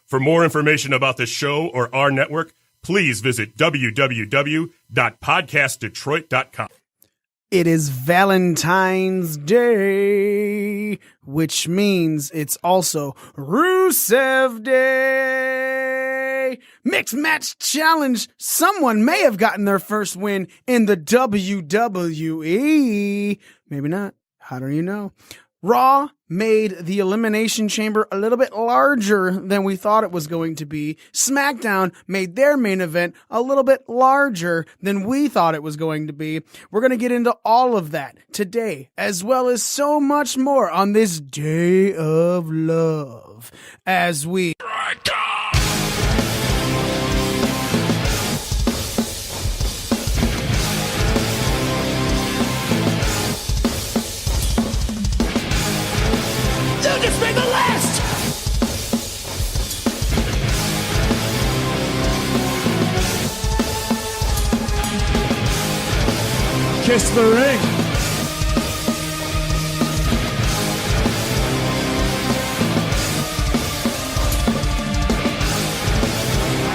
For more information about the show or our network, please visit www.podcastdetroit.com. It is Valentine's Day, which means it's also Rusev Day. Mixed Match Challenge. Someone may have gotten their first win in the WWE. Maybe not. How do you know? Raw made the Elimination Chamber a little bit larger than we thought it was going to be. Smackdown made their main event a little bit larger than we thought it was going to be. We're going to get into all of that today, as well as so much more on this Day of Love as we... Just made the list! Kiss the ring.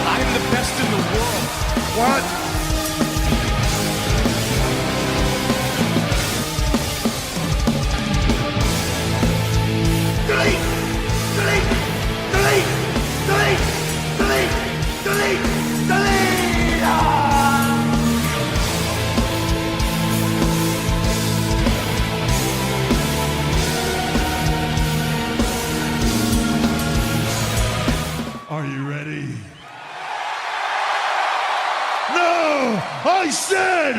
I'm the best in the world. What? Are you ready? No! I said,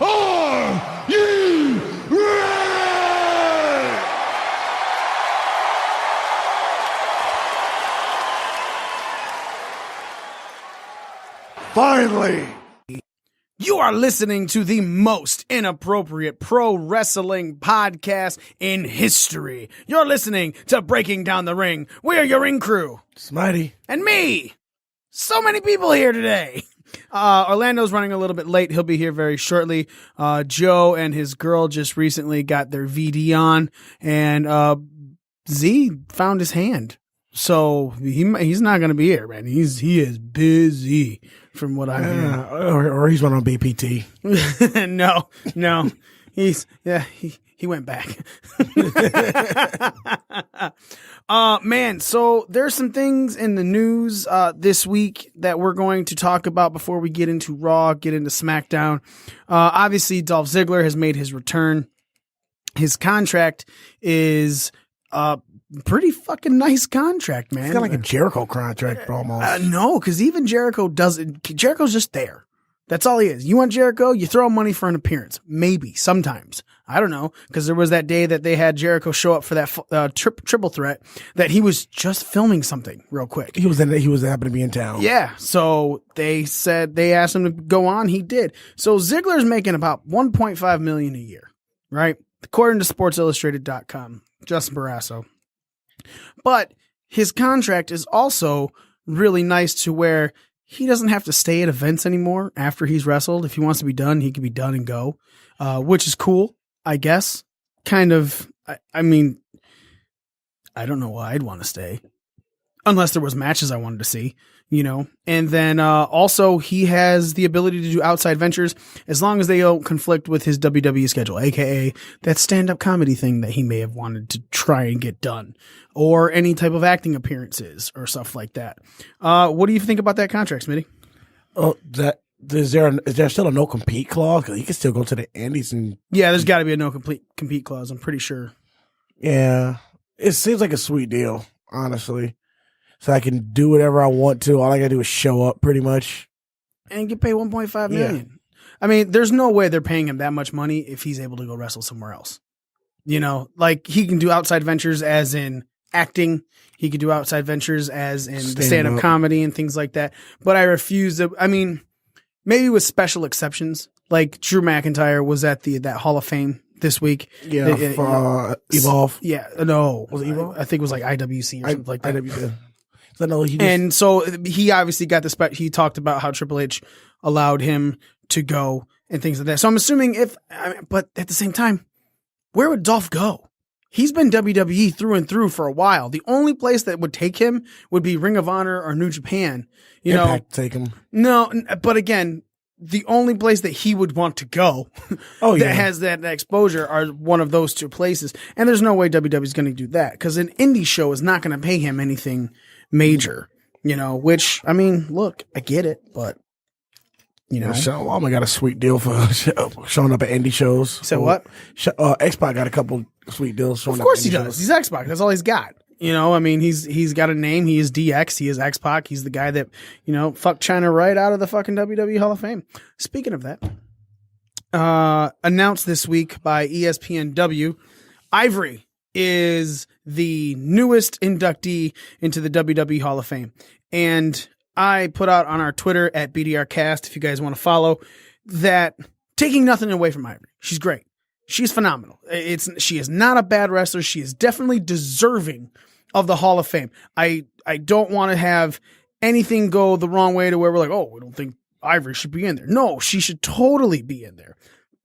are you ready? Finally! You are listening to the most inappropriate pro wrestling podcast in history. You're listening to Breaking Down the Ring. We're your ring crew. Smitey. And me. So many people here today. Orlando's running a little bit late. He'll be here very shortly. Joe and his girl just recently got their VD on, and Z found his hand. So he's not going to be here, man. He is busy from what I'm hearing. Or he's running on BPT. No. He went back. Man, so there's some things in the news this week that we're going to talk about before we get into Raw, get into SmackDown. Obviously, Dolph Ziggler has made his return. His contract is pretty fucking nice contract, man. It's kind of like a Jericho contract almost. No, because even Jericho's just there. That's all he is. You want Jericho, you throw money for an appearance. Maybe, sometimes. I don't know, because there was that day that they had Jericho show up for that triple threat that he was just filming something real quick. He was happened to be in town. Yeah, so they asked him to go on. He did. So Ziggler's making about $1.5 million a year, right? According to SportsIllustrated.com. Justin Barrasso. But his contract is also really nice to where he doesn't have to stay at events anymore after he's wrestled. If he wants to be done, he can be done and go, which is cool, I guess. Kind of, I mean, I don't know why I'd want to stay. Unless there was matches I wanted to see, you know. And then also he has the ability to do outside ventures as long as they don't conflict with his WWE schedule, aka that stand-up comedy thing that he may have wanted to try and get done, or any type of acting appearances or stuff like that. What do you think about that contract, Smitty? Oh, is there still a no compete clause? Because he can still go to the Indies and there's got to be a no compete clause. I'm pretty sure. Yeah, it seems like a sweet deal, honestly. So I can do whatever I want to. All I gotta do is show up, pretty much, and get paid $1.5 million. Yeah. I mean, there's no way they're paying him that much money if he's able to go wrestle somewhere else. You know, like he can do outside ventures as in acting. He could do outside ventures as in the stand-up comedy and things like that. But I refuse to. I mean, maybe with special exceptions, like Drew McIntyre was at that Hall of Fame this week. Yeah, for Evolve. Yeah, no, was it Evolve? I think it was like IWC or something like that. IWC. And so he obviously got he talked about how Triple H allowed him to go and things like that. So I'm assuming but at the same time, where would Dolph go? He's been WWE through and through for a while. The only place that would take him would be Ring of Honor or New Japan. Impact take him. No, but again, the only place that he would want to go that has that exposure are one of those two places. And there's no way WWE is going to do that because an indie show is not going to pay him anything major, which, I mean, look, I get it, but, Sean Waltman got a sweet deal for showing up at indie shows. So what? X-Pac got a couple sweet deals showing up. Of course at he indie does. shows. He's X-Pac. That's all he's got. I mean, he's got a name. He is DX. He is X-Pac. He's the guy that, fucked Chyna right out of the fucking WWE Hall of Fame. Speaking of that, announced this week by ESPNW, Ivory is the newest inductee into the WWE Hall of Fame. And I put out on our Twitter at BDRcast, if you guys want to follow, that taking nothing away from Ivory. She's great. She's phenomenal. She is not a bad wrestler. She is definitely deserving of the Hall of Fame. I don't want to have anything go the wrong way to where we're like, oh, we don't think Ivory should be in there. No, she should totally be in there.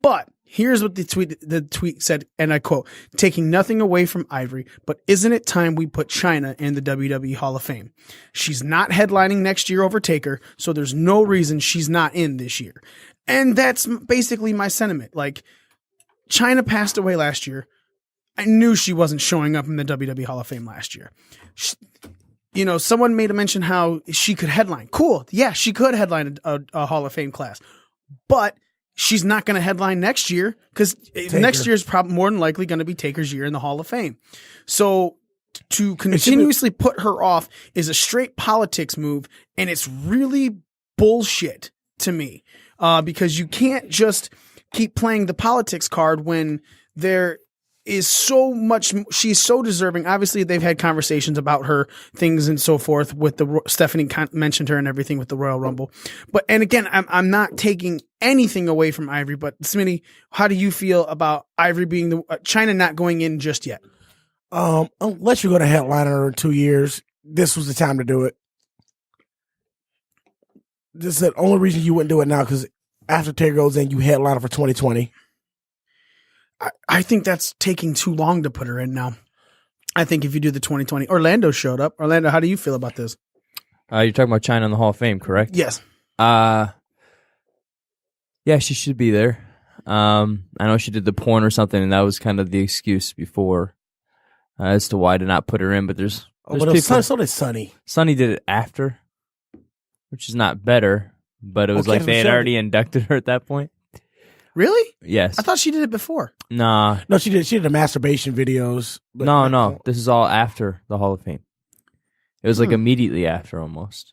But here's what the tweet said, and I quote, taking nothing away from Ivory, but isn't it time we put Chyna in the WWE Hall of Fame? She's not headlining next year over Taker, so there's no reason she's not in this year. And that's basically my sentiment. Like, Chyna passed away last year. I knew she wasn't showing up in the WWE Hall of Fame last year. Someone made a mention how she could headline. Cool. Yeah, she could headline a Hall of Fame class. But she's not going to headline next year because next year is probably more than likely going to be Taker's year in the Hall of Fame. So to continuously put her off is a straight politics move, and it's really bullshit to me because you can't just keep playing the politics card when there is so much. She's so deserving. Obviously, they've had conversations about her things and so forth with Stephanie mentioned her and everything with the Royal Rumble. And again, I'm not taking anything away from Ivory, but Smitty, how do you feel about Ivory being Chyna not going in just yet? Unless you're going to headline her in 2 years, this was the time to do it. This is the only reason you wouldn't do it now because after Taker goes in, you headline her for 2020. I think that's taking too long to put her in now. I think if you do the 2020, Orlando showed up. Orlando, how do you feel about this? You're talking about Chyna in the Hall of Fame, correct? Yes. Yeah, she should be there. I know she did the porn or something, and that was kind of the excuse before as to why to not put her in. But there's people. So did Sonny. Sonny did it after, which is not better. But it was like they had already inducted her at that point. Really? Yes. I thought she did it before. Nah. No, she did the masturbation videos. No. This is all after the Hall of Fame. It was like immediately after almost.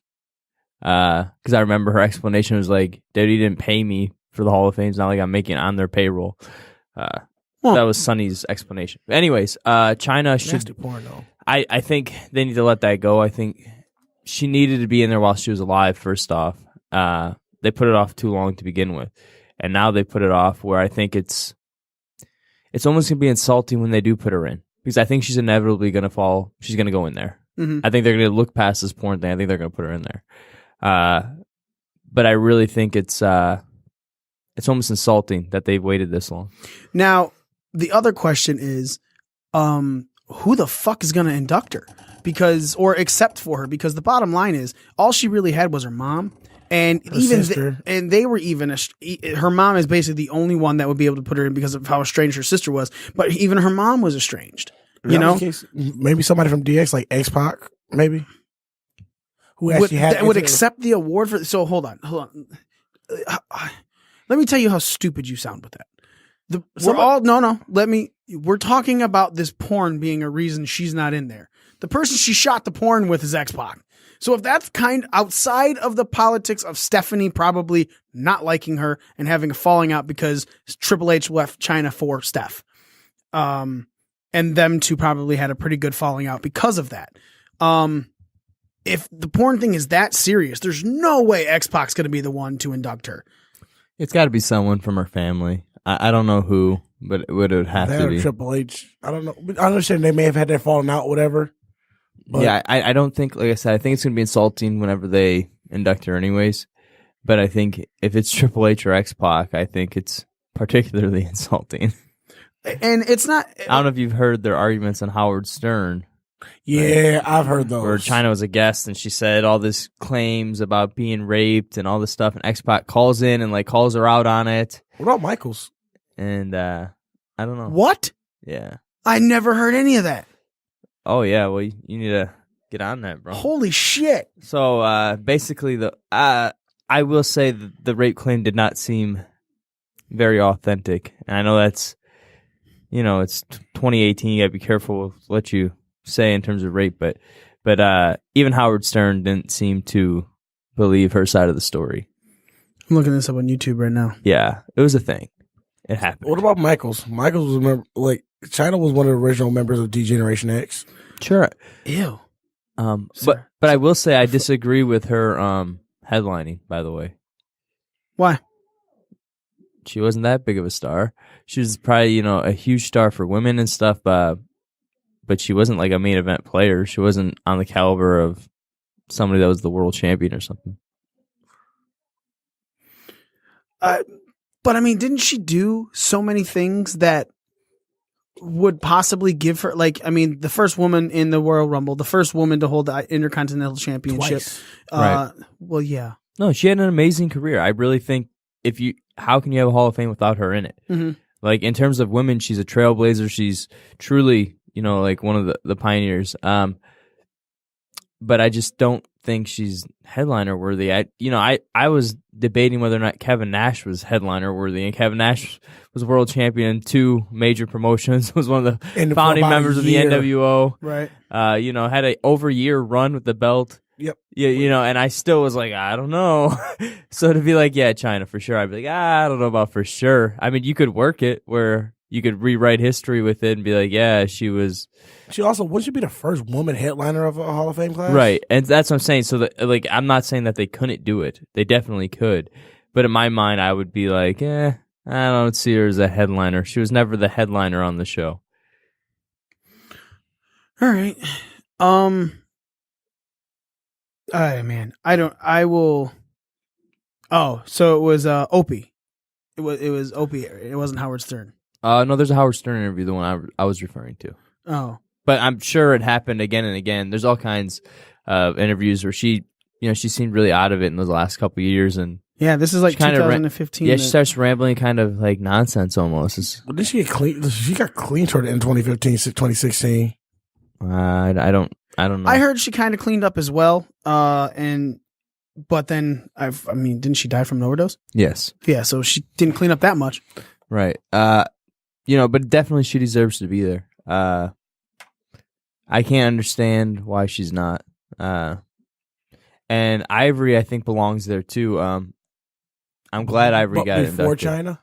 Because I remember her explanation was like, Daddy didn't pay me for the Hall of Fame. It's not like I'm making it on their payroll. That was Sonny's explanation. But anyways, Chyna should... Nasty porn, though. I think they need to let that go. I think she needed to be in there while she was alive, first off. They put it off too long to begin with. And now they put it off where I think it's almost going to be insulting when they do put her in. Because I think she's inevitably going to fall. She's going to go in there. Mm-hmm. I think they're going to look past this porn thing. I think they're going to put her in there. But I really think it's almost insulting that they've waited this long. Now, the other question is, who the fuck is going to induct her? Or accept for her? Because the bottom line is, all she really had was her mom. And her sister. And they were even her mom is basically the only one that would be able to put her in because of how estranged her sister was. But even her mom was estranged. Maybe somebody from DX like X-Pac, maybe who actually would accept the award for. So hold on. Let me tell you how stupid you sound with that. We're talking about this porn being a reason she's not in there. The person she shot the porn with is X-Pac. So if that's kind outside of the politics of Stephanie probably not liking her and having a falling out because Triple H left Chyna for Steph, and them two probably had a pretty good falling out because of that. If the porn thing is that serious, there's no way X-Pac's going to be the one to induct her. It's got to be someone from her family. I don't know who, but it would have to be Triple H. I don't know. I understand they may have had their falling out, whatever. But yeah, I don't think, like I said, I think it's going to be insulting whenever they induct her anyways. But I think if it's Triple H or X-Pac, I think it's particularly insulting. And it's not. I don't know if you've heard their arguments on Howard Stern. Yeah, I've heard those. Where Chyna was a guest and she said all this claims about being raped and all this stuff, and X-Pac calls in and like calls her out on it. What about Michaels? And I don't know. What? Yeah. I never heard any of that. Oh yeah, well you need to get on that, bro. Holy shit. So basically I will say that the rape claim did not seem very authentic. And I know that's, it's 2018, you gotta be careful with what you say in terms of rape, but even Howard Stern didn't seem to believe her side of the story. I'm looking this up on YouTube right now. Yeah, it was a thing. It happened. What about Michaels? Michaels was Chyna was one of the original members of D-Generation X. Sure. Ew. But I will say I disagree with her headlining, by the way. Why? She wasn't that big of a star. She was probably, a huge star for women and stuff, but she wasn't like a main event player. She wasn't on the caliber of somebody that was the world champion or something. But I mean, didn't she do so many things that would possibly give her, the first woman in the Royal Rumble, the first woman to hold the Intercontinental Championship. Twice. Right. Well, yeah. No, she had an amazing career. I really think how can you have a Hall of Fame without her in it? Mm-hmm. Like in terms of women, she's a trailblazer. She's truly, like one of the pioneers. But I just don't think she's headliner worthy. I was debating whether or not Kevin Nash was headliner worthy, and Kevin Nash was world champion in 2 major promotions. Was one of the founding members of the NWO. Right. Had a over year run with the belt. Yep. Yeah, and I still was like, I don't know. So to be like, yeah, Chyna for sure, I'd be like, I don't know about for sure. I mean, you could work it where you could rewrite history with it and be like, yeah, she was. She also, wouldn't she be the first woman headliner of a Hall of Fame class? Right, and that's what I'm saying. So, I'm not saying that they couldn't do it. They definitely could. But in my mind, I would be like, I don't see her as a headliner. She was never the headliner on the show. All right. All right, man. I will. Oh, so it was Opie. It was Opie. It wasn't Howard Stern. No, there's a Howard Stern interview, the one I was referring to. Oh. But I'm sure it happened again and again. There's all kinds of interviews where she seemed really out of it in those last couple of years, and yeah, this is like 2015. She starts rambling kind of like nonsense almost. Did she get clean? She got clean toward the end of 2015, 2016. I don't know. I heard she kind of cleaned up as well. But then didn't she die from an overdose? Yes. Yeah, so she didn't clean up that much. Right. But definitely she deserves to be there. I can't understand why she's not. And Ivory, I think, belongs there too. I'm glad Ivory got inducted. Before Chyna?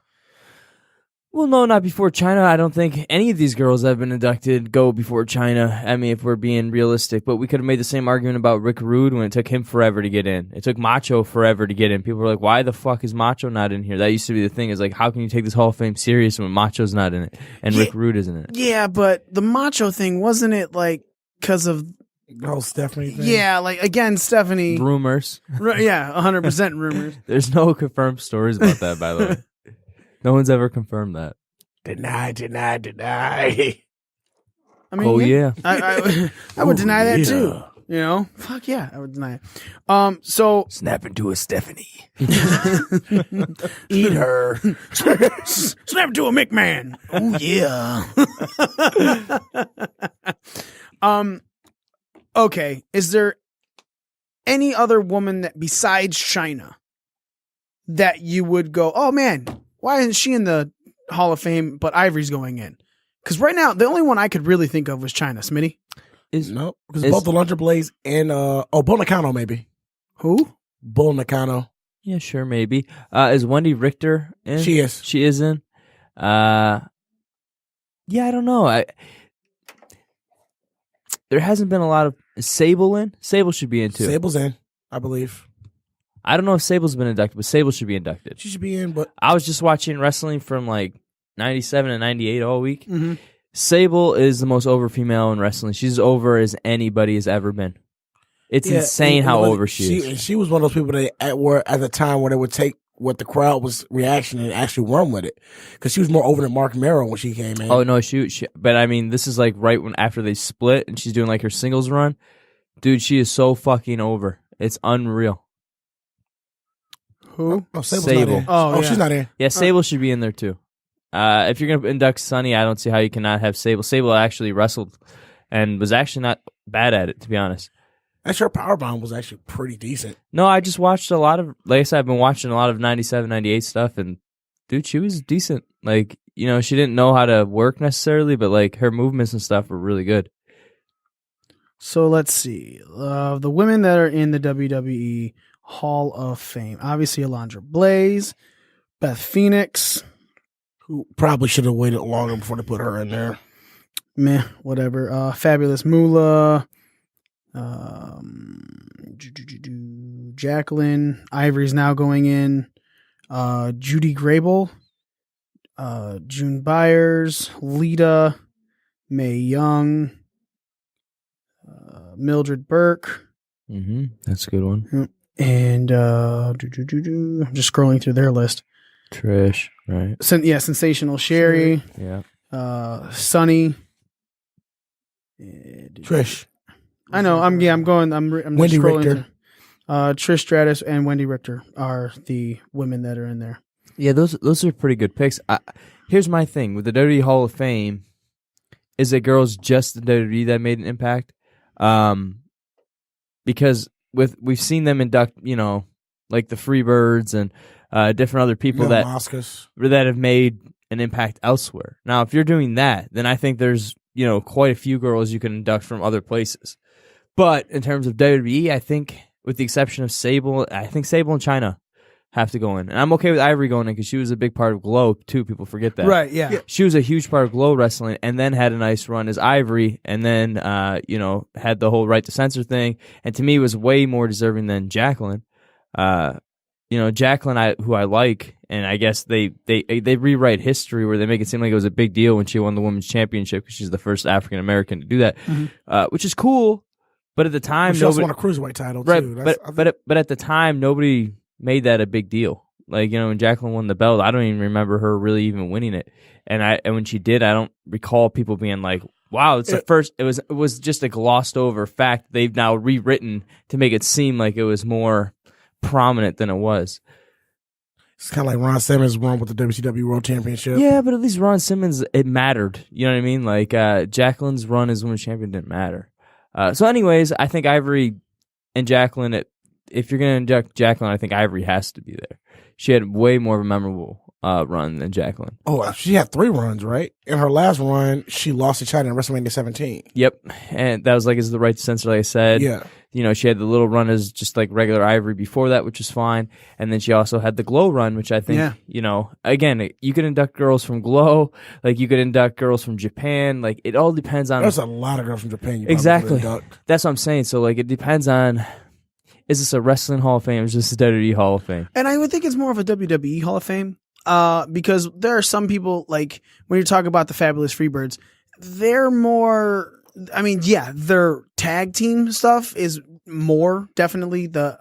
Well, no, not before Chyna. I don't think any of these girls that have been inducted go before Chyna. I mean, if we're being realistic. But we could have made the same argument about Rick Rude when it took him forever to get in. It took Macho forever to get in. People were like, why the fuck is Macho not in here? That used to be the thing. Is like, how can you take this Hall of Fame serious when Macho's not in it and Rick Rude isn't in it? Yeah, but the Macho thing, wasn't it like because of the whole Stephanie thing? Yeah, like again, Stephanie. Rumors. Yeah, 100% rumors. There's no confirmed stories about that, by the way. No one's ever confirmed that. Deny. I mean, yeah. I would deny that too. Fuck yeah, I would deny it. So snap into a Stephanie. Eat her. Snap into a McMahon. Oh yeah. Okay. Is there any other woman that besides Chyna that you would go, oh man, why isn't she in the Hall of Fame, but Ivory's going in? Because right now, the only one I could really think of was Chyna. Smitty? No, because both the Luncher Blaze and Bull Nakano maybe. Who? Bull Nakano. Yeah, sure, maybe. Is Wendy Richter in? She is. She is in. Yeah, I don't know. There hasn't been a lot of. Is Sable in? Sable should be in too. Sable's in, I believe. I don't know if Sable's been inducted, but Sable should be inducted. She should be in, but I was just watching wrestling from like 97 and 98 all week. Mm-hmm. Sable is the most over female in wrestling. She's over as anybody has ever been. It's insane how over she is. She was one of those people that were at the time where they would take what the crowd was reaction and actually run with it, because she was more over than Mark Merrow when she came in. Oh no, she but I mean, this is like right when after they split and she's doing like her singles run. Dude, she is so fucking over. It's unreal. Who? Oh, Sable's Sable. not in. Oh, yeah. She's not in. Yeah, Sable should be in there too. If you're gonna induct Sunny, I don't see how you cannot have Sable. Sable actually wrestled and was actually not bad at it, to be honest. Actually, her powerbomb was actually pretty decent. No, I just watched a lot of, like I said, I've been watching a lot of 97, 98 stuff, and dude, she was decent. Like, you know, she didn't know how to work necessarily, but like her movements and stuff were really good. So let's see. The women that are in the WWE Hall of Fame. Obviously, Alundra Blaze, Beth Phoenix. Who probably should have waited longer before they put her in there. Meh, whatever. Fabulous Moolah. Jacqueline. Ivory's now going in. Judy Grable. June Byers. Lita. Mae Young. Mildred Burke. Mm-hmm. That's a good one. And I'm just scrolling through their list. Trish, right? Sensational Sherry. Yeah. Sunny. Trish. I know. I'm going. I'm Wendy just scrolling Richter. through. Trish Stratus and Wendy Richter are the women that are in there. Yeah, those are pretty good picks. Here's my thing with the WWE Hall of Fame: is it girls just the WWE that made an impact? Because we've seen them induct, you know, like the Freebirds and different other people that have made an impact elsewhere. Now, if you're doing that, then I think there's, you know, quite a few girls you can induct from other places. But in terms of WWE, I think, with the exception of Sable, I think Sable and Chyna have to go in. And I'm okay with Ivory going in because she was a big part of Glow, too. People forget that. Right, yeah. She was a huge part of Glow Wrestling and then had a nice run as Ivory and then, you know, had the whole right to censor thing. And to me, was way more deserving than Jacqueline. You know, Jacqueline, who I like, and I guess they rewrite history where they make it seem like it was a big deal when she won the women's championship because she's the first African American to do that, which is cool. But at the time, she also won a cruiserweight title right, too. But at the time, nobody made that a big deal. Like, you know, when Jacqueline won the belt, I don't even remember her really even winning it. And when she did, I don't recall people being like, "Wow, it's the first." It was just a glossed over fact they've now rewritten to make it seem like it was more prominent than it was. It's kind of like Ron Simmons won with the WCW World Championship. Yeah, but at least Ron Simmons, it mattered. You know what I mean? Like Jacqueline's run as women's champion didn't matter. So anyways, I think Ivory and Jacqueline, if you're going to induct Jacqueline, I think Ivory has to be there. She had way more of a memorable run than Jacqueline. Oh, she had 3 runs, right? In her last run, she lost to Chyna in WrestleMania 17. Yep, and that was like is the right to censor, like I said. Yeah. You know, she had the little run as just like regular Ivory before that, which was fine. And then she also had the Glow run, which I think, you know, again, you could induct girls from Glow, like you could induct girls from Japan. Like it all depends on. There's a lot of girls from Japan. You exactly. That's what I'm saying. So like it depends on. Is this a wrestling Hall of Fame or is this a WWE Hall of Fame? And I would think it's more of a WWE Hall of Fame because there are some people, like when you're talking about the Fabulous Freebirds, they're more, I mean, yeah, their tag team stuff is more definitely the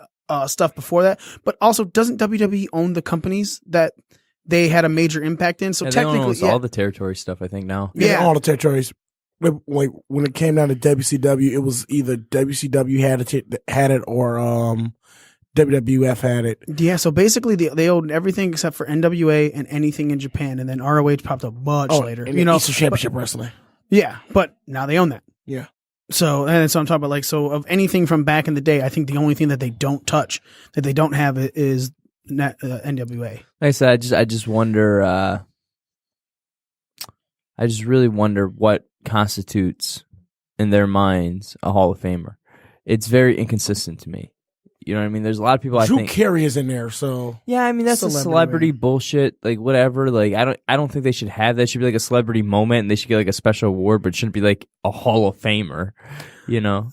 stuff before that, but also doesn't WWE own the companies that they had a major impact in? So technically, they own almost all the territory stuff, I think now. Yeah, all the territories. Like when it came down to WCW, it was either WCW had it or WWF had it. Yeah, so basically they owned everything except for NWA and anything in Japan, and then ROH popped up much later. And you know, Eastern Championship Wrestling. Yeah, but now they own that. Yeah. So I'm talking about, like, so of anything from back in the day, I think the only thing that they don't touch, that they don't have, is NWA. Like I said, I just wonder. I just really wonder what constitutes, in their minds, a Hall of Famer. It's very inconsistent to me. You know what I mean? There's a lot of people. Drew I think Carey is in there, so yeah. I mean, that's a celebrity bullshit. Like whatever. Like I don't think they should have that. It should be like a celebrity moment, and they should get like a special award, but it shouldn't be like a Hall of Famer. You know.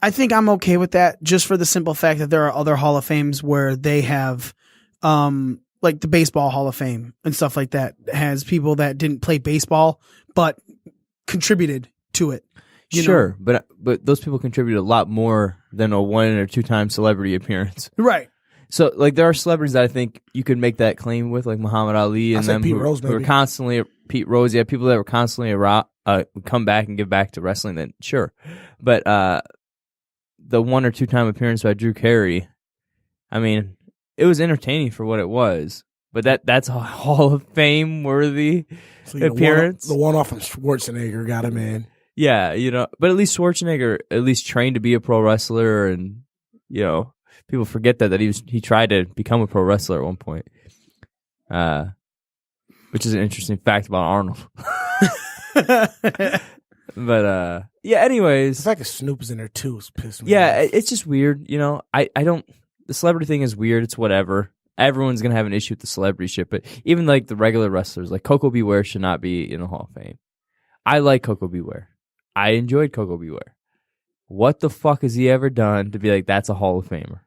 I think I'm okay with that, just for the simple fact that there are other Hall of Fames where they have, like the Baseball Hall of Fame and stuff like that has people that didn't play baseball but contributed to it. Sure, but those people contribute a lot more than a 1 or 2 time celebrity appearance. Right. So, like, there are celebrities that I think you could make that claim with, like Muhammad Ali and them, Pete who Rose, were maybe. constantly Pete Rose. Yeah, people that were constantly would come back and give back to wrestling. Then sure, but the 1 or 2 time appearance by Drew Carey, I mean, it was entertaining for what it was. But that's a Hall of Fame worthy appearance. The one off from Schwarzenegger got him in. Yeah, but at least Schwarzenegger at least trained to be a pro wrestler, and people forget that he tried to become a pro wrestler at one point, which is an interesting fact about Arnold. But yeah. Anyways, The fact that Snoop is in there too is pissing me yeah, off. it's just weird. I don't. The celebrity thing is weird. It's whatever. Everyone's gonna have an issue with the celebrity shit, but even like the regular wrestlers, like Coco Beware, should not be in the Hall of Fame. I like Coco Beware. I enjoyed Coco Beware. What the fuck has he ever done to be like that's a Hall of Famer?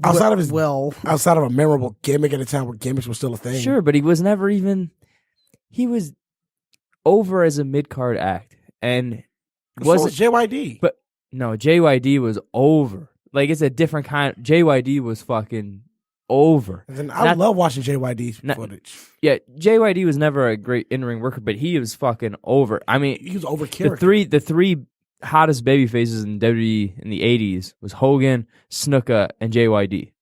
Outside of outside of a memorable gimmick at a time where gimmicks were still a thing. Sure, but he was never even. He was over as a mid card act, and was JYD. But no, JYD was over. Like it's a different kind. JYD was fucking over. And then I love watching JYD footage. Yeah, JYD was never a great in-ring worker, but he was fucking over. I mean, He was over character. the three hottest baby faces in WWE in the 80s was Hogan, Snuka, and JYD.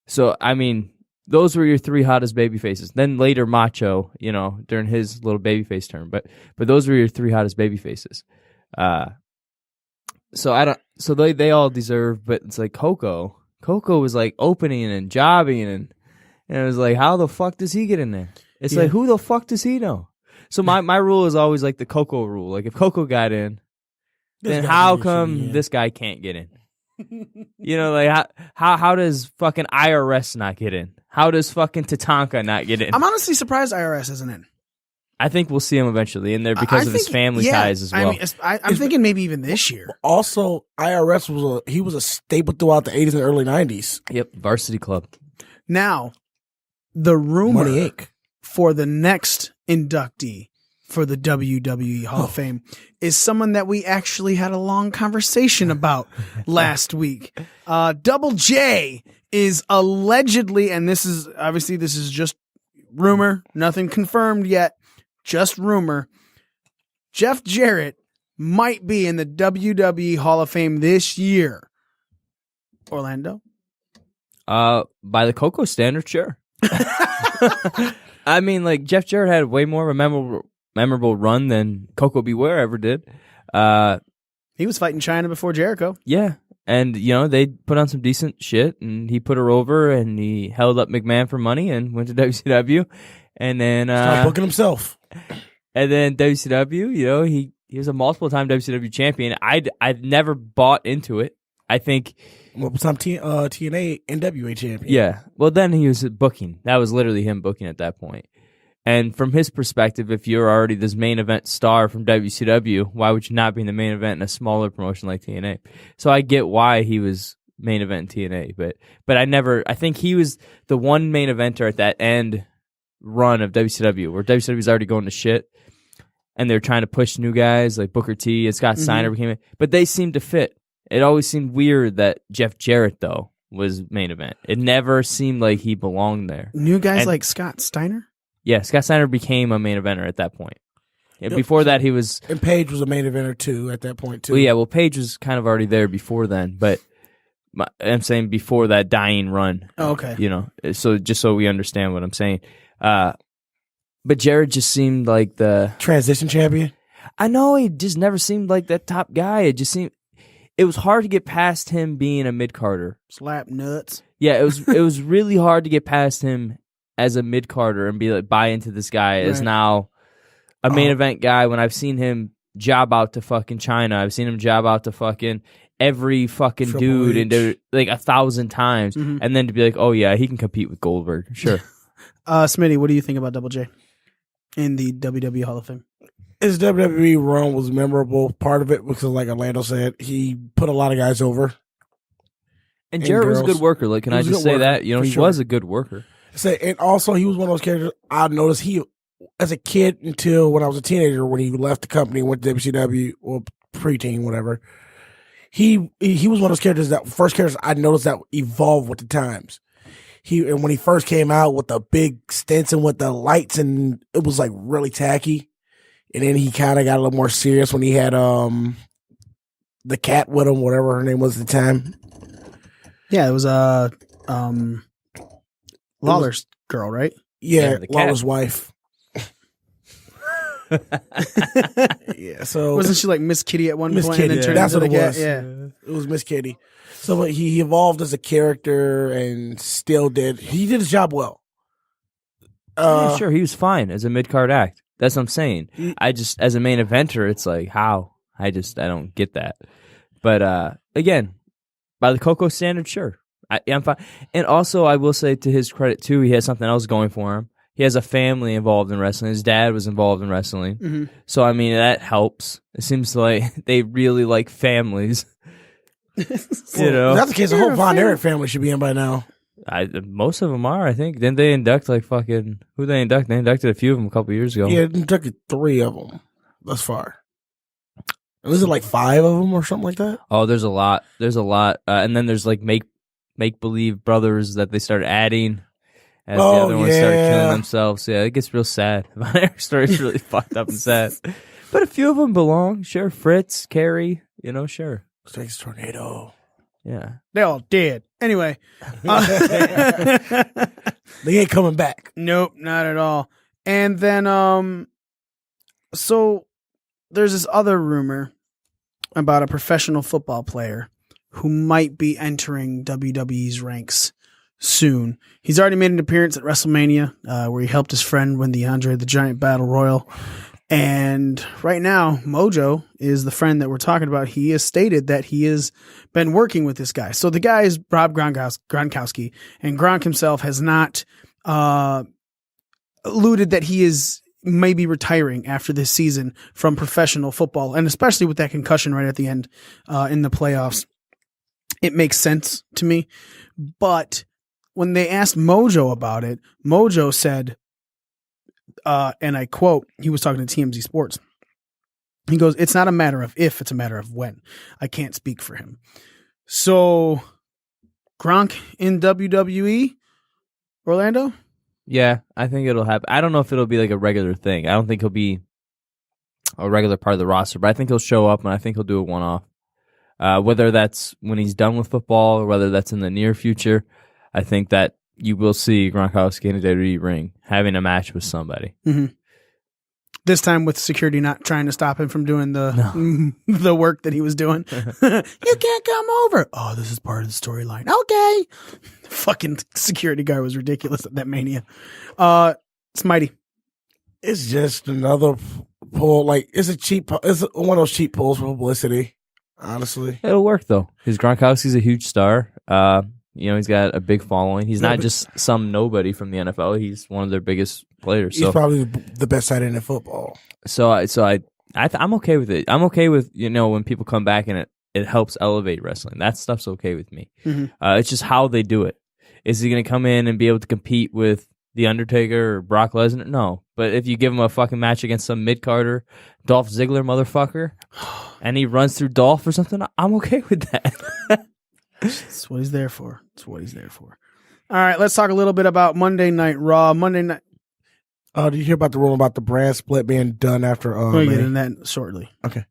So, I mean, those were your 3 hottest baby faces. Then later Macho, during his little babyface turn, but those were your 3 hottest baby faces. So they all deserve, but it's like Coco was like opening and jobbing and it was like, how the fuck does he get in there? It's like, who the fuck does he know? So my rule is always like the Coco rule. Like if Coco got in, then how come this guy can't get in? Like how does fucking IRS not get in? How does fucking Tatanka not get in? I'm honestly surprised IRS isn't in. I think we'll see him eventually in there because of his family ties as well. I'm thinking maybe even this year. Also, IRS was a staple throughout the 80s and early 90s. Yep, Varsity Club. Now, the rumor Money Inc. for the next inductee for the WWE Hall of Fame is someone that we actually had a long conversation about last week. Double J is allegedly, and this is just rumor, nothing confirmed yet, just rumor. Jeff Jarrett might be in the WWE Hall of Fame this year. Orlando? By the Coco standard, sure. I mean, like Jeff Jarrett had way more of a memorable run than Coco Beware ever did. He was fighting Chyna before Jericho. Yeah, and they put on some decent shit, and he put her over, and he held up McMahon for money, and went to WCW, and then Started booking himself. And then WCW, he was a multiple time WCW champion. I've never bought into it. I think. Multiple time TNA NWA champion. Yeah. Well, then he was booking. That was literally him booking at that point. And from his perspective, if you're already this main event star from WCW, why would you not be in the main event in a smaller promotion like TNA? So I get why he was main event in TNA, but I think he was the one main eventer at that end run of WCW where WCW was already going to shit. And they're trying to push new guys like Booker T and Scott Steiner became it, but they seemed to fit. It always seemed weird that Jeff Jarrett though was main event. It never seemed like he belonged there. New guys like Scott Steiner? Yeah, Scott Steiner became a main eventer at that point. Yeah, before that he was, and Paige was a main eventer too at that point too. Well, Paige was kind of already there before then, but I'm saying before that dying run. Oh, okay. So just so we understand what I'm saying. But Jarrett just seemed like the transition champion. I know, he just never seemed like that top guy. It was hard to get past him being a mid-carder. Slap nuts. Yeah, it was really hard to get past him as a mid-carder and be like, buy into this guy as now a main event guy when I've seen him job out to fucking Chyna. I've seen him job out to fucking every fucking dude and like 1,000 times. Mm-hmm. And then to be like, oh yeah, he can compete with Goldberg. Sure. Smitty, what do you think about Double J in the WWE Hall of Fame? His WWE run was memorable. Part of it because, like Orlando said, he put a lot of guys over. And Jarrett was a good worker. Like, can I just say that? He was a good worker. And also, he was one of those characters I noticed as a kid until when I was a teenager, when he left the company, went to WCW or preteen, whatever. he was one of those characters I noticed that evolved with the times. And when he first came out with the big Stinson with the lights, and it was like really tacky. And then he kind of got a little more serious when he had the cat with him, whatever her name was at the time. Yeah, it was Lawler's girl, right? Yeah, the Lawler's cat. wife. Yeah, so Wasn't she like Miss Kitty at one Miss point? Kitty, And then turned that's into what the it cat? was. Yeah. It was Miss Kitty. So he evolved as a character and still did. He did his job well. Yeah, sure, he was fine as a mid-card act. That's what I'm saying. I just, as a main eventer, it's like, how? I don't get that. But again, by the Coco standard, sure. I'm fine. And also, I will say to his credit, too, he has something else going for him. He has a family involved in wrestling. His dad was involved in wrestling. Mm-hmm. So, I mean, that helps. It seems like they really like families. You know? If that's the case, the whole Von Erich family should be in by now. Most of them are, I think. Didn't they induct like fucking... Who they induct? They inducted a few of them a couple years ago. Yeah, it took 3 of them thus far. Was it like 5 of them or something like that? Oh, there's a lot. There's a lot. And then there's like make-believe brothers that they started adding as the other ones started killing themselves. Yeah, it gets real sad. Von Erich's story is really fucked up and sad. But a few of them belong. Sure, Fritz, Carrie, sure. Thanks, Tornado. Yeah. They all did. Anyway. They ain't coming back. Nope, not at all. And then, so there's this other rumor about a professional football player who might be entering WWE's ranks soon. He's already made an appearance at WrestleMania, where he helped his friend win the Andre the Giant Battle Royal. And right now, Mojo is the friend that we're talking about. He has stated that he has been working with this guy. So the guy is Rob Gronkowski, and Gronk himself has not alluded that he is maybe retiring after this season from professional football, and especially with that concussion right at the end in the playoffs. It makes sense to me. But when they asked Mojo about it, Mojo said, and I quote, he was talking to TMZ Sports. He goes, "It's not a matter of if, it's a matter of when. I can't speak for him." So, Gronk in WWE, Orlando? Yeah, I think it'll happen. I don't know if it'll be like a regular thing. I don't think he'll be a regular part of the roster, but I think he'll show up and I think he'll do a one-off. Whether that's when he's done with football or whether that's in the near future, I think that you will see Gronkowski in a WWE ring having a match with somebody. Mm-hmm. This time with security not trying to stop him from doing the work that he was doing. You can't come over. Oh, this is part of the storyline. Okay. Fucking security guard was ridiculous at that Mania. Smitey. It's just another pull. Like, it's one of those cheap pulls for publicity, honestly. It'll work, though, because Gronkowski's a huge star. He's got a big following. He's not just some nobody from the NFL. He's one of their biggest players. He's probably the best tight end in football. I'm okay with it. I'm okay with when people come back and it helps elevate wrestling. That stuff's okay with me. Mm-hmm. It's just how they do it. Is he going to come in and be able to compete with The Undertaker or Brock Lesnar? No. But if you give him a fucking match against some mid-carder, Dolph Ziggler motherfucker, and he runs through Dolph or something, I'm okay with that. That's what he's there for. All right, let's talk a little bit about Monday Night Raw. Monday night. Did you hear about the rumor about the brand split being done after? We'll get into that shortly. Okay.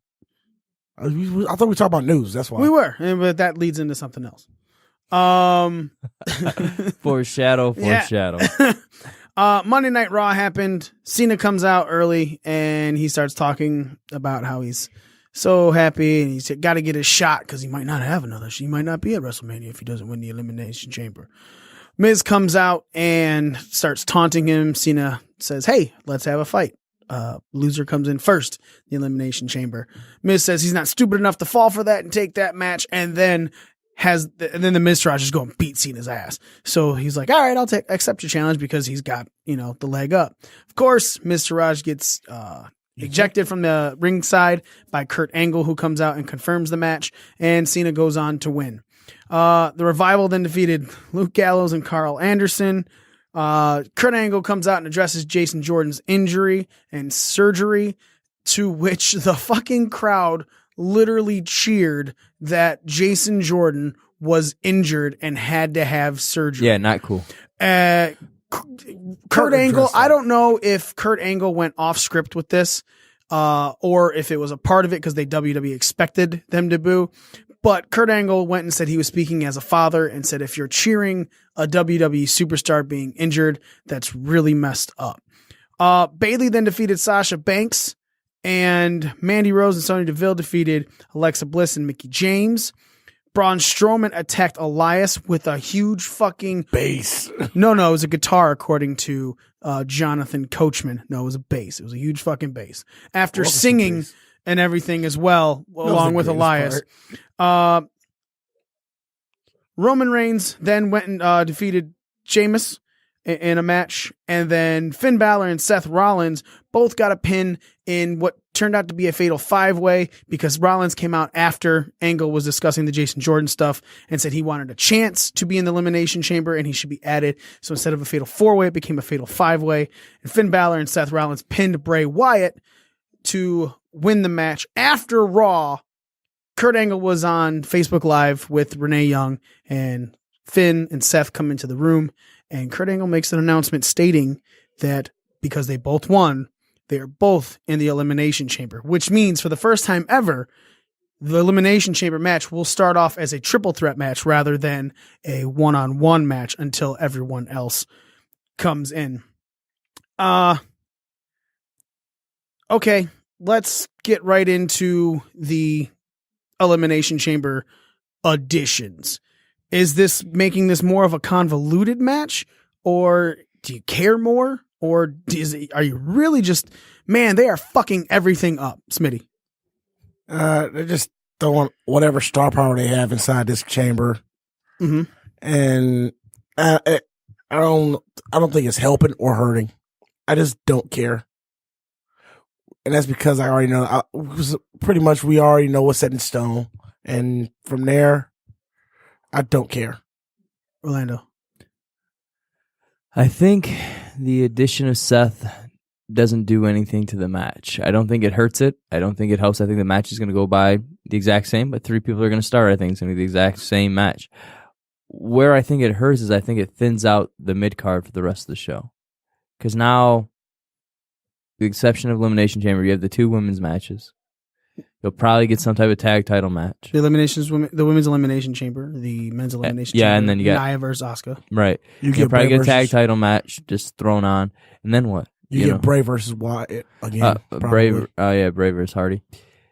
I thought we talked about news. That's why we were, but that leads into something else. Foreshadow. Monday Night Raw happened. Cena comes out early and he starts talking about how he's so happy and he's got to get his shot because he might not have another. He might not be at WrestleMania if he doesn't win the Elimination Chamber. Miz comes out and starts taunting him. Cena says, "Hey, let's have a fight." Loser comes in first, the Elimination Chamber. Miz says he's not stupid enough to fall for that and take that match, and then the Miz tries just go and beat Cena's ass. So he's like, "All right, I'll accept your challenge," because he's got the leg up. Of course, Miz Taraj gets ejected from the ringside by Kurt Angle, who comes out and confirms the match, and Cena goes on to win. The Revival then defeated Luke Gallows and Carl Anderson. Kurt Angle comes out and addresses Jason Jordan's injury and surgery, to which the fucking crowd literally cheered that Jason Jordan was injured and had to have surgery. Yeah, not cool. Kurt Angle, I don't know if Kurt Angle went off script with this, or if it was a part of it because they WWE expected them to boo. But Kurt Angle went and said he was speaking as a father and said, if you're cheering a WWE superstar being injured, that's really messed up. Bayley then defeated Sasha Banks, and Mandy Rose and Sonya Deville defeated Alexa Bliss and Mickie James. Braun Strowman attacked Elias with a huge fucking bass. No, it was a guitar, according to Jonathan Coachman. No, it was a bass. It was a huge fucking bass. After singing and everything as well, along with Elias. Roman Reigns then went and defeated Sheamus in a match, and then Finn Balor and Seth Rollins both got a pin in what turned out to be a fatal 5-way, because Rollins came out after Angle was discussing the Jason Jordan stuff and said he wanted a chance to be in the Elimination Chamber and he should be added. So instead of a fatal 4-way, it became a fatal 5-way, and Finn Balor and Seth Rollins pinned Bray Wyatt to win the match. After Raw, Kurt Angle was on Facebook Live with Renee Young, and Finn and Seth come into the room, and Kurt Angle makes an announcement stating that because they both won, they are both in the Elimination Chamber, which means for the first time ever, the Elimination Chamber match will start off as a triple threat match rather than a one-on-one match until everyone else comes in. Okay, let's get right into the Elimination Chamber additions. Is this making this more of a convoluted match, or do you care more, or are you really just, man, they are fucking everything up, Smitty? They're just throwing whatever star power they have inside this chamber, and I don't think it's helping or hurting. I just don't care, and that's because I already know. We already know what's set in stone, and from there, I don't care. Orlando. I think the addition of Seth doesn't do anything to the match. I don't think it hurts it. I don't think it helps. I think the match is going to go by the exact same, but 3 people are going to start. I think it's going to be the exact same match. Where I think it hurts is I think it thins out the mid-card for the rest of the show. Because now, the exception of Elimination Chamber, you have the 2 women's matches. You'll probably get some type of tag title match. The women's elimination chamber, the men's elimination chamber. And then you got Nia versus Asuka. Right. You'll probably get a tag title match just thrown on. And then what? You get Bray versus Wyatt again. Bray versus Hardy.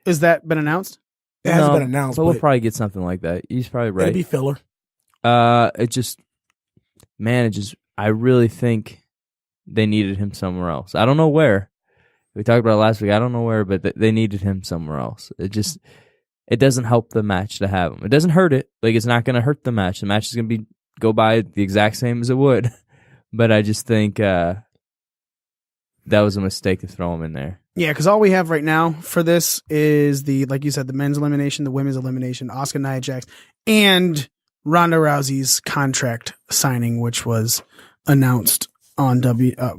Has that been announced? It hasn't been announced. But we'll probably get something like that. He's probably right. It'll be filler. I really think they needed him somewhere else. I don't know where. We talked about it last week. I don't know where, but they needed him somewhere else. It doesn't help the match to have him. It doesn't hurt it. Like, it's not going to hurt the match. The match is going to go by the exact same as it would. But I just think that was a mistake to throw him in there. Yeah, because all we have right now for this is like you said, the men's elimination, the women's elimination, Asuka, Nia Jax, and Ronda Rousey's contract signing, which was announced on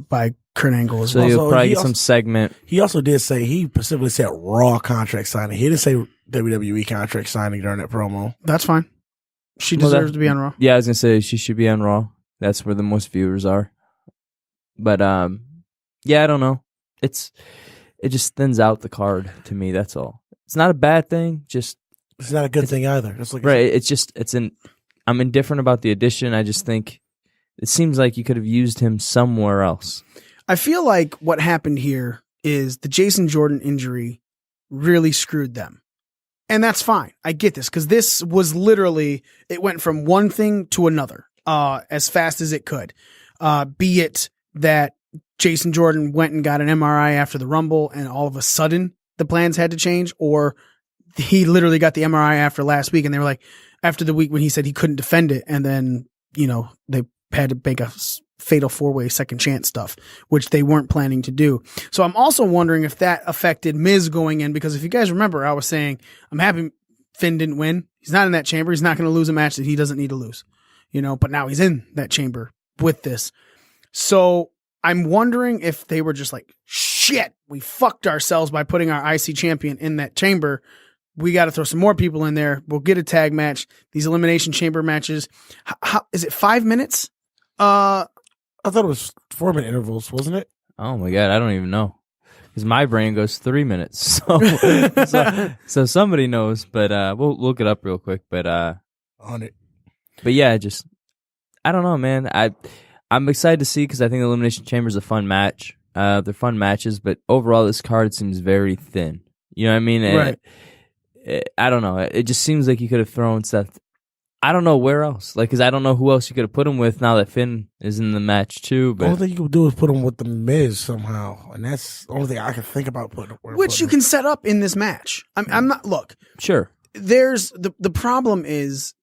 by Kurt Angle as well. So you'll probably get some segment. He also did say, he specifically said Raw contract signing. He didn't say WWE contract signing during that promo. That's fine. She deserves to be on Raw. Yeah, I was going to say she should be on Raw. That's where the most viewers are. But, yeah, I don't know. It just thins out the card to me, that's all. It's not a bad thing, just... It's not a good thing either. I'm indifferent about the addition. I just think it seems like you could have used him somewhere else. I feel like what happened here is the Jason Jordan injury really screwed them. And that's fine. I get this, because this was literally, it went from one thing to another as fast as it could. Be it that Jason Jordan went and got an MRI after the Rumble and all of a sudden the plans had to change, or he literally got the MRI after last week and they were like, after the week when he said he couldn't defend it, and then, they had to make a fatal 4-way second chance stuff, which they weren't planning to do. So I'm also wondering if that affected Miz going in, because if you guys remember, I was saying, I'm happy Finn didn't win. He's not in that chamber. He's not going to lose a match that he doesn't need to lose, but now he's in that chamber with this. So I'm wondering if they were just like, shit, we fucked ourselves by putting our IC champion in that chamber. we got to throw some more people in there. We'll get a tag match. These Elimination Chamber matches. How is it 5 minutes? I thought it was 4-minute intervals, wasn't it? Oh my God, I don't even know. Because my brain goes 3 minutes. So somebody knows, but we'll look it up real quick. But On it. But yeah, just I don't know, man. I'm excited to see because I think the Elimination Chamber is a fun match. They're fun matches, but overall, this card seems very thin. You know what I mean? Right. I don't know. It just seems like you could have thrown stuff. I don't know where else. Like, because I don't know who else you could have put him with now that Finn is in the match too. But The only thing you could do is put him with the Miz somehow, and that's the only thing I can think about putting. Which you can set up in this match. I'm not. Look, sure. there's the problem is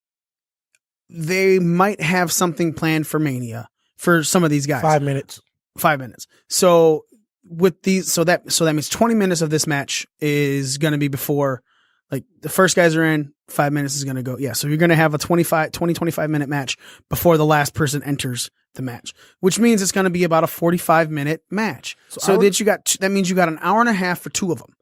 they might have something planned for Mania for some of these guys. 5 minutes. 5 minutes. So with these, so that means 20 minutes of this match is going to be before, like the first guys are in, 5 minutes is going to go. Yeah. So you're going to have a 25 minute match before the last person enters the match, which means it's going to be about a 45-minute match. So that means you got an hour and a half for two of them,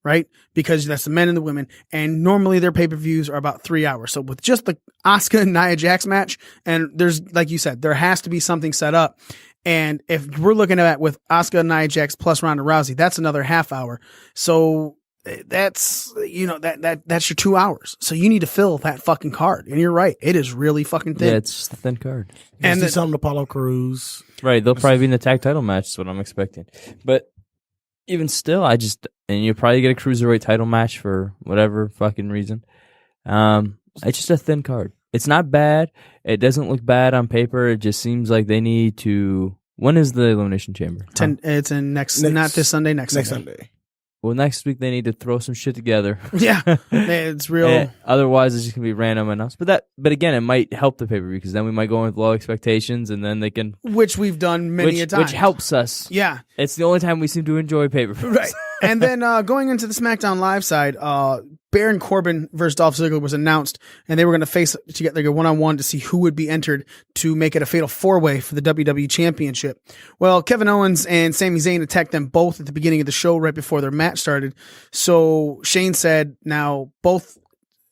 right? Because that's the men and the women. And normally their pay-per-views are about 3 hours. So with just the Asuka and Nia Jax match, and there's, like you said, there has to be something set up. And if we're looking at with Asuka, Nia Jax plus Ronda Rousey, that's another half hour. So that's, that's your 2 hours. So you need to fill that fucking card. And you're right. It is really fucking thin. Yeah, it's just a thin card. And see something to Apollo Crews. Right. They'll probably be in the tag title match is what I'm expecting. But even still, and you'll probably get a cruiserweight title match for whatever fucking reason. It's just a thin card. It's not bad. It doesn't look bad on paper. It just seems like they need to. When is the Elimination Chamber? It's in next, not this Sunday, next Sunday. Well, next week they need to throw some shit together. Yeah, it's real. Otherwise, it's just gonna be random enough. But again, it might help the pay per view because then we might go in with low expectations, and then they can, which we've done many a time, which helps us. Yeah, it's the only time we seem to enjoy pay per view. Right. And then going into the SmackDown Live side, Baron Corbin versus Dolph Ziggler was announced, and they were going to face together, like a one-on-one to see who would be entered to make it a fatal four-way for the WWE Championship. Well, Kevin Owens and Sami Zayn attacked them both at the beginning of the show right before their match started. So Shane said now both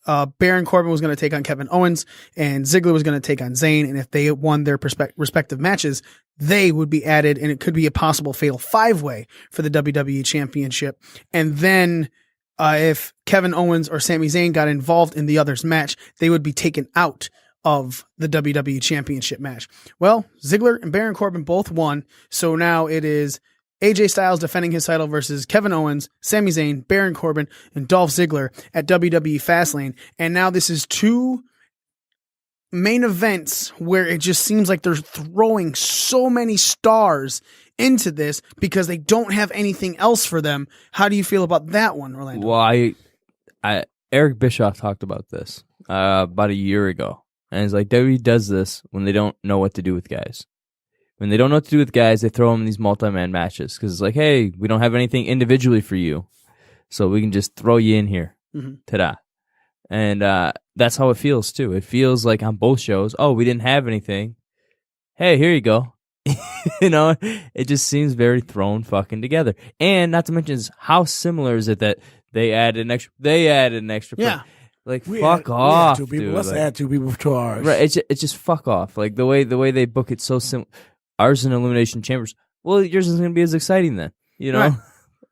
Baron Corbin was going to take on Kevin Owens and Ziggler was going to take on Zayn, and if they won their respective matches, they would be added, and it could be a possible fatal five-way for the WWE Championship. And then if Kevin Owens or Sami Zayn got involved in the other's match, they would be taken out of the WWE Championship match. Well, Ziggler and Baron Corbin both won, so now it is AJ Styles defending his title versus Kevin Owens, Sami Zayn, Baron Corbin, and Dolph Ziggler at WWE Fastlane. And now this is two main events where it just seems like they're throwing so many stars into this because they don't have anything else for them. How do you feel about that one, Orlando? Well, Eric Bischoff talked about this about a year ago, and it's like WWE does this when they don't know what to do with guys. When they don't know what to do with guys, they throw them in these multi-man matches because it's like, hey, we don't have anything individually for you, so we can just throw you in here. Mm-hmm. Ta-da. And that's how it feels, too. It feels like on both shows, oh, we didn't have anything. Hey, here you go. It just seems very thrown fucking together. And not to mention, how similar is it that they added an extra Yeah. Like, fuck off, two people. dude. Let's add two people to ours. Right, it's just fuck off. Like, the way they book it so similar. Ours in Elimination Chambers. Well, yours isn't going to be as exciting then. Right.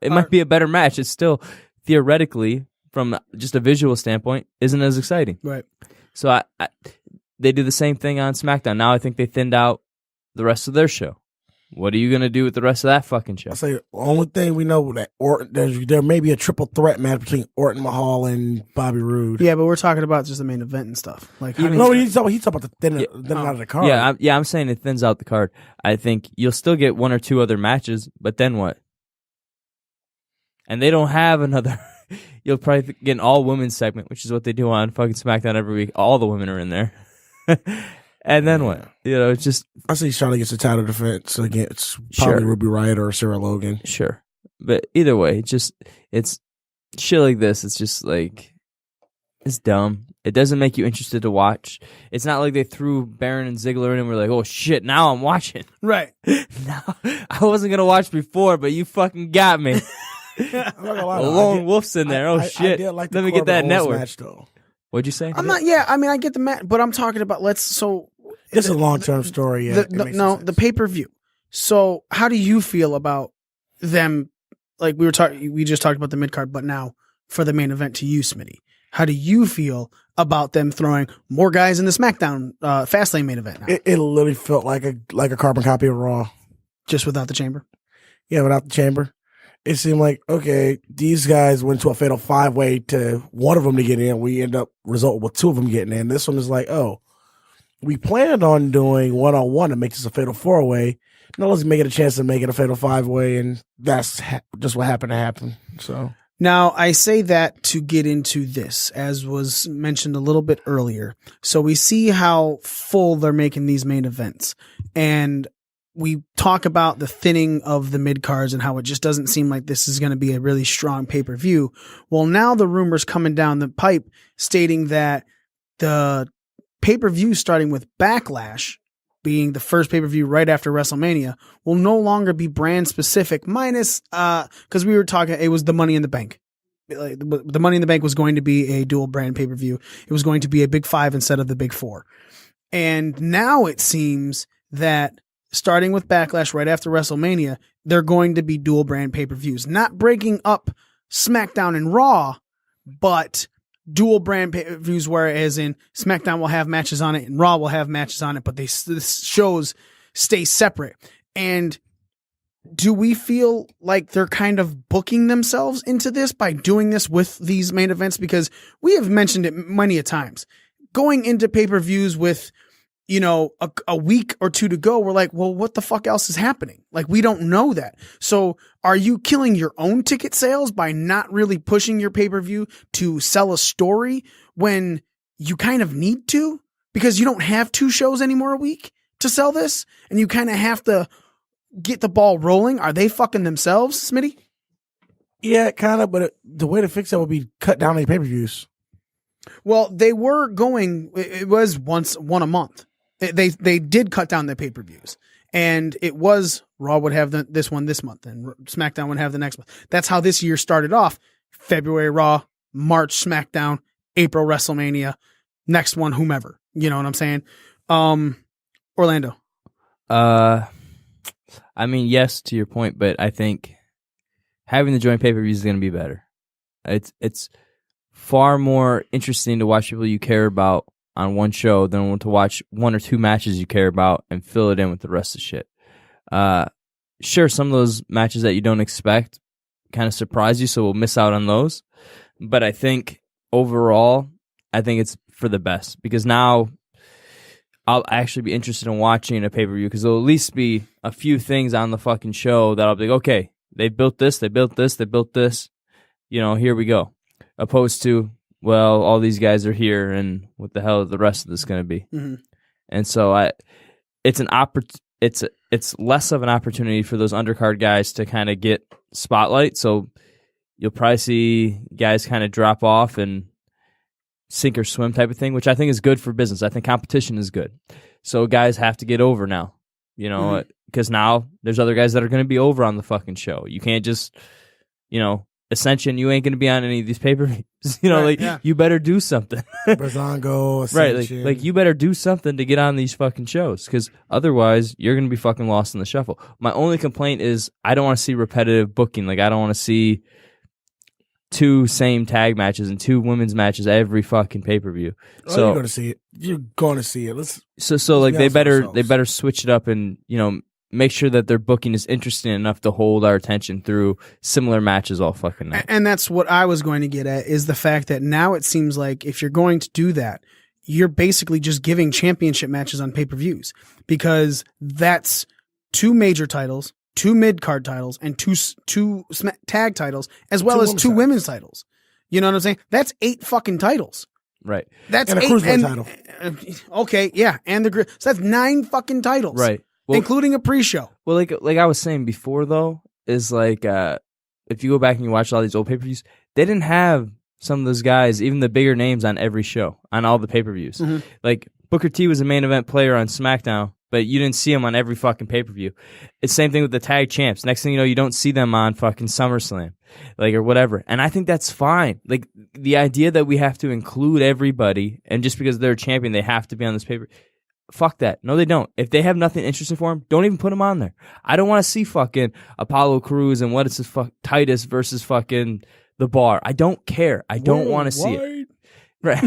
It might be a better match. It's still, theoretically, from just a visual standpoint, isn't as exciting. Right. So they do the same thing on SmackDown. Now I think they thinned out the rest of their show. What are you going to do with the rest of that fucking show? I say the only thing we know that there may be a triple threat match between Orton, Mahal, and Bobby Roode. Yeah, but we're talking about just the main event and stuff. Like, he's talking about the thinning out of the card. Yeah, I'm saying it thins out the card. I think you'll still get one or two other matches, but then what? And they don't have another. You'll probably get an all-women segment, which is what they do on fucking SmackDown every week. All the women are in there. And then what? It's just... I see Charlotte gets a title defense against probably Ruby Riott or Sarah Logan. Sure. But either way, it's shit like this. It's just like... It's dumb. It doesn't make you interested to watch. It's not like they threw Baron and Ziggler in and we're like, oh shit, now I'm watching. Right. Now, I wasn't going to watch before, but you fucking got me. I'm not gonna lie, Lone Wolf's in there. Oh, shit. I did like the Let me get that Corbin Owens network. match, though. What'd you say? I'm not. Yeah, I mean, I get the match, but I'm talking about It's a long-term story. Yeah, the pay-per-view. So, how do you feel about them? Like we just talked about the mid card, but now for the main event to you, Smitty. How do you feel about them throwing more guys in the SmackDown Fastlane main event now? It literally felt like a carbon copy of Raw, Just without the chamber. Yeah, without the chamber. It seemed like, okay, these guys went to a fatal 5-way to one of them to get in. We end up resulting with two of them getting in. This one is like, oh, we planned on doing 1-on-1 to make this a fatal 4-way. Now let's make it a chance to make it a fatal 5-way, and that's just what happened to happen. So now I say that to get into this, as was mentioned a little bit earlier. So we see how full they're making these main events, and we talk about the thinning of the mid cards and how it just doesn't seem like this is going to be a really strong pay-per-view. Well, now the rumors coming down the pipe stating that the pay-per-view starting with Backlash being the first pay-per-view right after WrestleMania will no longer be brand specific minus, cause we were talking, it was the Money in the Bank. The Money in the Bank was going to be a dual brand pay-per-view. It was going to be a Big 5 instead of the Big 4. And now it seems that starting with Backlash right after WrestleMania, they're going to be dual brand pay-per-views, not breaking up SmackDown and Raw, but dual brand pay-per-views, whereas in SmackDown will have matches on it and Raw will have matches on it, but the shows stay separate. And do we feel like they're kind of booking themselves into this by doing this with these main events? Because we have mentioned it many a times. Going into pay-per-views with, you know, a week or two to go, we're like, well, what the fuck else is happening? Like, we don't know that. So are you killing your own ticket sales by not really pushing your pay-per-view to sell a story when you kind of need to? Because you don't have 2 shows anymore a week to sell this, and you kind of have to get the ball rolling. Are they fucking themselves, Smitty? yeah, kind of. But the way to fix that would be cut down the pay-per-views. Well, they were going, it was one a month. They did cut down the pay-per-views, and it was Raw would have this one this month and SmackDown would have the next month. That's how this year started off. February Raw, March SmackDown, April WrestleMania, next one whomever. You know what I'm saying? Orlando. I mean, yes, to your point, but I think having the joint pay-per-views is going to be better. It's far more interesting to watch people you care about on one show than to watch 1 or 2 matches you care about and fill it in with the rest of the shit. Sure, some of those matches that you don't expect kind of surprise you, so we'll miss out on those. But I think overall, I think it's for the best, because now I'll actually be interested in watching a pay-per-view, because there'll at least be a few things on the fucking show that I'll be like, okay, they built this, they built this, they built this, you know, here we go. Opposed to, well, all these guys are here, and what the hell is the rest of this going to be? Mm-hmm. And so it's less of an opportunity for those undercard guys to kind of get spotlight. So you'll probably see guys kind of drop off and sink or swim type of thing, which I think is good for business. I think competition is good. So guys have to get over now, you know, because now there's other guys that are going to be over on the fucking show. You can't just, you know, Ascension, you ain't going to be on any of these pay-per-views. You know, you better do something. Brazongo, Ascension. Right, like you better do something to get on these fucking shows, because otherwise you're going to be fucking lost in the shuffle. My only complaint is I don't want to see repetitive booking. Like, I don't want to see 2 same tag matches and 2 women's matches every fucking pay-per-view. So you're going to see it. You're going to see it. So like they better switch it up and, you know, make sure that their booking is interesting enough to hold our attention through similar matches all fucking night. And that's what I was going to get at, is the fact that now it seems like if you're going to do that, you're basically just giving championship matches on pay-per-views, because that's 2 major titles, 2 mid-card titles, and 2 tag titles, as well as 2 women's titles. You know what I'm saying? That's 8 fucking titles. Right. That's and a 8 cruiserweight title. Okay, yeah, so that's 9 fucking titles. Right. Well, including a pre-show. Well, like I was saying before, though, is like if you go back and you watch all these old pay-per-views, they didn't have some of those guys, even the bigger names, on every show, on all the pay-per-views. Mm-hmm. Like Booker T was a main event player on SmackDown, but you didn't see them on every fucking pay-per-view. It's the same thing with the tag champs. Next thing you know, you don't see them on fucking SummerSlam, like, or whatever. And I think that's fine. Like, the idea that we have to include everybody, and just because they're a champion, they have to be on this pay-per-view. Fuck that. No, they don't. If they have nothing interesting for them, don't even put them on there. I don't want to see fucking Apollo Crews and what is this Titus versus fucking The Bar. I don't care. I don't want to see it. Right.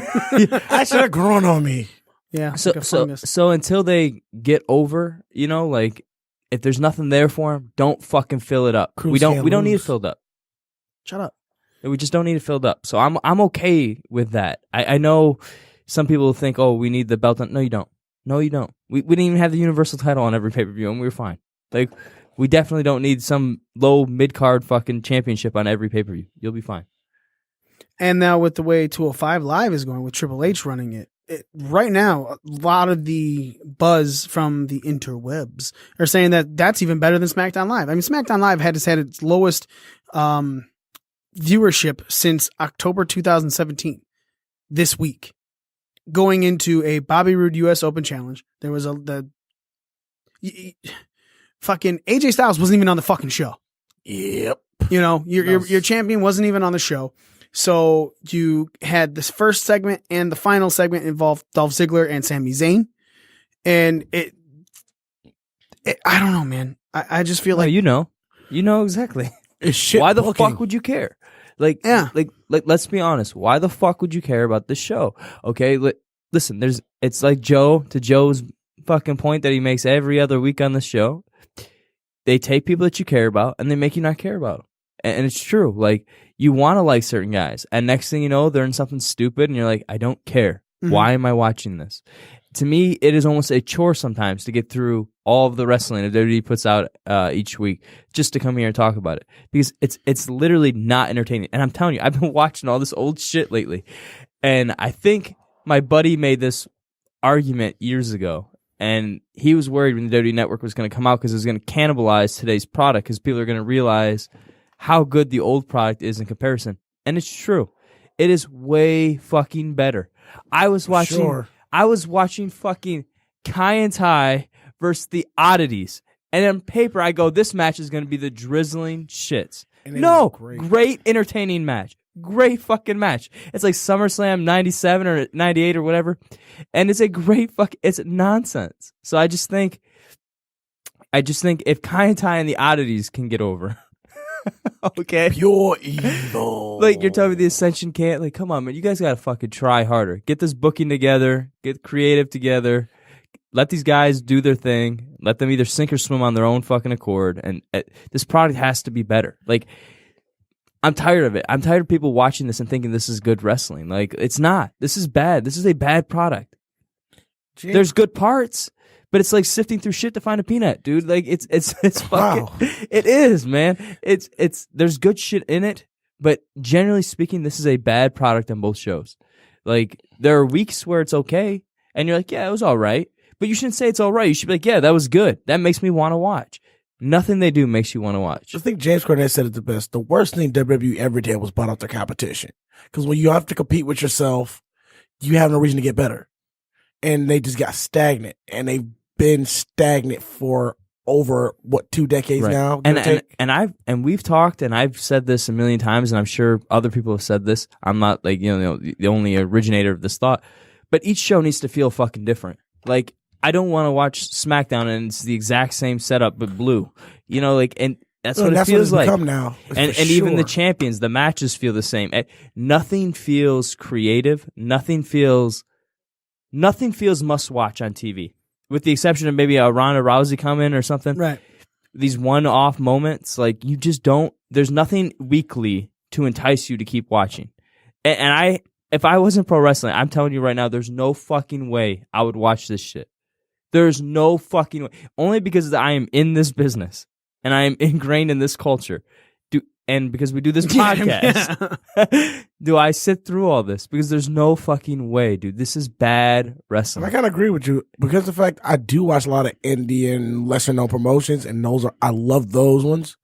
That should have grown on me. Yeah. So until they get over, you know, like, if there's nothing there for them, don't fucking fill it up. We don't need it filled up. Shut up. We just don't need it filled up. So I'm okay with that. I know some people think, oh, we need the belt. No, you don't. No, you don't. We didn't even have the Universal title on every pay-per-view, and we were fine. Like, we definitely don't need some low mid-card fucking championship on every pay-per-view. You'll be fine. And now with the way 205 Live is going, with Triple H running it, right now, a lot of the buzz from the interwebs are saying that that's even better than SmackDown Live. I mean, SmackDown Live has had its lowest viewership since October 2017, this week. Going into a Bobby Roode U.S. Open Challenge, there was fucking AJ Styles wasn't even on the fucking show. Yep. You know, your champion wasn't even on the show. So you had this first segment and the final segment involved Dolph Ziggler and Sami Zayn. And it I don't know, man. I just feel like you know exactly. It's shit. Why the fuck would you care? Like, yeah. like, let's be honest. Why the fuck would you care about this show? Okay, listen. It's like Joe's fucking point that he makes every other week on the show. They take people that you care about and they make you not care about them, and it's true. Like, you want to like certain guys, and next thing you know, they're in something stupid, and you're like, I don't care. Mm-hmm. Why am I watching this? To me, it is almost a chore sometimes to get through all of the wrestling that WWE puts out each week just to come here and talk about it, because it's literally not entertaining. And I'm telling you, I've been watching all this old shit lately, and I think my buddy made this argument years ago, and he was worried when the WWE Network was going to come out because it was going to cannibalize today's product, because people are going to realize how good the old product is in comparison. And it's true. It is way fucking better. I was watching fucking Kai and Tai versus the Oddities. And on paper, I go, this match is going to be the drizzling shits. No, great entertaining match. Great fucking match. It's like SummerSlam 97 or 98 or whatever. And it's a great it's nonsense. So I just think if Kai and Tai and the Oddities can get over, okay, pure evil. Like, you're telling me the Ascension can't? Like, come on, man. You guys gotta fucking try harder. Get this booking together. Get creative together. Let these guys do their thing. Let them either sink or swim on their own fucking accord. And this product has to be better. Like, I'm tired of it. I'm tired of people watching this and thinking this is good wrestling. Like, it's not. This is bad. This is a bad product. Jeez. There's good parts, but it's like sifting through shit to find a peanut, dude. Like, it's fucking, wow. It is, man. There's good shit in it, but generally speaking, this is a bad product on both shows. Like, there are weeks where it's okay, and you're like, yeah, it was all right. But you shouldn't say it's all right. You should be like, yeah, that was good. That makes me want to watch. Nothing they do makes you want to watch. I think James Cornette said it the best. The worst thing WWE ever did was bought out their competition. Because when you have to compete with yourself, you have no reason to get better. And they just got stagnant. And they've been stagnant for over, 2 decades now? And we've talked, and I've said this a million times, and I'm sure other people have said this. I'm not like, the only originator of this thought. But each show needs to feel fucking different. Like, I don't want to watch SmackDown and it's the exact same setup but blue, and that's what it feels like. Now. And even the champions, the matches feel the same. Nothing feels creative. Nothing feels must watch on TV, with the exception of maybe a Ronda Rousey come in or something. Right. These one-off moments, like, you just don't. There's nothing weekly to entice you to keep watching. If I wasn't pro wrestling, I'm telling you right now, there's no fucking way I would watch this shit. There's no fucking way. Only because I am in this business and I am ingrained in this culture. And because we do this podcast, do I sit through all this? Because there's no fucking way, dude. This is bad wrestling. I kind of agree with you, because of the fact I do watch a lot of indie and lesser known promotions, and I love those ones.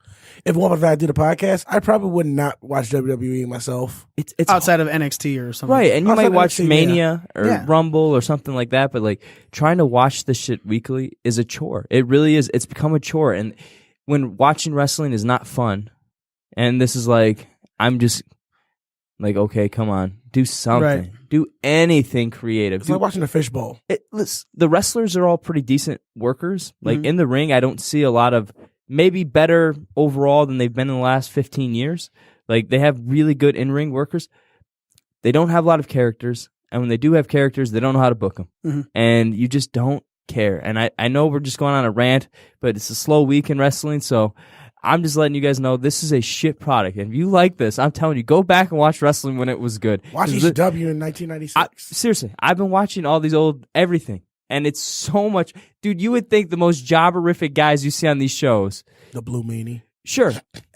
If one of I do the podcast, I probably would not watch WWE myself. It's outside of NXT or something. right, and you Outside might of watch NXT, Mania or Yeah. Rumble or something like that, but like trying to watch this shit weekly is a chore. It really is. It's become a chore, and when watching wrestling is not fun, and this is like I'm just like, okay, come on, do something, Right. do anything creative. It's like watching a fishbowl. Listen, the wrestlers are all pretty decent workers. Like Mhm. in the ring, I don't see a lot of maybe better overall than they've been in the last 15 years. Like they have really good in-ring workers. They don't have a lot of characters, and when they do have characters, they don't know how to book them. Mhm. And you just don't care. And I know we're just going on a rant, but it's a slow week in wrestling, so I'm just letting you guys know this is a shit product. And if you like this, I'm telling you, go back and watch wrestling when it was good. Watch 'Cause ECW in 1996. seriously, I've been watching all these old everything, and it's so much. Dude, you would think the most jobberific guys you see on these shows, The Blue Meanie. sure,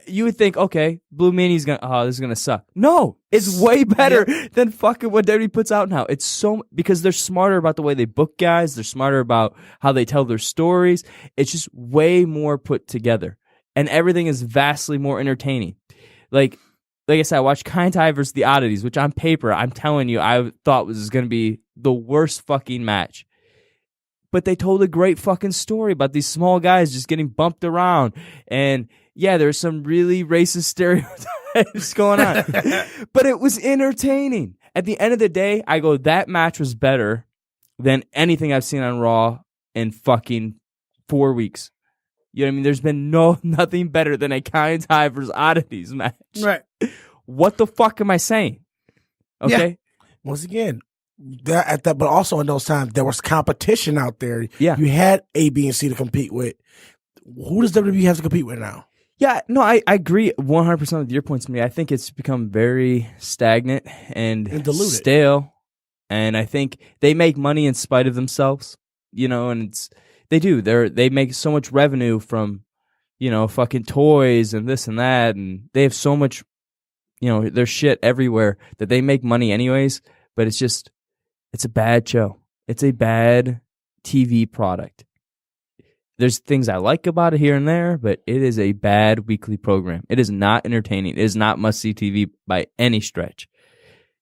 you would think, okay, Blue Meanie's this is gonna suck. No, it's way better than fucking what WWE puts out now. It's because they're smarter about the way they book guys. They're smarter about how they tell their stories. It's just way more put together, and everything is vastly more entertaining. Like I said, I watched Chyna versus the Oddities, which on paper, I'm telling you, I thought was going to be the worst fucking match. But they told a great fucking story about these small guys just getting bumped around. And yeah, there's some really racist stereotypes going on. But it was entertaining. At the end of the day, I go, that match was better than anything I've seen on Raw in fucking 4 weeks. You know what I mean? There's been nothing better than a Chyna versus Oddities match. Right. What the fuck am I saying? Okay. Once again, but also in those times, there was competition out there. Yeah. You had A, B, and C to compete with. Who does WWE have to compete with now? Yeah, no, I agree 100% with your points to me. I think it's become very stagnant and diluted. stale. And I think they make money in spite of themselves, you know, and they do. They make so much revenue from, you know, fucking toys and this and that, and they have so much, you know, there's shit everywhere that they make money anyways, but it's a bad show. It's a bad TV product. There's things I like about it here and there, but it is a bad weekly program. It is not entertaining. It is not must-see TV by any stretch.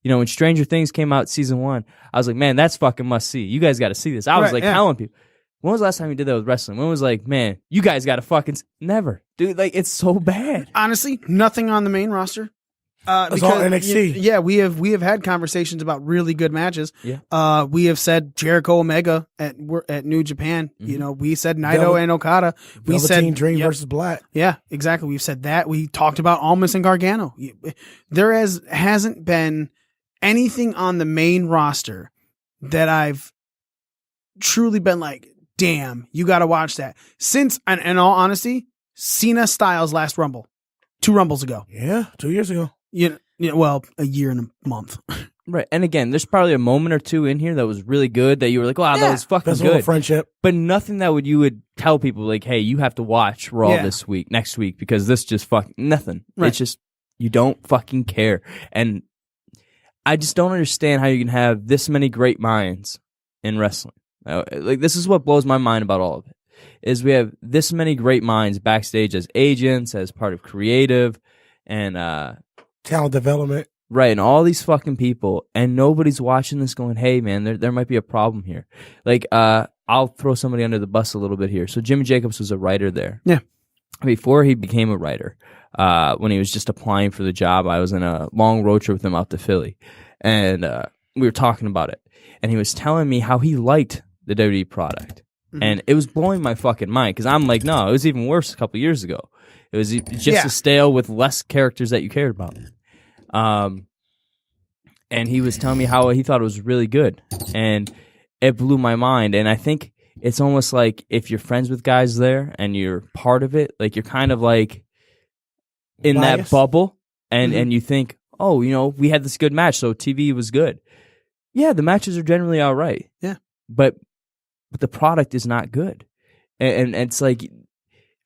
You know, when Stranger Things came out season 1, I was like, man, that's fucking must-see. You guys got to see this. I was telling people. When was the last time you did that with wrestling? When was like, man, you guys got to fucking... Never. Dude, like, it's so bad. Honestly, nothing on the main roster. It's all NXT. We have had conversations about really good matches. Yeah. We have said Jericho Omega at New Japan. Mm-hmm. You know, we said Naito and Okada. We said Velveteen Dream versus Black. Yeah, exactly. We've said that. We talked about Almas and Gargano. There hasn't been anything on the main roster that I've truly been like, damn, you got to watch that. Since, and in all honesty, Cena Styles last Rumble, 2 Rumbles ago. Yeah, 2 years ago. Well, a year and a month. Right. And again, there's probably a moment or two in here that was really good that you were like, wow, that was fucking That's a little good. friendship. But nothing that you would tell people like, hey, you have to watch Raw next week, because this just fucking nothing. Right. It's just, you don't fucking care. And I just don't understand how you can have this many great minds in wrestling. Like, this is what blows my mind about all of it, is we have this many great minds backstage as agents, as part of creative, and Talent development. right, and all these fucking people, and nobody's watching this going, hey, man, there might be a problem here. Like, I'll throw somebody under the bus a little bit here. So Jimmy Jacobs was a writer there. Yeah. Before he became a writer, when he was just applying for the job, I was in a long road trip with him out to Philly, and we were talking about it. And he was telling me how he liked the WWE product. Mm-hmm. And it was blowing my fucking mind, because I'm like, no, it was even worse a couple years ago. It was just a stale with less characters that you cared about. And he was telling me how he thought it was really good. And it blew my mind. And I think it's almost like if you're friends with guys there and you're part of it, like you're kind of like in that bubble, and you think, oh, you know, we had this good match, so TV was good. Yeah, the matches are generally all right. Yeah. But the product is not good. And it's like,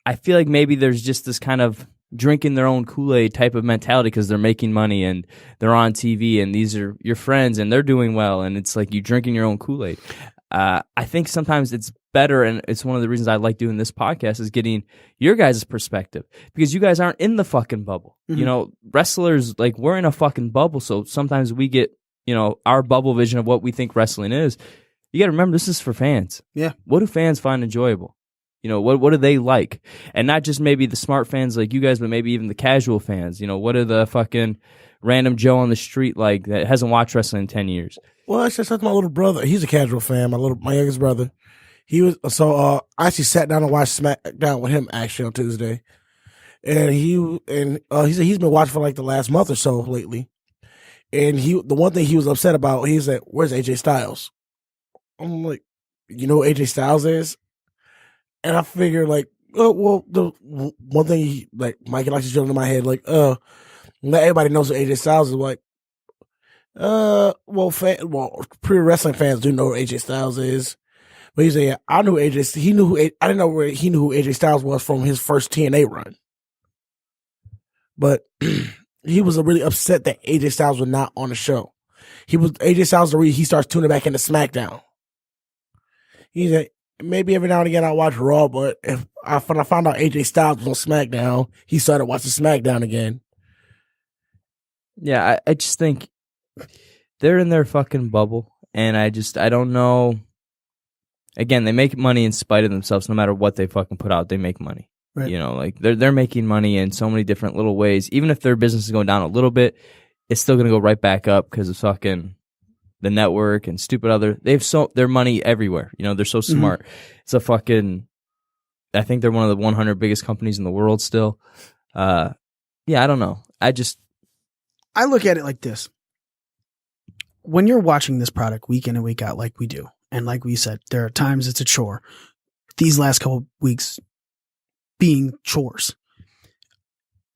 I feel like maybe there's just this kind of drinking their own Kool-Aid type of mentality, because they're making money and they're on TV and these are your friends and they're doing well, and it's like you drinking your own Kool-Aid. I think sometimes it's better, and it's one of the reasons I like doing this podcast, is getting your guys' perspective, because you guys aren't in the fucking bubble. Mm-hmm. You know, wrestlers, like, we're in a fucking bubble, so sometimes we get, you know, our bubble vision of what we think wrestling is. You got to remember, this is for fans. Yeah. What do fans find enjoyable? You know, what do they like? And not just maybe the smart fans like you guys, but maybe even the casual fans. You know, what are the fucking random Joe on the street like that hasn't watched wrestling in 10 years? Well, actually, that's my little brother. He's a casual fan. My youngest brother. He was I actually sat down and watched SmackDown with him actually on Tuesday, and he said he's been watching for like the last month or so lately. And the one thing he was upset about, he said, "Where's AJ Styles?" I'm like, "You know who AJ Styles is?" And I figure like, oh well, the one thing Mikey likes to drill in my head, like, let everybody knows who AJ Styles is. Like, pre wrestling fans do know who AJ Styles is. But he said, yeah, I knew AJ. I didn't know where he knew who AJ Styles was from his first TNA run. But he was really upset that AJ Styles was not on the show. AJ Styles the reason he starts tuning back into SmackDown. He said, maybe every now and again I watch Raw, but when I found out AJ Styles was on SmackDown, he started watching SmackDown again. Yeah, I just think they're in their fucking bubble, and I don't know. Again, they make money in spite of themselves. No matter what they fucking put out, they make money. Right. You know, like they're making money in so many different little ways. Even if their business is going down a little bit, it's still going to go right back up because of fucking the network and stupid other. They have their money everywhere. You know, they're so smart. Mm-hmm. It's a fucking. I think they're one of the 100 biggest companies in the world still. Yeah, I don't know. I look at it like this. When you're watching this product week in and week out, like we do, and like we said, there are times it's a chore. These last couple weeks being chores.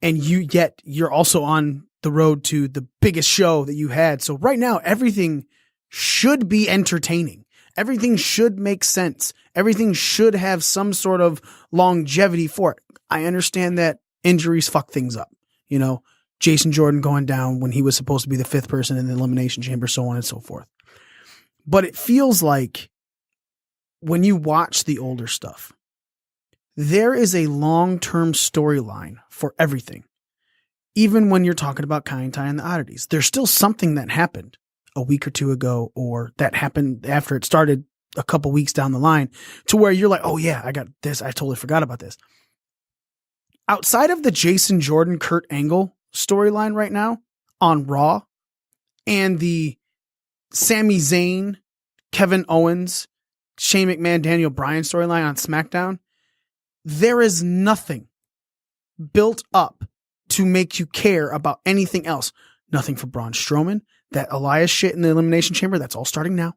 And you're also on the road to the biggest show that you had. So right now, everything should be entertaining. Everything should make sense. Everything should have some sort of longevity for it. I understand that injuries fuck things up. You know, Jason Jordan going down when he was supposed to be the fifth person in the Elimination Chamber, so on and so forth. But it feels like when you watch the older stuff, there is a long-term storyline for everything. Even when you're talking about Kai and the Oddities, there's still something that happened a week or two ago, or that happened after it started a couple weeks down the line, to where you're like, oh yeah, I got this. I totally forgot about this. Outside of the Jason Jordan, Kurt Angle storyline right now on Raw, and the Sami Zayn, Kevin Owens, Shane McMahon, Daniel Bryan storyline on SmackDown, there is nothing built up to make you care about anything else. Nothing for Braun Strowman. That Elias shit in the Elimination Chamber, that's all starting now.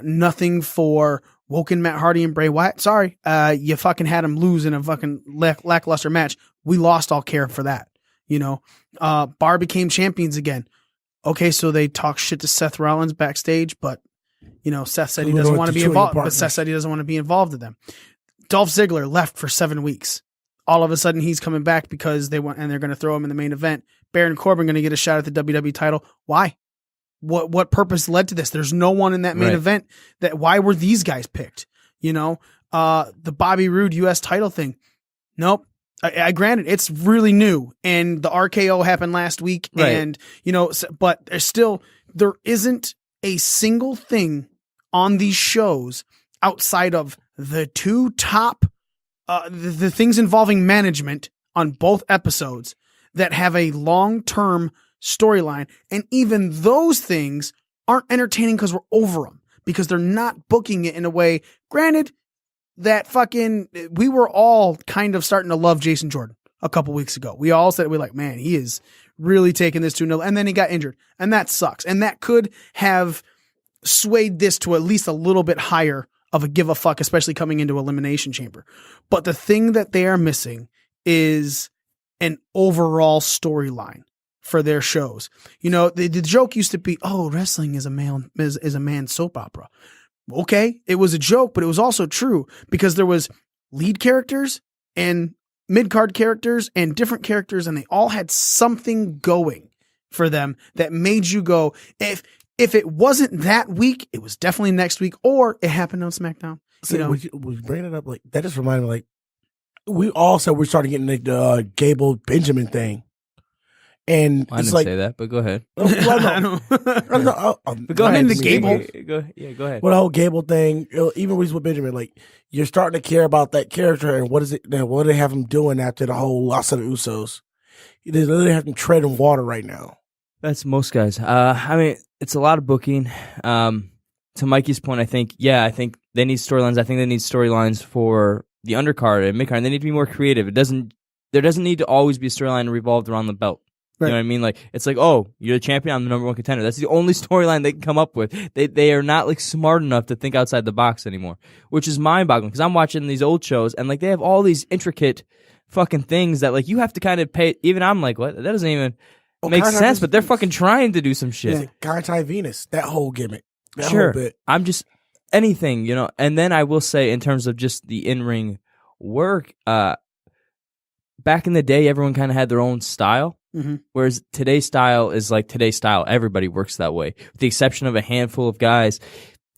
Nothing for Woken Matt Hardy and Bray Wyatt. Sorry, you fucking had him lose in a fucking lackluster match. We lost all care for that. You know, Bar became champions again. Okay, so they talk shit to Seth Rollins backstage, but you know, Seth said he doesn't want to be involved. But Seth said he doesn't want to be involved with them. Dolph Ziggler left for 7 weeks. All of a sudden, he's coming back because they want, and they're going to throw him in the main event. Baron Corbin going to get a shot at the WWE title. Why? What purpose led to this? There's no one in that main event. Why were these guys picked? You know, the Bobby Roode U.S. title thing. Nope. I granted it's really new, and the RKO happened last week, and you know, but there isn't a single thing on these shows outside of the two top, the things involving management on both episodes that have a long-term storyline. And even those things aren't entertaining because we're over them, because they're not booking it in a way. Granted, that we were all kind of starting to love Jason Jordan a couple weeks ago. We all said, we're like, man, he is really taking this to another, and then he got injured, and that sucks. And that could have swayed this to at least a little bit higher of a give a fuck, especially coming into Elimination Chamber. But the thing that they are missing is an overall storyline for their shows. You know, the joke used to be, oh, wrestling is a man's soap opera. Okay, it was a joke, but it was also true, because there was lead characters and mid-card characters and different characters, and they all had something going for them that made you go, if it wasn't that week, it was definitely next week, or it happened on SmackDown. So when you bring it up, like that just reminded me, like we all said we're starting getting the Gable Benjamin thing, and I it's didn't like, say that, but go ahead. I don't. But go ahead. into Gable. Go ahead. Well, the whole Gable thing, even with Benjamin, like you're starting to care about that character and what is it? What do they have him doing after the whole loss of the Usos? They literally have him treading water right now. That's most guys. I mean, it's a lot of booking. To Mikey's point, I think they need storylines. I think they need storylines for the undercard and midcard, and they need to be more creative. There doesn't need to always be a storyline revolved around the belt. Right. You know what I mean? Like, it's like, oh, you're the champion, I'm the number one contender. That's the only storyline they can come up with. They are not like smart enough to think outside the box anymore, which is mind-boggling because I'm watching these old shows and like they have all these intricate fucking things that like you have to kind of pay. Even I'm like, what? That doesn't even make sense, but they're fucking trying to do some shit. Yeah, Conti Venus, that whole gimmick. That sure. whole bit. I'm just anything, you know. And then I will say, in terms of just the in-ring work, back in the day, everyone kind of had their own style. Mm-hmm. Whereas today's style is like today's style. Everybody works that way. With the exception of a handful of guys.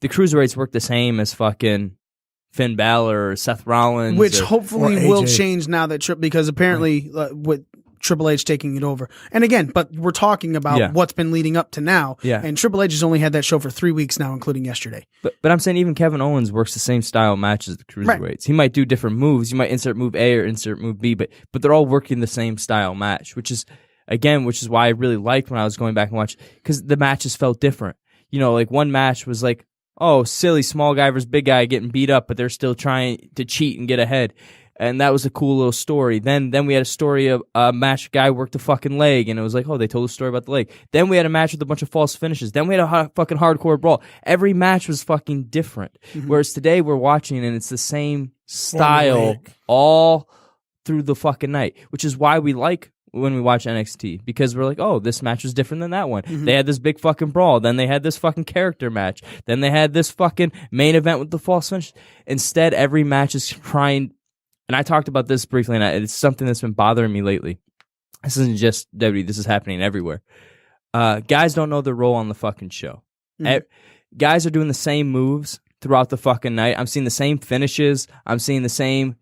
The cruiserweights work the same as fucking Finn Balor or Seth Rollins. Which hopefully will AJ. Change now that because apparently with Triple H taking it over. And again, but we're talking about what's been leading up to now. Yeah. And Triple H has only had that show for 3 weeks now, including yesterday. But I'm saying even Kevin Owens works the same style match as the cruiserweights. Right. He might do different moves. You might insert move A or insert move B, but they're all working the same style match, which is why I really liked when I was going back and watching, because the matches felt different. You know, like one match was like, oh, silly small guy versus big guy getting beat up, but they're still trying to cheat and get ahead. And that was a cool little story. Then we had a story of a match guy worked a fucking leg, and it was like, oh, they told a story about the leg. Then we had a match with a bunch of false finishes. Then we had a fucking hardcore brawl. Every match was fucking different. Mm-hmm. Whereas today we're watching and it's the same style all through the fucking night, which is why we like when we watch NXT, because we're like, oh, this match was different than that one. Mm-hmm. They had this big fucking brawl. Then they had this fucking character match. Then they had this fucking main event with the false finish. Instead, every match is trying. And I talked about this briefly, and it's something that's been bothering me lately. This isn't just WWE. This is happening everywhere. Guys don't know their role on the fucking show. Mm-hmm. Guys are doing the same moves throughout the fucking night. I'm seeing the same finishes. I'm seeing the same.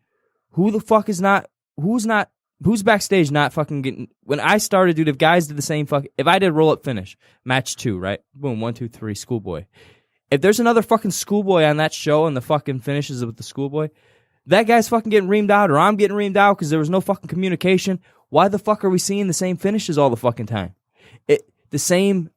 Who the fuck is not? Who's backstage not fucking getting? When I started, dude, if guys did the same if I did roll-up finish, match 2, right? Boom, 1, 2, 3, schoolboy. If there's another fucking schoolboy on that show and the fucking finishes with the schoolboy, that guy's fucking getting reamed out, or I'm getting reamed out because there was no fucking communication. Why the fuck are we seeing the same finishes all the fucking time? The same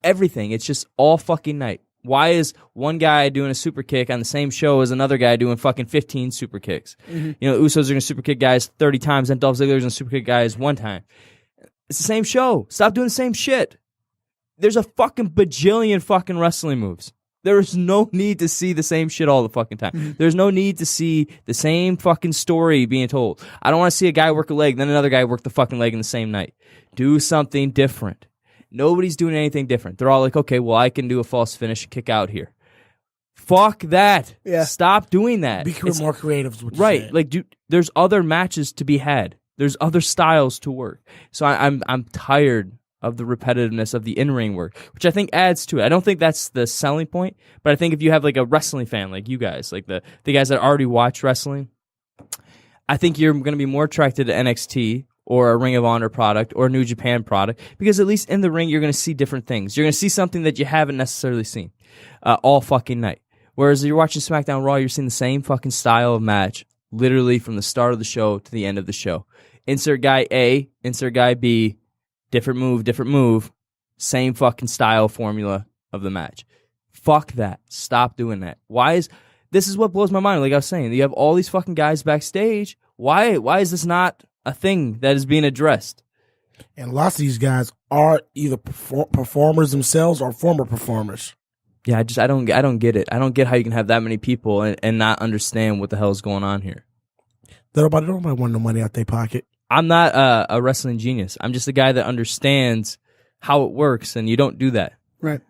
everything. It's just all fucking night. Why is one guy doing a super kick on the same show as another guy doing fucking 15 super kicks? Mm-hmm. You know, Usos are going to super kick guys 30 times, and Dolph Ziggler's going to super kick guys 1 time. It's the same show. Stop doing the same shit. There's a fucking bajillion fucking wrestling moves. There is no need to see the same shit all the fucking time. Mm-hmm. There's no need to see the same fucking story being told. I don't want to see a guy work a leg, then another guy work the fucking leg in the same night. Do something different. Nobody's doing anything different. They're all like, okay, well, I can do a false finish and kick out here. Fuck that. Yeah. Stop doing that. Be more creative. Right. Like, dude, there's other matches to be had. There's other styles to work. So I'm tired of the repetitiveness of the in-ring work, which I think adds to it. I don't think that's the selling point, but I think if you have like a wrestling fan like you guys, like the guys that already watch wrestling, I think you're going to be more attracted to NXT or a Ring of Honor product or a New Japan product, because at least in the ring you're going to see different things. You're going to see something that you haven't necessarily seen all fucking night. Whereas if you're watching SmackDown Raw, you're seeing the same fucking style of match literally from the start of the show to the end of the show. Insert guy A, insert guy B, different move, same fucking style formula of the match. Fuck that. Stop doing that. This is what blows my mind. Like I was saying, you have all these fucking guys backstage. Why is this not a thing that is being addressed? And lots of these guys are either performers themselves or former performers. Yeah, I don't get it. I don't get how you can have that many people and not understand what the hell is going on here. Nobody want no money out their pocket. I'm not a wrestling genius. I'm just a guy that understands how it works, and you don't do that. Right.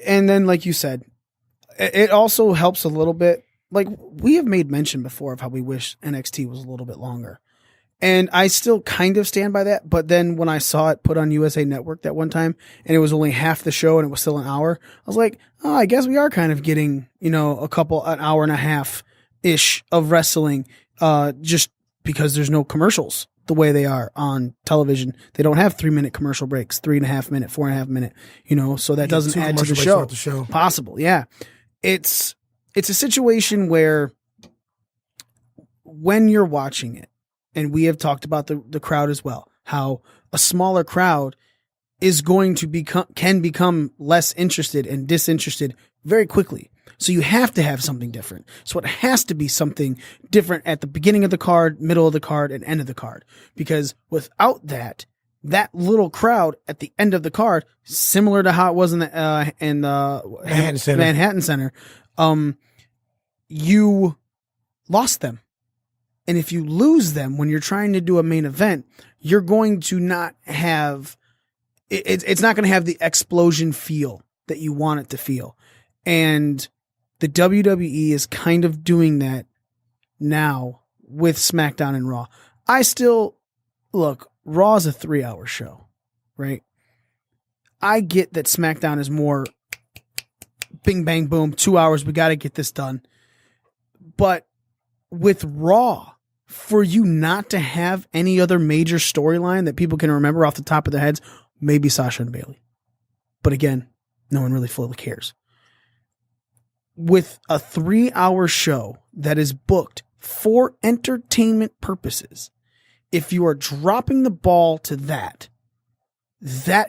And then, like you said, it also helps a little bit. Like, we have made mention before of how we wish NXT was a little bit longer. And I still kind of stand by that. But then when I saw it put on USA Network that one time and it was only half the show and it was still an hour, I was like, oh, I guess we are kind of getting, an hour and a half ish of wrestling, just because there's no commercials the way they are on television. They don't have 3-minute commercial breaks, 3.5 minute, 4.5 minute, so that doesn't add to the show. Possible. Yeah. It's a situation where when you're watching it, and we have talked about the crowd as well, how a smaller crowd is going to can become less interested and disinterested very quickly. So you have to have something different. So it has to be something different at the beginning of the card, middle of the card, and end of the card. Because without that little crowd at the end of the card, similar to how it was in the Manhattan Center, you lost them. And if you lose them when you're trying to do a main event, you're going to not have, it's not going to have the explosion feel that you want it to feel. And the WWE is kind of doing that now with SmackDown and Raw. Look, Raw is a 3-hour show, right? I get that SmackDown is more bing, bang, boom, 2 hours, we got to get this done. But with Raw, for you not to have any other major storyline that people can remember off the top of their heads, maybe Sasha and Bayley. But again, no one really fully cares. With a 3-hour show that is booked for entertainment purposes, if you are dropping the ball to that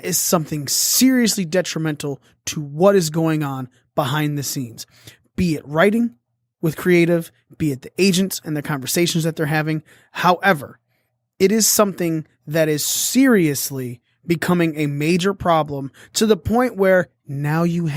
is something seriously detrimental to what is going on behind the scenes. Be it writing with creative, be it the agents and the conversations that they're having. However, it is something that is seriously becoming a major problem to the point where now you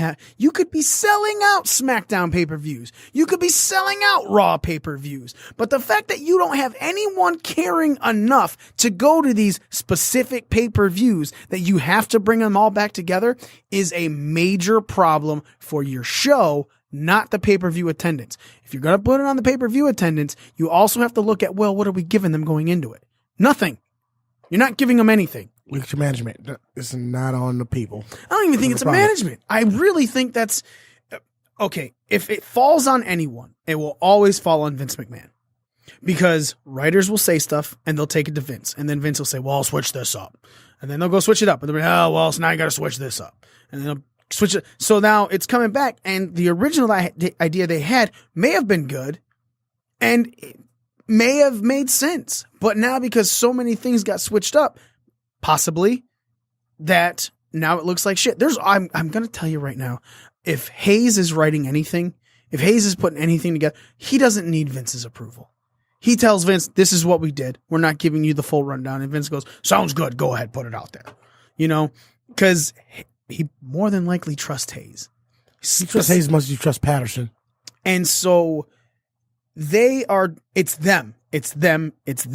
could be selling out SmackDown pay-per-views. You could be selling out Raw pay-per-views. But the fact that you don't have anyone caring enough to go to these specific pay-per-views that you have to bring them all back together is a major problem for your show, not the pay-per-view attendance. If you're going to put it on the pay-per-view attendance, you also have to look at, well, what are we giving them going into it? Nothing. You're not giving them anything. Weak management. It's not on the people. I don't even think it's a management. I really think that's okay. If it falls on anyone, it will always fall on Vince McMahon, because writers will say stuff and they'll take it to Vince, and then Vince will say, "Well, I'll switch this up," and then they'll go switch it up, and they'll be, "Oh, well, so now you got to switch this up," and then they'll switch it. So now it's coming back, and the original idea they had may have been good, and it may have made sense, but now because so many things got switched up, possibly that now it looks like shit. I'm going to tell you right now, if Hayes is writing anything, if Hayes is putting anything together, he doesn't need Vince's approval. He tells Vince, this is what we did. We're not giving you the full rundown. And Vince goes, sounds good. Go ahead. Put it out there. Because he more than likely trusts Hayes. You trust Hayes as much as you trust Patterson. And so it's them. It's them. It's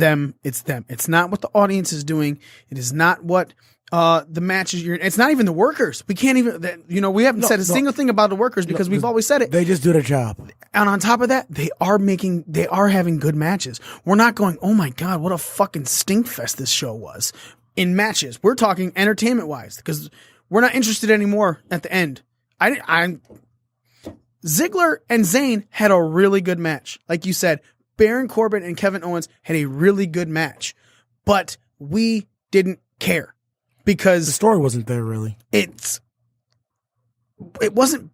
not what the audience is doing. It is not what the matches it's not even the workers. We can't even, we haven't said a single thing about the workers because we've always said it. They just do their job. And on top of that, they are having good matches. We're not going, oh my God, what a fucking stink fest this show was in matches. We're talking entertainment wise, because we're not interested anymore at the end. Ziggler and Zayn had a really good match. Like you said, Baron Corbin and Kevin Owens had a really good match, but we didn't care because the story wasn't there really. It wasn't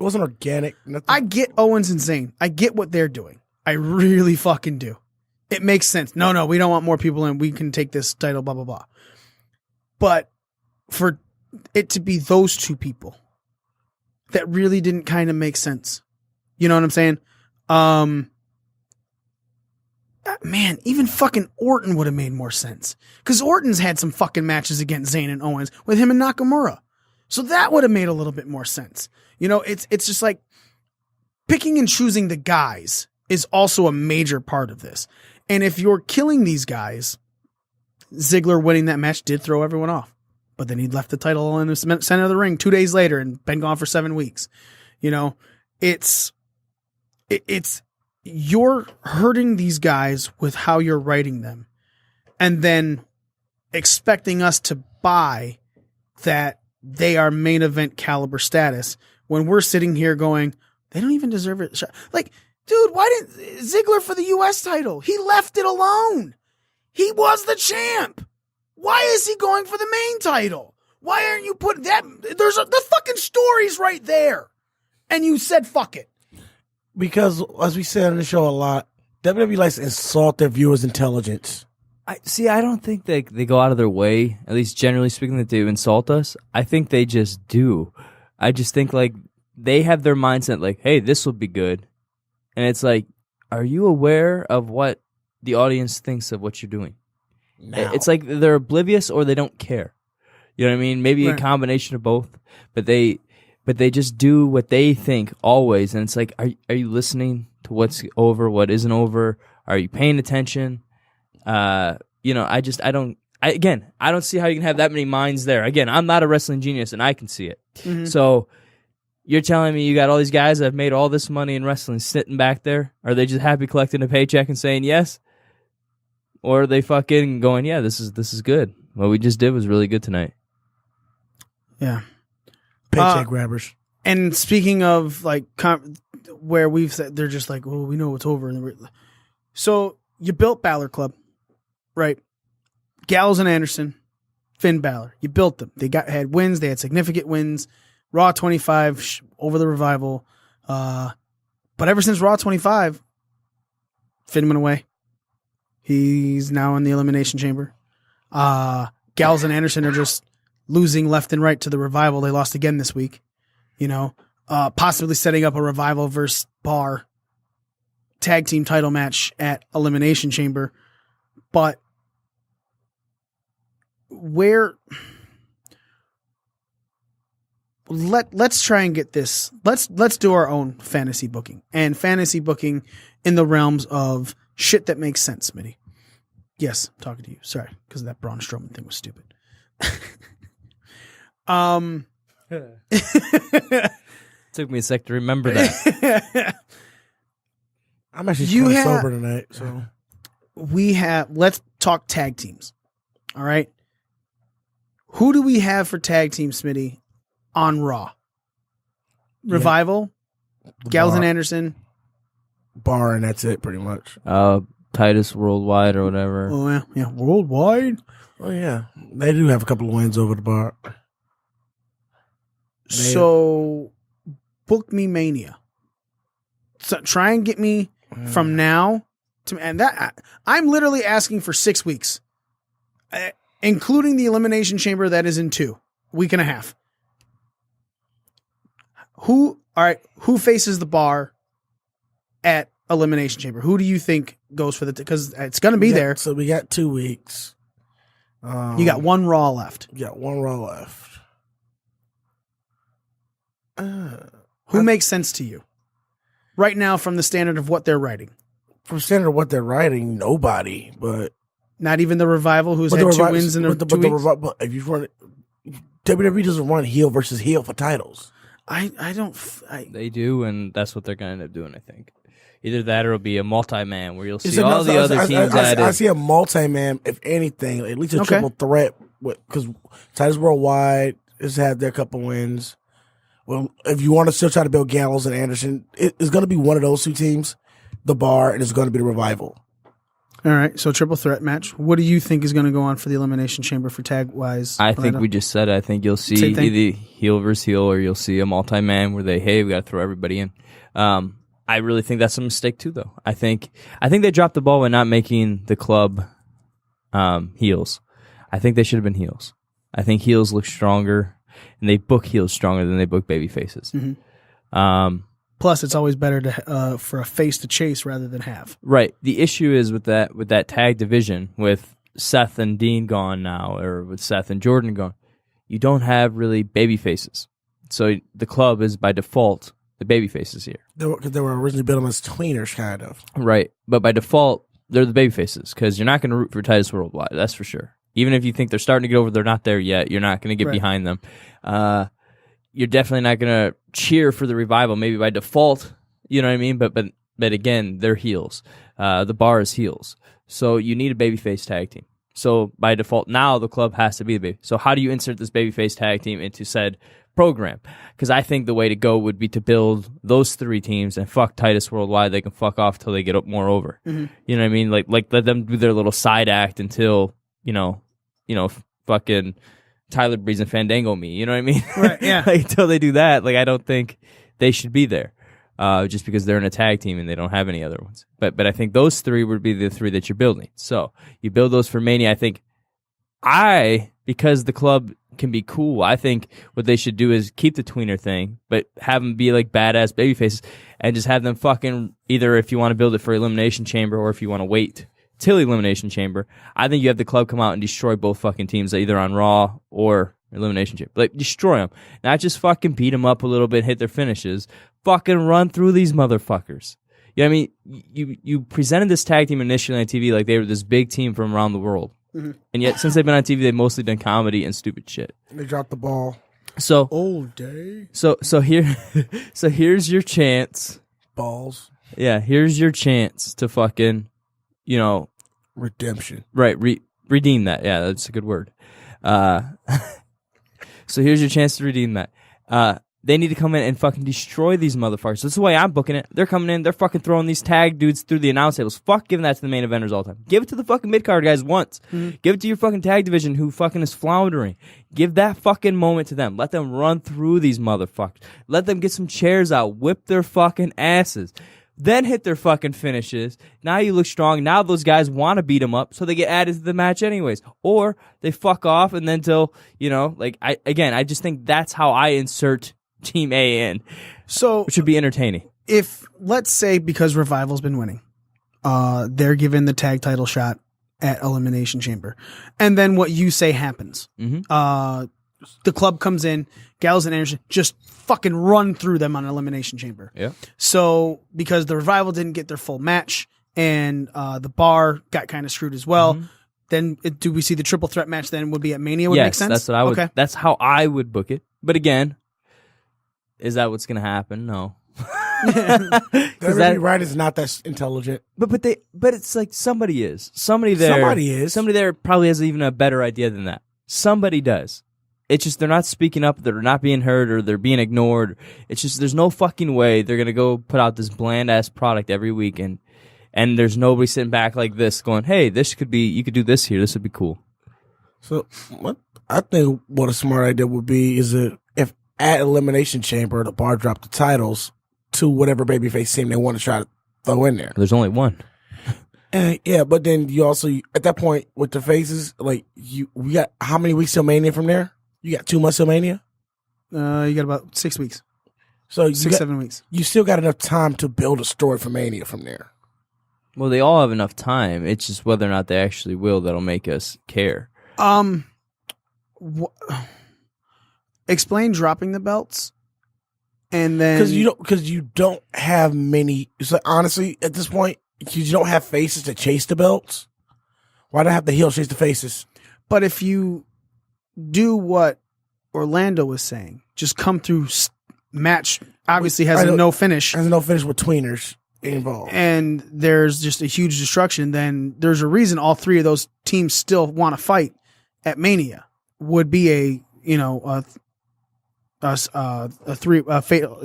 organic. Nothing. I get Owens and Zayn. I get what they're doing. I really fucking do. It makes sense. No, we don't want more people in. We can take this title, blah, blah, blah. But for it to be those two people, that really didn't kind of make sense. You know what I'm saying? Man, even fucking Orton would have made more sense. Because Orton's had some fucking matches against Zayn and Owens with him and Nakamura. So that would have made a little bit more sense. It's just like picking and choosing the guys is also a major part of this. And if you're killing these guys, Ziggler winning that match did throw everyone off. But then he left the title in the center of the ring 2 days later and been gone for 7 weeks. It's you're hurting these guys with how you're writing them, and then expecting us to buy that they are main event caliber status when we're sitting here going, they don't even deserve it. Like, dude, why didn't Ziggler for the U.S. title? He left it alone. He was the champ. Why is he going for the main title? Why aren't you putting that? The fucking story's right there. And you said, fuck it. Because, as we said on the show a lot, WWE likes to insult their viewers' intelligence. I don't think they go out of their way, at least generally speaking, that they insult us. I think they just do. I just think, like, they have their mindset like, hey, this will be good. And it's like, are you aware of what the audience thinks of what you're doing? Now. It's like they're oblivious or they don't care. You know what I mean? Maybe Right. a combination of both. But they just do what they think always. And it's like, are you listening to what's over, what isn't over? Are you paying attention? I don't see how you can have that many minds there. Again, I'm not a wrestling genius and I can see it. Mm-hmm. So you're telling me you got all these guys that have made all this money in wrestling sitting back there? Are they just happy collecting a paycheck and saying yes? Or are they fucking going, yeah, this is good. What we just did was really good tonight. Yeah. Paycheck grabbers. And speaking of like where we've said, they're just like, well, we know it's over. So you built Balor Club, right? Gallows and Anderson, Finn Balor. You built them. They had wins. They had significant wins. Raw 25 over the Revival. But ever since Raw 25, Finn went away. He's now in the Elimination Chamber. Gallows and Anderson are just losing left and right to the Revival. They lost again this week. Possibly setting up a Revival versus Bar tag team title match at Elimination Chamber. But let's try and get this. Let's do our own fantasy booking, and fantasy booking in the realms of shit that makes sense, Smitty. Yes, I'm talking to you. Sorry, because that Braun Strowman thing was stupid. Took me a sec to remember that. I'm actually sober tonight, so let's talk tag teams. All right. Who do we have for tag team, Smitty, on Raw? Revival, Gallows and Anderson, Bar, and that's it, pretty much. Titus Worldwide or whatever. Oh yeah, Worldwide. Oh yeah, they do have a couple of wins over the Bar. So, book me Mania. So try and get me from now to, and that I'm literally asking for 6 weeks, including the Elimination Chamber that is in 2 week and a half. Who faces the Bar at Elimination Chamber? Who do you think goes for the? Because it's going to be there. So we got 2 weeks. You got one Raw left. You got one Raw left. Who makes sense to you right now from the standard of what they're writing? From standard of what they're writing, nobody. But not even the Revival, who's had 2 wins in 2 weeks. But if you run it, WWE doesn't run heel versus heel for titles. They do, and that's what they're going to end up doing, I think. Either that or it'll be a multi-man where you'll see all the other teams added. I see a multi-man, if anything, at least a triple threat, because Titus Worldwide has had their couple wins. Well, if you want to still try to build Gallows and Anderson, it's going to be one of those 2 teams, the Bar, and it's going to be the Revival. All right, so triple threat match. What do you think is going to go on for the Elimination Chamber for tag-wise? I think we just said it. I think you'll see either heel versus heel, or you'll see a multi-man where we got to throw everybody in. I really think that's a mistake too, though. I think they dropped the ball by not making the club heels. I think they should have been heels. I think heels look stronger, and they book heels stronger than they book baby faces. Mm-hmm. Plus, it's always better for a face to chase rather than have. Right. The issue is with that tag division, with Seth and Dean gone now, or with Seth and Jordan gone, you don't have really baby faces. So the club is by default the baby faces here. They were originally built as tweeners, kind of. Right. But by default, they're the baby faces, because you're not going to root for Titus Worldwide. That's for sure. Even if you think they're starting to get over, they're not there yet. You're not going to get behind them. You're definitely not going to cheer for the Revival, maybe by default. You know what I mean? But But again, they're heels. The Bar is heels. So you need a babyface tag team. So by default, now the club has to be the baby. So how do you insert this babyface tag team into said program? Because I think the way to go would be to build those 3 teams and fuck Titus Worldwide. They can fuck off till they get up more over. Mm-hmm. You know what I mean? Like let them do their little side act until fucking Tyler Breeze and Fandango me. You know what I mean? Right. Yeah. Like, until they do that, like I don't think they should be there. Just because they're in a tag team and they don't have any other ones. But I think those 3 would be the 3 that you're building. So you build those for Mania. I think because the club can be cool, I think what they should do is keep the tweener thing, but have them be like badass babyfaces and just have them fucking, either if you want to build it for Elimination Chamber or if you want to wait till Elimination Chamber, I think you have the club come out and destroy both fucking teams, either on Raw or Elimination Chamber. Like, destroy them. Not just fucking beat them up a little bit, hit their finishes. Fucking run through these motherfuckers. You know what I mean? You presented this tag team initially on TV like they were this big team from around the world. Mm-hmm. And yet, since they've been on TV, they've mostly done comedy and stupid shit. They dropped the ball. So all day. So here's your chance. Balls. Yeah, here's your chance to fucking, redemption. Right, redeem that. Yeah, that's a good word. So here's your chance to redeem that. They need to come in and fucking destroy these motherfuckers. That's the way I'm booking it. They're coming in, they're fucking throwing these tag dudes through the announce tables. Fuck giving that to the main eventers all the time. Give it to the fucking mid-card guys once. Mm-hmm. Give it to your fucking tag division who fucking is floundering. Give that fucking moment to them. Let them run through these motherfuckers. Let them get some chairs out. Whip their fucking asses. Then hit their fucking finishes. Now you look strong. Now those guys want to beat them up, so they get added to the match anyways. Or they fuck off and then till, I just think that's how I insert Team A in. So it should be entertaining. If, let's say, because Revival's been winning, they're given the tag title shot at Elimination Chamber, and then what you say happens. Mm-hmm. The club comes in, Gallows and Anderson just fucking run through them on Elimination Chamber. Yeah. So because the Revival didn't get their full match and the Bar got kind of screwed as well, mm-hmm. Then do we see the triple threat match then would be at Mania? Would make sense? That's what I would. Okay. That's how I would book it. But again, is that what's going to happen? No. WWE writers is not that intelligent. But it's like somebody is. Somebody there probably has even a better idea than that. Somebody does. It's just they're not speaking up, they're not being heard, or they're being ignored. It's just there's no fucking way they're going to go put out this bland-ass product every week, and there's nobody sitting back like this going, hey, this could be, you could do this here, this would be cool. So I think what a smart idea would be is that if at Elimination Chamber, the Bar dropped the titles to whatever babyface team they want to try to throw in there. There's only one. Yeah, but then you also, at that point, with the faces, like, we got how many weeks till Mania from there? You got 2 months till Mania? You got about 6 weeks. So 7 weeks. You still got enough time to build a story for Mania from there. Well, they all have enough time. It's just whether or not they actually will that'll make us care. Explain dropping the belts, and then because you don't have many. It's like, honestly, at this point, you don't have faces to chase the belts. Why do I have the heels chase the faces? But if you do what Orlando was saying, just come through match. Obviously, has no finish. Has no finish with tweeners involved, and there's just a huge destruction. Then there's a reason all 3 of those teams still want to fight at Mania. Would be a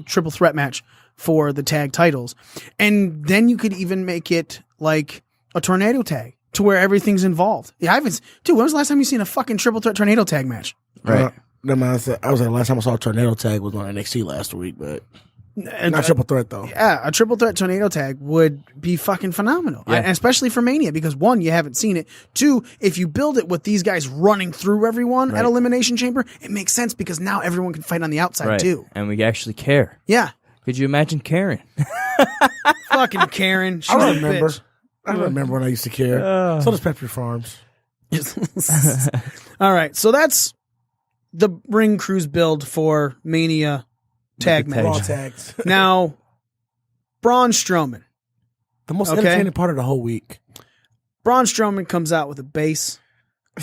triple threat match for the tag titles, and then you could even make it like a tornado tag to where everything's involved. Yeah, when was the last time you seen a fucking triple threat tornado tag match? Right. I was like, the last time I saw a tornado tag was on NXT last week, but not triple threat though. Yeah, a triple threat tornado tag would be fucking phenomenal, and especially for Mania because 1, you haven't seen it. 2, if you build it with these guys running through everyone at Elimination Chamber, it makes sense because now everyone can fight on the outside too, and we actually care. Yeah. Could you imagine Karen? Fucking Karen. She's I remember. A bitch. I remember when I used to care. So does Pepper Farms. All right, so that's the ring cruise build for Mania tag match. Raw tags. Now, Braun Strowman. The most entertaining part of the whole week. Braun Strowman comes out with a bass,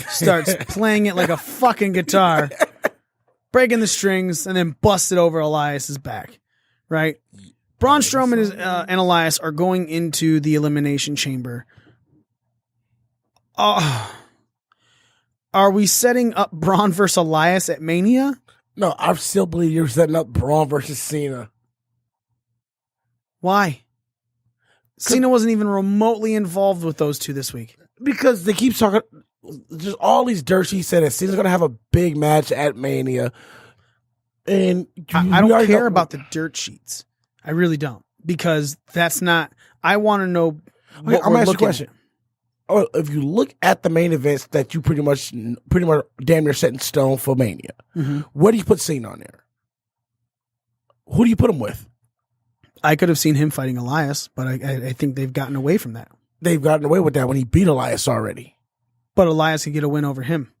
starts playing it like a fucking guitar, breaking the strings, and then busts it over Elias's back. Right? Braun Strowman and Elias are going into the Elimination Chamber. Are we setting up Braun versus Elias at Mania? No, I still believe you're setting up Braun versus Cena. Why? Cena wasn't even remotely involved with those two this week. Because they keep talking, just all these dirt sheets said that Cena's going to have a big match at Mania. And I don't care about the dirt sheets. I really don't. Because that's not, I want to know what I'm we're asking looking a question. Or if you look at the main events that you pretty much damn near set in stone for Mania, where do you put Cena on there? Who do you put him with? I could have seen him fighting Elias, but I think they've gotten away from that. They've gotten away with that when he beat Elias already. But Elias could get a win over him.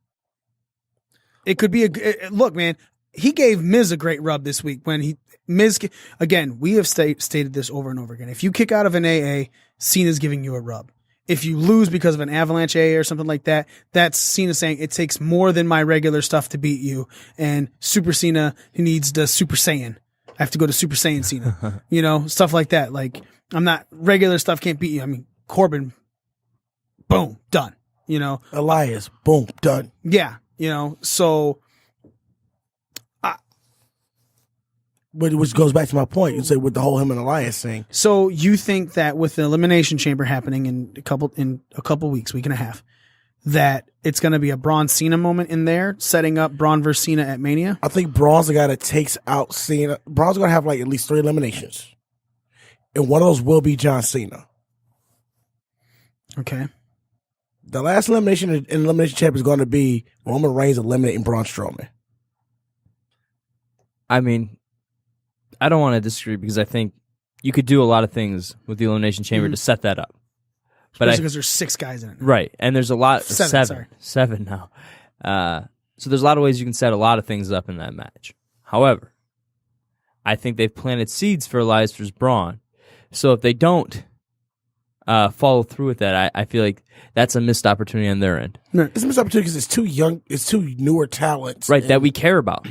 It could be look, man. He gave Miz a great rub this week when Miz. Again, we have stated this over and over again. If you kick out of an AA, Cena's giving you a rub. If you lose because of an Avalanche AA or something like that, that's Cena saying it takes more than my regular stuff to beat you. And Super Cena, he needs the Super Saiyan. I have to go to Super Saiyan Cena. You know, stuff like that. Like, I'm not, regular stuff can't beat you. I mean, Corbin, boom, done. You know, Elias, boom, done. Yeah, you know, so. But which goes back to my point. You say with the whole him and Elias thing. So you think that with the Elimination Chamber happening in a couple weeks, week and a half, that it's going to be a Braun Cena moment in there, setting up Braun versus Cena at Mania? I think Braun's the guy that takes out Cena. Braun's going to have like at least 3 eliminations. And one of those will be John Cena. Okay. The last elimination in Elimination Chamber is going to be Roman Reigns eliminating Braun Strowman. I mean, I don't want to disagree because I think you could do a lot of things with the Elimination Chamber to set that up. But because there's 6 guys in it. Right. And there's a lot. 7 now. So there's a lot of ways you can set a lot of things up in that match. However, I think they've planted seeds for Elias versus Braun. So if they don't follow through with that, I feel like that's a missed opportunity on their end. It's a missed opportunity because it's two newer talents. Right, that we care about.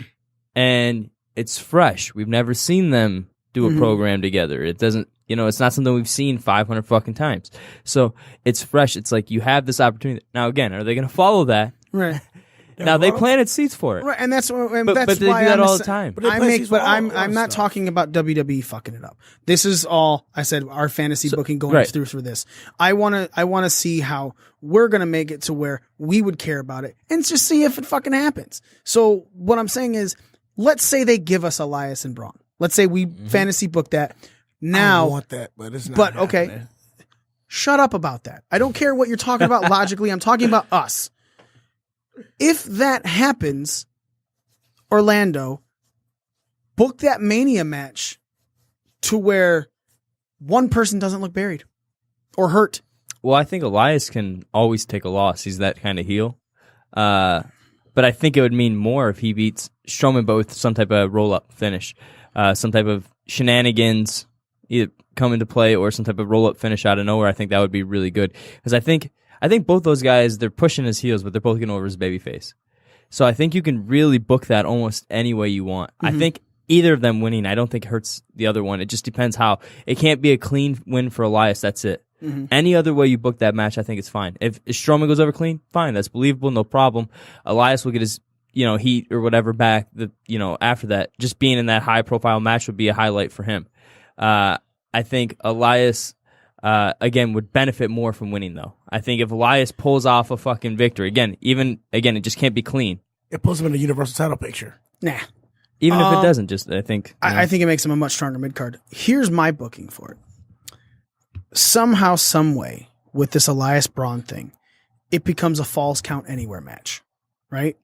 And it's fresh. We've never seen them do a program together. It doesn't, it's not something we've seen 500 fucking times. So it's fresh. It's like you have this opportunity. Now, again, are they going to follow that? Right. Now they planted seeds for it. Right, and that's but that's they do why that I'm all the time. I'm not talking about WWE fucking it up. This is all I said. Our fantasy booking going through for this. I want to see how we're gonna make it to where we would care about it and just see if it fucking happens. So what I'm saying is, let's say they give us Elias and Braun. Let's say we fantasy book that. Now I want that, but it's not. But happening. okay, shut up about that. I don't care what you're talking about logically. I'm talking about us. If that happens, Orlando, book that Mania match to where one person doesn't look buried or hurt. Well, I think Elias can always take a loss. He's that kind of heel. But I think it would mean more if he beats Strowman, but with some type of roll-up finish, some type of shenanigans either come into play or some type of roll-up finish out of nowhere. I think that would be really good because I think both those guys, they're pushing his heels, but they're both getting over his babyface. So I think you can really book that almost any way you want. I think either of them winning, I don't think hurts the other one. It just depends how. It can't be a clean win for Elias. That's it. Any other way you book that match, I think it's fine. If Strowman goes over clean, fine. That's believable. No problem. Elias will get his, heat or whatever back. After that, just being in that high profile match would be a highlight for him. I think Elias, again, would benefit more from winning, though. I think if Elias pulls off a fucking victory, it just can't be clean. It puts him in the Universal title picture. Nah. Even if it doesn't, I think. I think it makes him a much stronger mid-card. Here's my booking for it. Somehow, some way, with this Elias Braun thing, it becomes a Falls Count Anywhere match, right?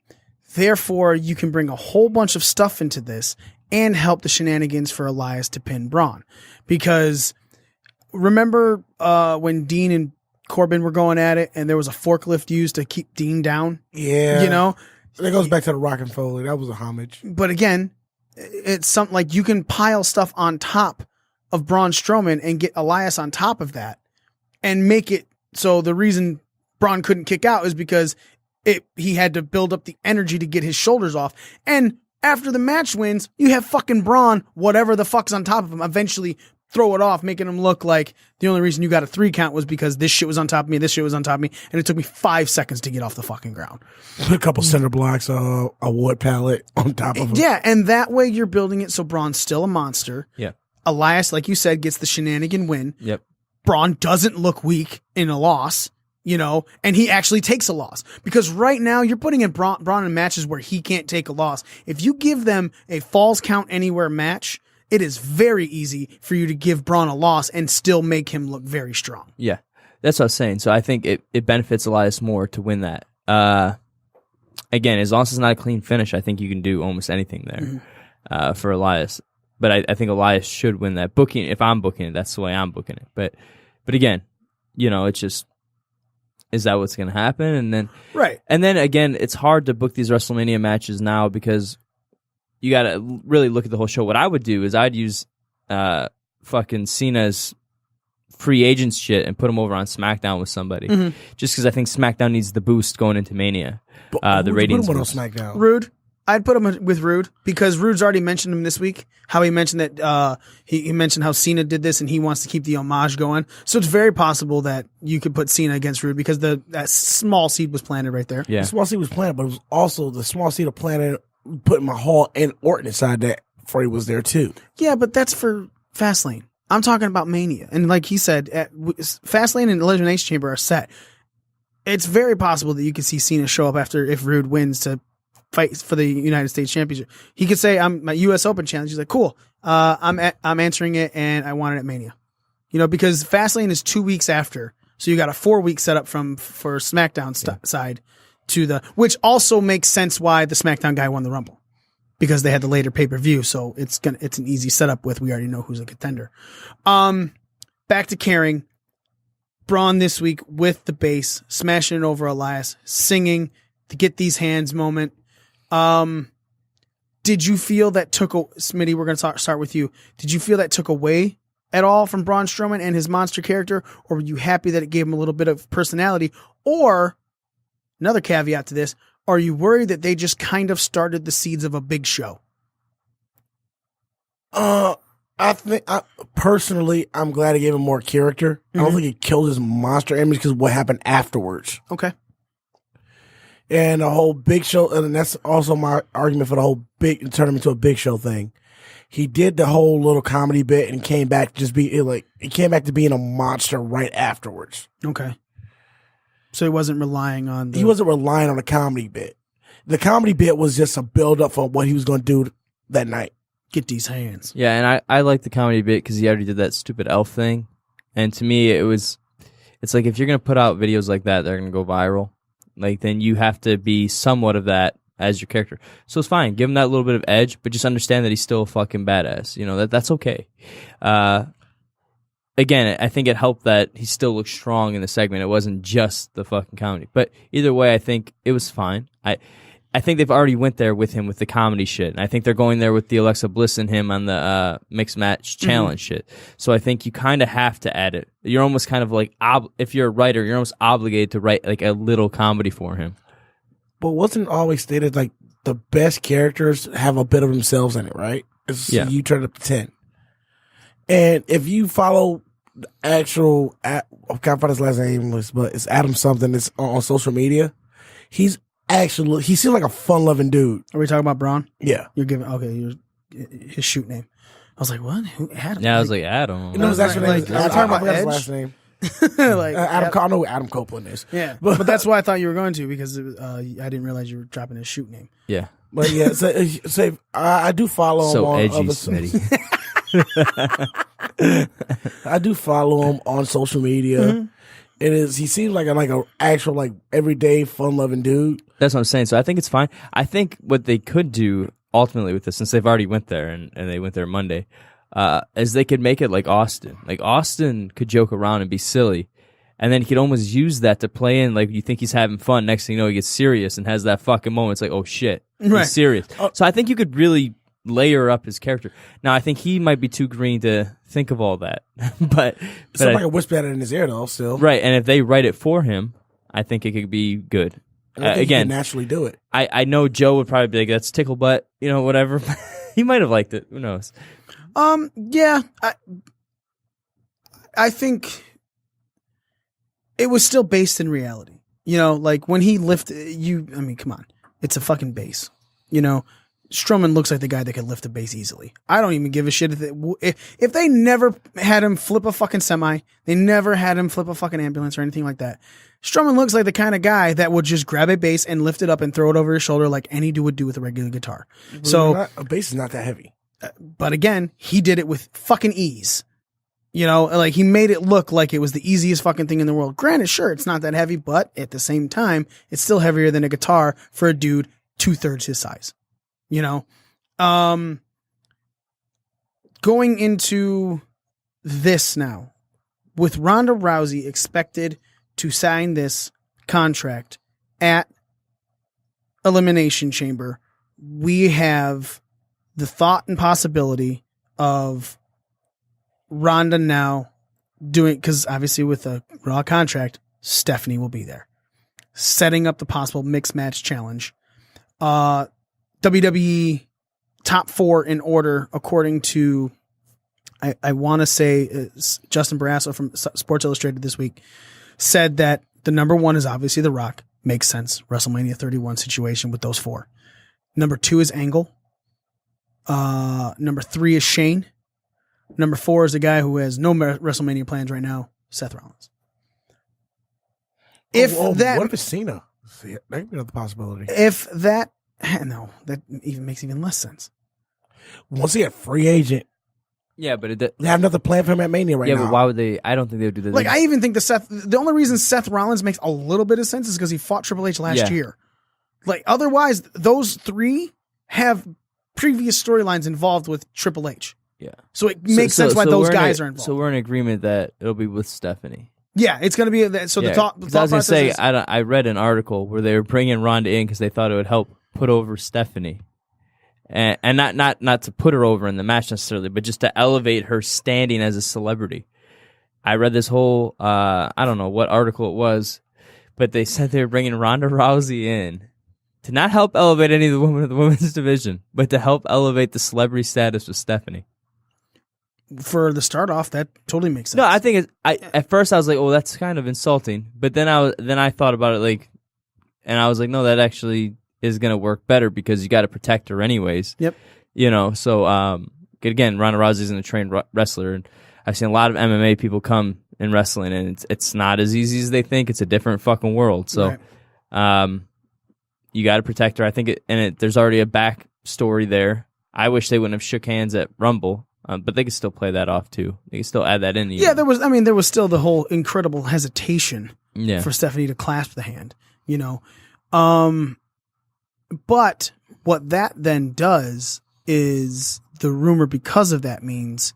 Therefore, you can bring a whole bunch of stuff into this and help the shenanigans for Elias to pin Braun. Because remember when Dean and Corbin were going at it and there was a forklift used to keep Dean down? Yeah. That goes back to the Rock and Foley. That was a homage. But again, it's something like you can pile stuff on top of Braun Strowman and get Elias on top of that and make it so the reason Braun couldn't kick out is because he had to build up the energy to get his shoulders off. And After the match wins, you have fucking Braun, whatever the fuck's on top of him, eventually throw it off, making him look like the only reason you got a 3 count was because this shit was on top of me, this shit was on top of me, and it took me 5 seconds to get off the fucking ground. Put a couple center blocks, a wood pallet on top of him. Yeah, and that way you're building it so Braun's still a monster. Yeah. Elias, like you said, gets the shenanigan win. Yep. Braun doesn't look weak in a loss, and he actually takes a loss. Because right now, you're putting in Braun in matches where he can't take a loss. If you give them a falls count anywhere match, it is very easy for you to give Braun a loss and still make him look very strong. Yeah, that's what I was saying. So I think it benefits Elias more to win that. Again, as long as it's not a clean finish, I think you can do almost anything there for Elias. But I think Elias should win that. Booking, if I'm booking it, that's the way I'm booking it. But again, it's just, is that what's going to happen? And then And then again, it's hard to book these WrestleMania matches now because you got to really look at the whole show. What I would do is I'd use fucking Cena's free agents shit and put him over on SmackDown with somebody. Just because I think SmackDown needs the boost going into Mania. The ratings. Put him on SmackDown. Rude. I'd put him with Rude because Rude's already mentioned him this week. How he mentioned that he mentioned how Cena did this and he wants to keep the homage going. So it's very possible that you could put Cena against Rude because that small seed was planted right there. Yeah. The small seed was planted, but it was also the small seed of planted putting Mahal and Orton inside that before he was there too. Yeah, but that's for Fastlane. I'm talking about Mania. And like he said, Fastlane and Elimination Chamber are set. It's very possible that you could see Cena show up after if Rude wins to fight for the United States Championship. He could say, "I'm my U.S. Open challenge." He's like, "Cool, I'm answering it, and I want it at Mania." Because Fastlane is 2 weeks after, so you got a 4-week setup for SmackDown side to which also makes sense why the SmackDown guy won the Rumble because they had the later pay-per-view, so it's an easy setup with we already know who's a contender. Back to caring. Braun this week with the bass, smashing it over Elias, singing to get these hands moment. Did you feel that Smitty, we're going to start with you. Did you feel that took away at all from Braun Strowman and his monster character, or were you happy that it gave him a little bit of personality? Or, another caveat to this, are you worried that they just kind of started the seeds of a big show? I think, personally, I'm glad it gave him more character. I don't think it killed his monster image because of what happened afterwards. Okay. And the whole big show, and that's also my argument for the whole turn him into a big show thing. He did the whole little comedy bit and came back to being a monster right afterwards. Okay. So he wasn't relying on He wasn't relying on the comedy bit. The comedy bit was just a build up for what he was going to do that night. Get these hands. Yeah, and I like the comedy bit because he already did that stupid elf thing. And to me, it's like if you're going to put out videos like that, they're going to go viral. Like, then you have to be somewhat of that as your character. So it's fine. Give him that little bit of edge, but just understand that he's still a fucking badass. That's okay. Again, I think it helped that he still looked strong in the segment. It wasn't just the fucking comedy. But either way, I think it was fine. I think they've already went there with him with the comedy shit. And I think they're going there with the Alexa Bliss and him on the mixed match challenge shit. So I think you kind of have to add it. You're almost kind of like, if you're a writer, you're almost obligated to write like a little comedy for him. But wasn't always stated like the best characters have a bit of themselves in it, right? You turn up to 10. And if you follow the actual, I can't find his last name, but it's Adam something. It's on social media. He seems like a fun-loving dude. Are we talking about Braun? Yeah. You're giving his shoot name. I was like, what? Who, Adam? Yeah, I was like, Adam. No, his actual name. Are we talking about his Edge? last name. Adam. I know who Adam Copeland is. Yeah, but that's why I thought you were going to because I didn't realize you were dropping his shoot name. Yeah. But yeah, so I do follow him on edgy, other Smitty. I do follow him on social media. He seems like a actual like everyday fun loving dude. That's what I'm saying. So I think it's fine. I think what they could do ultimately with this, since they've already went there and they went there Monday, is they could make it like Austin. Like Austin could joke around and be silly, and then he could almost use that to play in like you think he's having fun. Next thing you know, he gets serious and has that fucking moment. It's like, oh shit, he's serious. So I think you could really layer up his character. Now I think he might be too green to think of all that, but somebody can whisper that in his ear though. Still, right? And if they write it for him, I think it could be good. I think you again, can naturally do it. I know Joe would probably be like, that's tickle butt, whatever. He might have liked it. Who knows? Yeah, I think it was still based in reality. Like when he lifted come on. It's a fucking base. Strowman looks like the guy that could lift a base easily. I don't even give a shit if they never had him flip a fucking semi, they never had him flip a fucking ambulance or anything like that. Strowman looks like the kind of guy that would just grab a bass and lift it up and throw it over his shoulder like any dude would do with a regular guitar. So a bass is not that heavy. But again, he did it with fucking ease. Like he made it look like it was the easiest fucking thing in the world. Granted, sure, it's not that heavy, but at the same time, it's still heavier than a guitar for a dude 2/3 his size. Going into this now, with Ronda Rousey expected to sign this contract at Elimination Chamber, we have the thought and possibility of Ronda now doing, because obviously with a Raw contract, Stephanie will be there, setting up the possible mixed match challenge. WWE top 4 in order, according to, I want to say Justin Barrasso from Sports Illustrated this week, said that the number 1 is obviously The Rock. Makes sense. WrestleMania 31 situation with those 4. Number 2 is Angle. Number 3 is Shane. Number 4 is the guy who has no WrestleMania plans right now, Seth Rollins. What if it's Cena? See, that could be another possibility. That even makes even less sense. Once he a free agent, Yeah, but they have another plan for him at Mania now. Yeah, but why would they? I don't think they would do that. Like, I even think the only reason Seth Rollins makes a little bit of sense is because he fought Triple H last year. Like, otherwise, those 3 have previous storylines involved with Triple H. Yeah. So it makes sense why those guys are involved. So we're in agreement that it'll be with Stephanie. Yeah, it's going to be the thought. The thought I was going to say, is, I read an article where they were bringing Ronda in because they thought it would help put over Stephanie, and not to put her over in the match necessarily, but just to elevate her standing as a celebrity. I read this whole I don't know what article it was, but they said they were bringing Ronda Rousey in to not help elevate any of the women of the women's division, but to help elevate the celebrity status of Stephanie. For the start off, that totally makes sense. No, I think at first I was like, "Oh, that's kind of insulting," but then I thought about it and I was like, "No, that actually is going to work better because you got to protect her anyways." Yep. So again, Ronda Rousey isn't a trained wrestler, and I've seen a lot of MMA people come in wrestling, and it's not as easy as they think. It's a different fucking world. So, you got to protect her. I think there's already a back story there. I wish they wouldn't have shook hands at Rumble. But they could still play that off too. They could still add that in. Yeah, there was still the whole incredible hesitation for Stephanie to clasp the hand, But what that then does is the rumor, because of that, means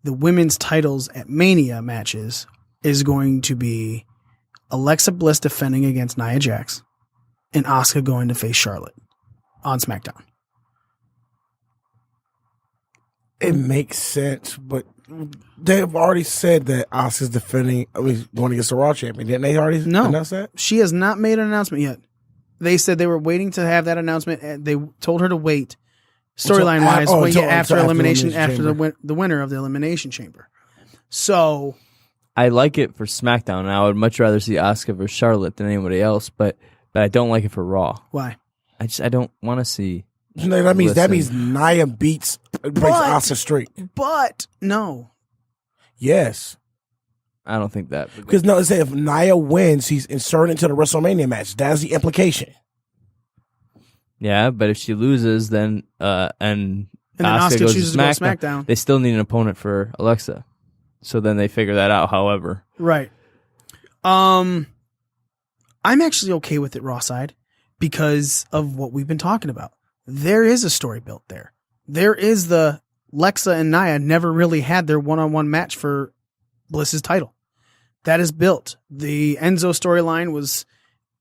the women's titles at Mania matches is going to be Alexa Bliss defending against Nia Jax and Asuka going to face Charlotte on SmackDown. It makes sense, but they've already said that Asuka's going against the Raw champion. Didn't they already announce that? She has not made an announcement yet. They said they were waiting to have that announcement, and they told her to wait, storyline wise, after elimination, after the winner of the Elimination Chamber. So, I like it for SmackDown, and I would much rather see Asuka versus Charlotte than anybody else, but I don't like it for Raw. Why? I don't want to see. No, that means Nia breaks Asuka straight. But no. Yes. I don't think that. Because no, say if Nia wins, he's inserted into the WrestleMania match. That's the implication. Yeah, but if she loses, then and then Asuka chooses to go to SmackDown, they still need an opponent for Alexa. So then they figure that out. However, right. I'm actually okay with it, Raw side, because of what we've been talking about. There is a story built there. There is the Lexa and Nia never really had their one-on-one match for Bliss's title. That is built. The Enzo storyline was,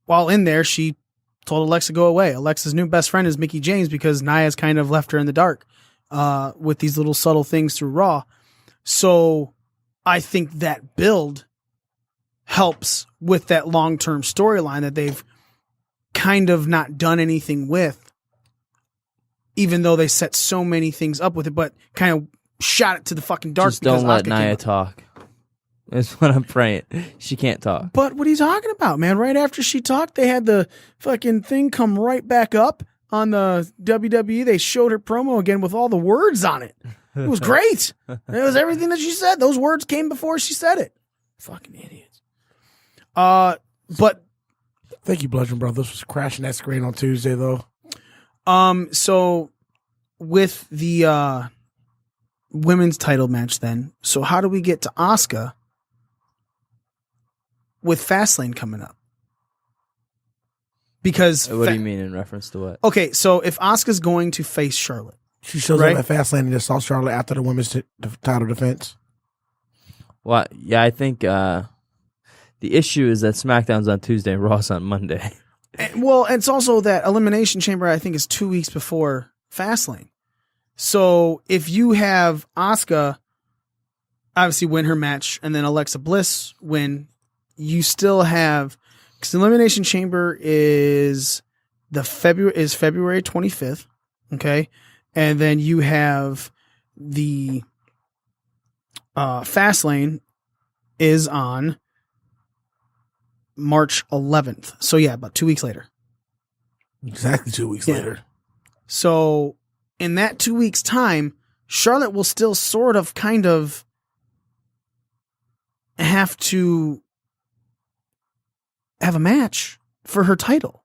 while in there, she told Alexa go away. Alexa's new best friend is Mickie James because Nia's kind of left her in the dark with these little subtle things through Raw. So I think that build helps with that long-term storyline that they've kind of not done anything with, even though they set so many things up with it, but kind of shot it to the fucking dark. Just don't let Nia talk. That's what I'm praying. She can't talk. But what are you talking about, man? Right after she talked, they had the fucking thing come right back up on the WWE. They showed her promo again with all the words on it. It was great. It was everything that she said. Those words came before she said it. Fucking idiots. But thank you, Bludgeon Brothers, for crashing that screen on Tuesday, though. So with the women's title match, then, so how do we get to Asuka with Fastlane coming up? Because what do you mean in reference to what? Okay, so if Asuka's going to face Charlotte, she shows up at Fastlane and just saw Charlotte after the women's title defense. Well, yeah, I think the issue is that SmackDown's on Tuesday and Raw's on Monday. Well, it's also that Elimination Chamber, I think, is 2 weeks before Fastlane. So if you have Asuka obviously win her match and then Alexa Bliss win, you still have, because Elimination Chamber is February 25th, okay, and then you have the Fastlane is on March 11th. So yeah, about 2 weeks later. Exactly 2 weeks later. So in that 2 weeks time, Charlotte will still sort of kind of have to have a match for her title.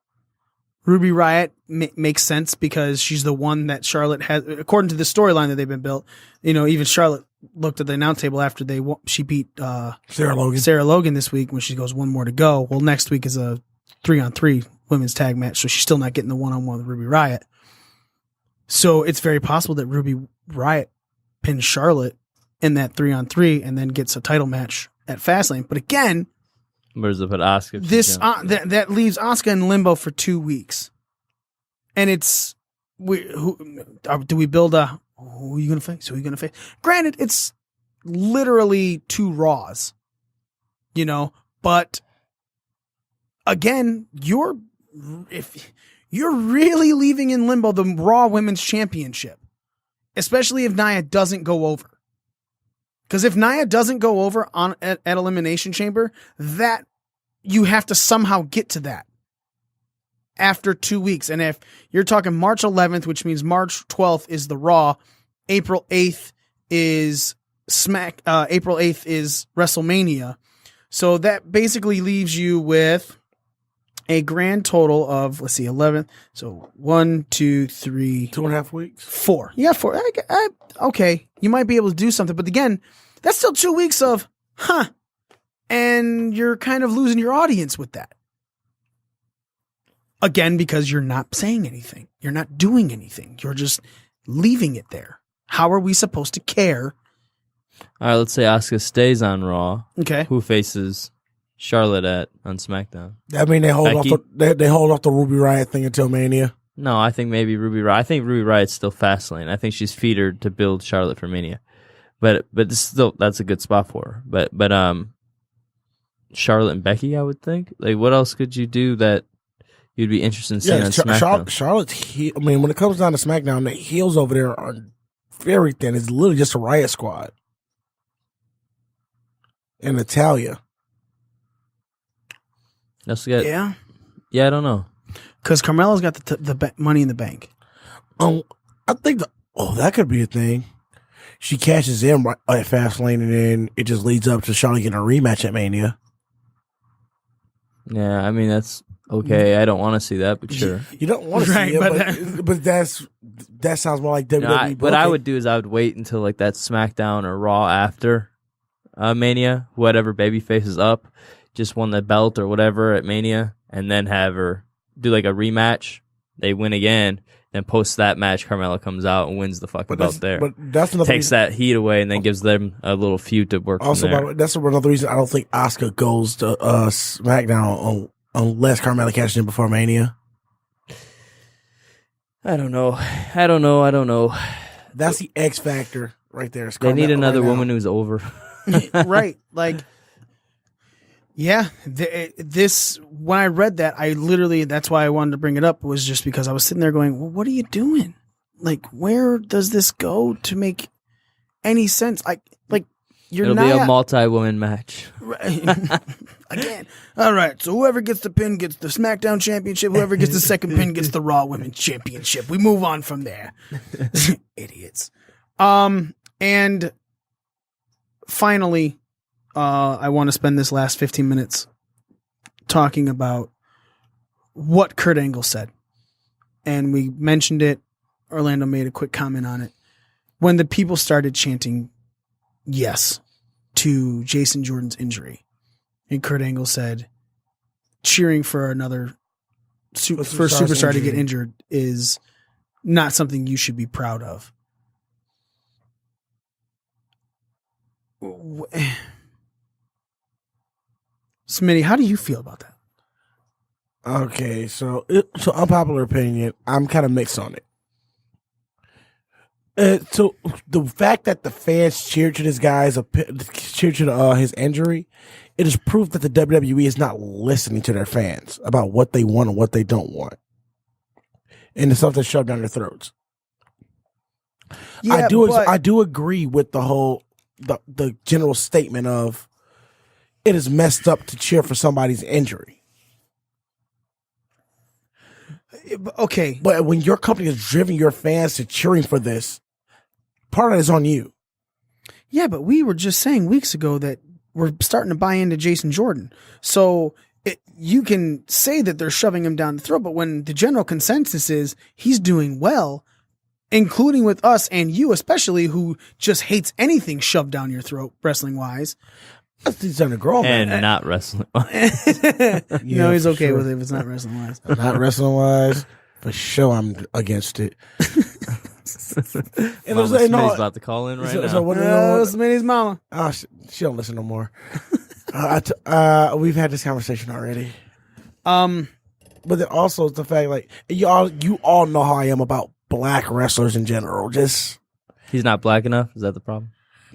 Ruby Riott makes sense because she's the one that Charlotte has, according to the storyline that they've been built. You know, even Charlotte looked at the announce table after she beat Sarah Logan this week when she goes one more to go. Well, next week is a 3-on-3 women's tag match, so she's still not getting the one-on-one with Ruby Riott. So it's very possible that Ruby Riott pins Charlotte in that 3-on-3 and then gets a title match at Fastlane. But again, where's the put Asuka? That leaves Asuka in limbo for 2 weeks, and it's do we build a who are you gonna face? Who are you gonna face? Granted, it's literally 2 Raws, you know, but again, if you're really leaving in limbo the Raw Women's Championship, especially if Nia doesn't go over. Because if Nia doesn't go over at Elimination Chamber, that you have to somehow get to that after 2 weeks. And if you're talking March 11th, which means March 12th is the Raw, April 8th is April 8th is WrestleMania. So that basically leaves you with a grand total of, let's see, 11. So 1, 2, 3, 2.5 weeks, 4. You got 4. Okay, you might be able to do something, but again, that's still 2 weeks of, and you're kind of losing your audience with that. Again, because you're not saying anything. You're not doing anything. You're just leaving it there. How are we supposed to care? All right, let's say Asuka stays on Raw. Okay. Who faces Charlotte on SmackDown? I mean, they hold off the Ruby Riott thing until Mania. No, I think maybe Ruby Riott. I think Ruby Riott's still Fastlane. I think she's feedered to build Charlotte for Mania. But that's a good spot for her. But Charlotte and Becky, I would think. Like, what else could you do that you'd be interested in seeing on SmackDown? Charlotte's I mean, when it comes down to SmackDown, the heels over there are very thin. It's literally just a Riot Squad. And Natalya. Yeah, I don't know. Because Carmella's got the Money in the Bank. I think that could be a thing. She cashes in right at Fastlane, and then it just leads up to Charlotte getting a rematch at Mania. Yeah, I mean, that's okay. I don't want to see that, but sure. You don't want to see it, but that sounds more like WWE. What I would do is I would wait until like that SmackDown or Raw after Mania, whatever babyface is up, just won the belt or whatever at Mania, and then have her do like a rematch. They win again. Then post that match, Carmella comes out and wins the fucking belt there. But that's another takes that heat away and then gives them a little feud to work. Also, that's another reason I don't think Asuka goes to SmackDown unless Carmella catches him before Mania. I don't know. That's the X factor right there. They need another woman who's over. Right, like Yeah, this when I read that, I literally that's why I wanted to bring it up was just because I was sitting there going, "Well, what are you doing? Like, where does this go to make any sense? Like you're It'll not be a multi-woman match. again. All right, so whoever gets the pin gets the SmackDown Championship. Whoever gets the second pin gets the Raw Women's Championship. We move on from there. Idiots. And finally, I want to spend this last 15 minutes talking about what Kurt Angle said. And we mentioned it. Orlando made a quick comment on it. When the people started chanting yes to Jason Jordan's injury, and Kurt Angle said, cheering for another superstar to get injured is not something you should be proud of. Smitty, how do you feel about that? Okay, so unpopular opinion, I'm kind of mixed on it. So the fact that the fans cheered to this guy's cheered to his injury, it is proof that the WWE is not listening to their fans about what they want and what they don't want, and the stuff that's shoved down their throats. Yeah, I do agree with the whole the general statement of it is messed up to cheer for somebody's injury. Okay, But when your company has driven your fans to cheering for this, part of it is on you. yeah, but we were just saying weeks ago that we're starting to buy into Jason Jordan. So you can say that they're shoving him down the throat, but when the general consensus is he's doing well, including with us and you especially, who just hates anything shoved down your throat, wrestling-wise. He's on a grown man. And not wrestling. No, he's okay with it if it's not wrestling-wise. Not wrestling-wise. For sure, I'm against it. And Mama Smitty's about to call in right now. Smitty's mama. Oh, she don't listen no more. We've had this conversation already. But then also the fact, like, you all know how I am about black wrestlers in general. Just He's not black enough? Is that the problem?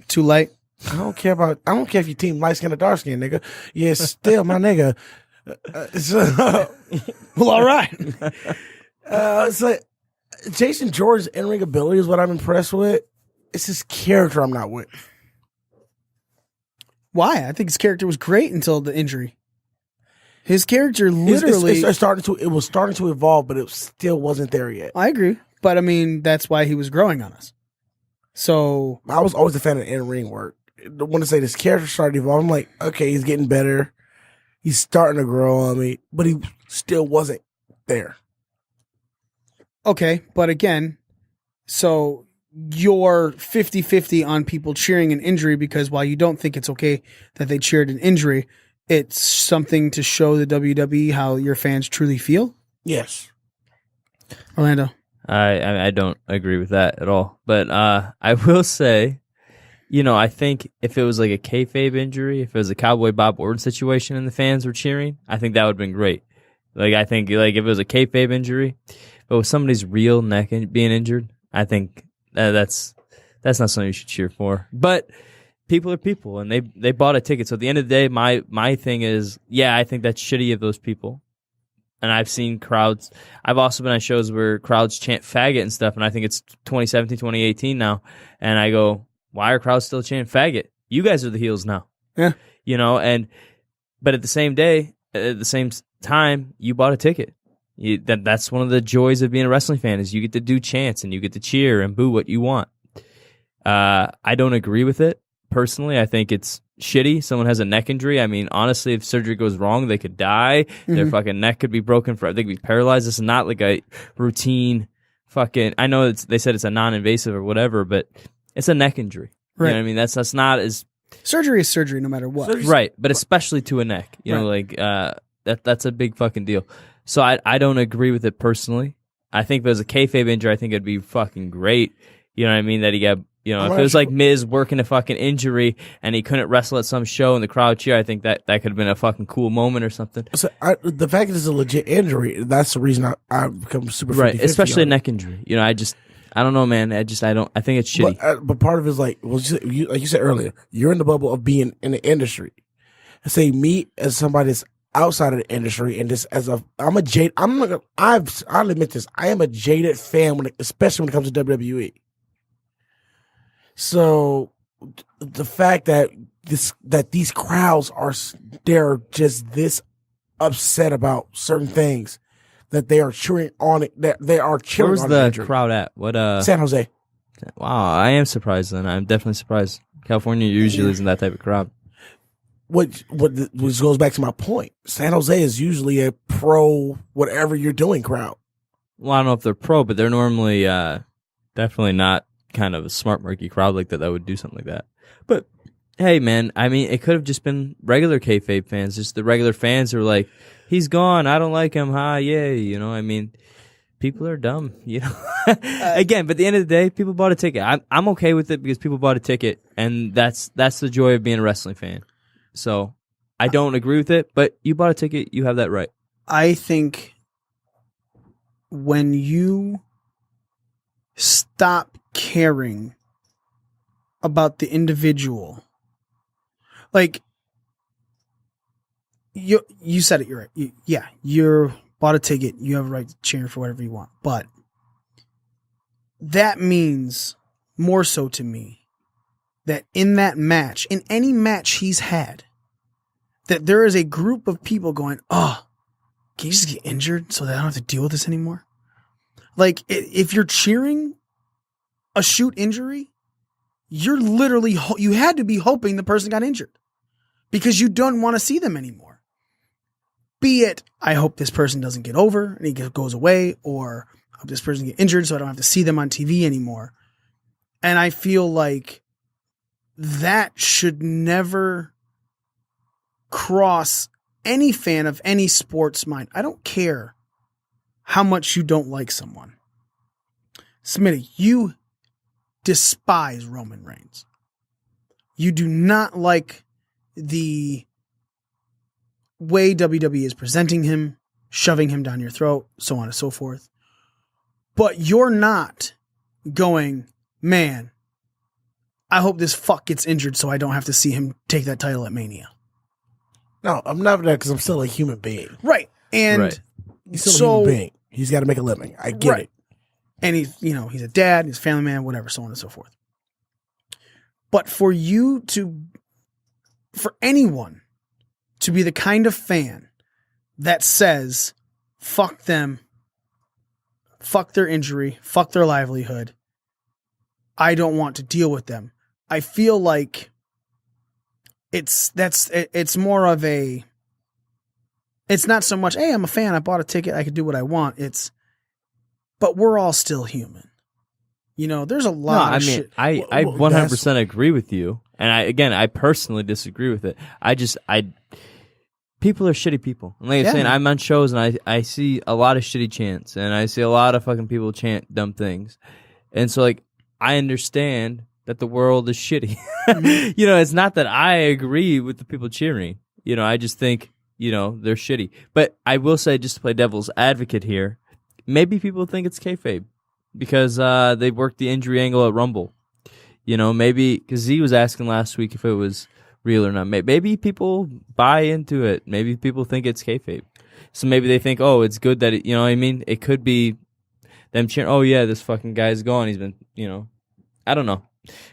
Too light. I don't care if you team light skin or dark skin, nigga. Yeah, still my nigga. Well, all right. It's like Jason Jordan's in-ring ability is what I'm impressed with. It's his character I'm not with. Why? I think his character was great until the injury. His character literally it was starting to evolve, but it still wasn't there yet. I agree. But I mean, that's why he was growing on us. So I was always a fan of in-ring work. I want to say this character started evolving. I'm like, okay, he's getting better. He's starting to grow on me, but he still wasn't there. okay, but again, so you're 50-50 on people cheering an injury because while you don't think it's okay that they cheered an injury, it's something to show the WWE how your fans truly feel? Yes. Orlando? I don't agree with that at all. But I will say, I think if it was like a kayfabe injury, if it was a Cowboy Bob Orton situation and the fans were cheering, I think that would have been great. Like, I think like if it was a kayfabe injury, but with somebody's real neck being injured, I think that's not something you should cheer for. But people are people, and they bought a ticket. So at the end of the day, my thing is, yeah, I think that's shitty of those people. And I've seen crowds. I've also been on shows where crowds chant faggot and stuff, and I think it's 2017, 2018 now. And I go, why are crowds still chanting faggot? You guys are the heels now. Yeah. But at the same time, you bought a ticket. That's one of the joys of being a wrestling fan is you get to do chants and you get to cheer and boo what you want. I don't agree with it. Personally, I think it's shitty. Someone has a neck injury. I mean, honestly, if surgery goes wrong, they could die. Mm-hmm. Their fucking neck could be broken they could be paralyzed. This is not like a routine fucking, I know they said it's a non-invasive or whatever, but it's a neck injury. Right. You know what I mean? That's not as... Surgery is surgery no matter what. Right, but especially to a neck. That's a big fucking deal. So I don't agree with it personally. I think if it was a kayfabe injury, I think it'd be fucking great. You know what I mean? That he got... if it was like Miz working a fucking injury and he couldn't wrestle at some show and the crowd cheer, I think that could have been a fucking cool moment or something. So the fact that it's a legit injury, that's the reason I become super right, especially a neck injury. I don't know, man. I think it's shitty. But part of it is like, like you said earlier, you're in the bubble of being in the industry. say me as somebody that's outside of the industry, and this I'll admit this. I am a jaded fan especially when it comes to WWE. So the fact that these crowds they're just this upset about certain things that they are cheering on it. That they are cheering. Where's on the injury. crowd at? What? San Jose. Wow, I am surprised. Then I'm definitely surprised. California usually isn't that type of crowd. Which goes back to my point. San Jose is usually a pro whatever you're doing crowd. Well, I don't know if they're pro, but they're normally definitely not kind of a smart murky crowd like that would do something like that. But hey, man, I mean, it could have just been regular kayfabe fans, just the regular fans who are like, he's gone, I don't like him, yay, you know. I mean, people are dumb, you know. Again, but at the end of the day, people bought a ticket. I'm okay with it because people bought a ticket, and that's the joy of being a wrestling fan. So I don't agree with it, but you bought a ticket, you have that right. I think when you stop caring about the individual, like you said it, you're right. You're bought a ticket, you have a right to cheer for whatever you want, but that means more so to me that in that match, in any match he's had, that there is a group of people going, oh, can you just get injured so that I don't have to deal with this anymore? Like, if you're cheering a shoot injury, you're literally, you had to be hoping the person got injured because you don't want to see them anymore. Be it, I hope this person doesn't get over and he goes away, or I hope this person get injured so I don't have to see them on TV anymore. And I feel like that should never cross any fan of any sport's mind. I don't care how much you don't like someone. Smitty, you despise Roman Reigns. You do not like the way WWE is presenting him, shoving him down your throat, so on and so forth. But you're not going, man, I hope this fuck gets injured so I don't have to see him take that title at Mania. No, I'm not that because I'm still a human being. Right. And Right. He's still a human being. He's got to make a living. I get it. And he's a dad, he's a family man, whatever, so on and so forth. But for anyone to be the kind of fan that says, fuck them, fuck their injury, fuck their livelihood, I don't want to deal with them, I feel like it's more of a, it's not so much, hey, I'm a fan, I bought a ticket, I could do what I want. But we're all still human. You know, there's a lot of shit. I 100% agree with you. And I personally disagree with it. People are shitty people. And like I'm saying, I'm on shows and I see a lot of shitty chants and I see a lot of fucking people chant dumb things. And so like, I understand that the world is shitty. Mm-hmm. You know, it's not that I agree with the people cheering. You know, I just think, you know, they're shitty. But I will say, just to play devil's advocate here, maybe people think it's kayfabe because they worked the injury angle at Rumble. You know, maybe because Z was asking last week if it was real or not. Maybe people buy into it. Maybe people think it's kayfabe. So maybe they think, oh, it's good that you know what I mean? It could be them cheering, oh, yeah, this fucking guy's gone. He's been, you know, I don't know.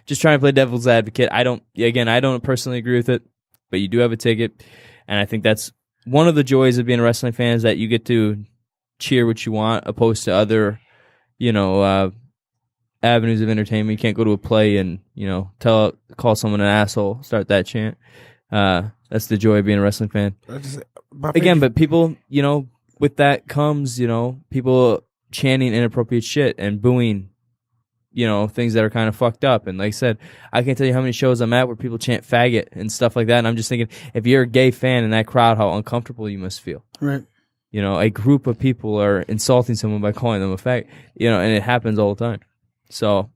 Just trying to play devil's advocate. I don't personally agree with it, but you do have a ticket. And I think that's one of the joys of being a wrestling fan is that you get to cheer what you want opposed to other, you know, avenues of entertainment. You can't go to a play and, you know, call someone an asshole, start that chant. That's the joy of being a wrestling fan. Again, but people, you know, with that comes, you know, people chanting inappropriate shit and booing, you know, things that are kind of fucked up. And like I said, I can't tell you how many shows I'm at where people chant faggot and stuff like that. And I'm just thinking, if you're a gay fan in that crowd, how uncomfortable you must feel. Right. You know, a group of people are insulting someone by calling them a faggot, you know, and it happens all the time. So,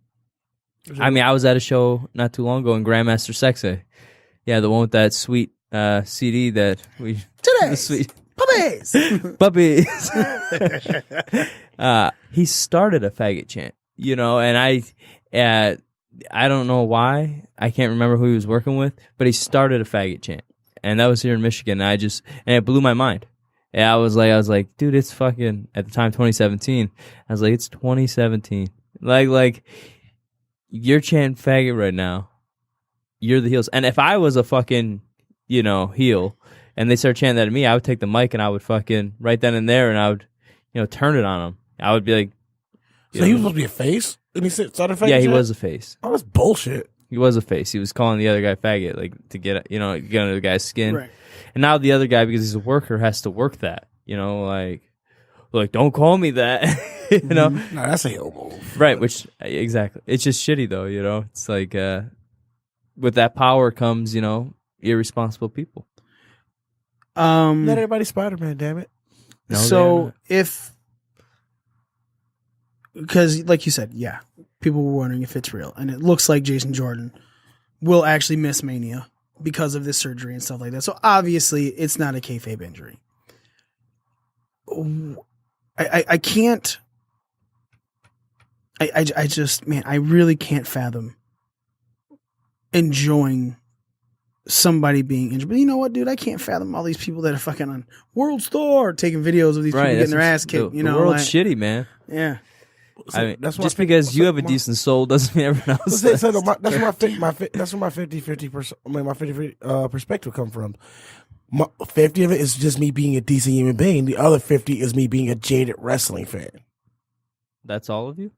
I mean, I was at a show not too long ago in Grandmaster Sexy. Yeah, the one with that sweet CD that we... Today! Sweet Puppies! Puppies! He started a faggot chant, you know, and I don't know why. I can't remember who he was working with, but he started a faggot chant. and that was here in Michigan. And it blew my mind. And I was like, dude, it's fucking, at the time, 2017. I was like, it's 2017. Like, you're chanting faggot right now. You're the heels. And if I was a fucking, heel, and they start chanting that at me, I would take the mic and I would fucking, right then and there, and I would, turn it on them. I would be like. So he was supposed to be a face? And he started faggot? Yeah, he was a face. Oh, that's bullshit. He was a face. He was calling the other guy faggot, like, to get under the guy's skin. Right. And now the other guy, because he's a worker, has to work that. Like, don't call me that. No, that's a heel move. Right, which, exactly. It's just shitty, though, It's like, with that power comes, irresponsible people. Let everybody Spider-Man, damn it. No, so because like you said, yeah, people were wondering if it's real, and it looks like Jason Jordan will actually miss Mania because of this surgery and stuff like that. So obviously, it's not a kayfabe injury. I can't. I just, man, I really can't fathom enjoying somebody being injured. But you know what, dude? I can't fathom all these people that are fucking on World Star taking videos of these people getting their ass kicked. The world's shitty, man. Yeah. So I mean, just because you have a decent soul doesn't mean everyone else does. That's where my 50-50 perspective come from. 50 of it is just me being a decent human being. The other 50 is me being a jaded wrestling fan. That's all of you?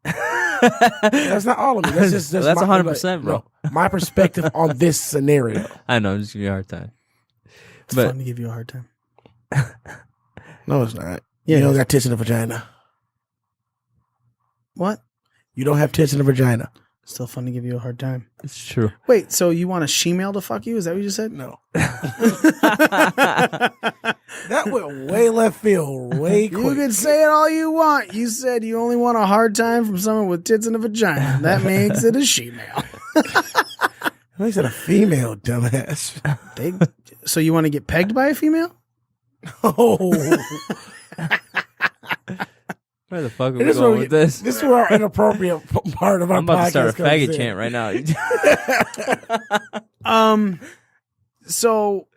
That's not all of me. That's 100%, bro. My perspective on this scenario. I know, I'm just giving you a hard time. It's fun to give you a hard time. No, it's not. Yeah, you don't got tits in the vagina. What? You don't have tits in the vagina. Still fun to give you a hard time. It's true. Wait, so you want a she-male to fuck you? Is that what you just said? No. That went way left field, way quick. You can say it all you want. You said you only want a hard time from someone with tits in a vagina. That makes it a she-male. I said a female, dumbass. So you want to get pegged by a female? Oh. Where the fuck are we going with this? This is where our inappropriate part of our podcast I'm about to start a faggot in. chant right now. So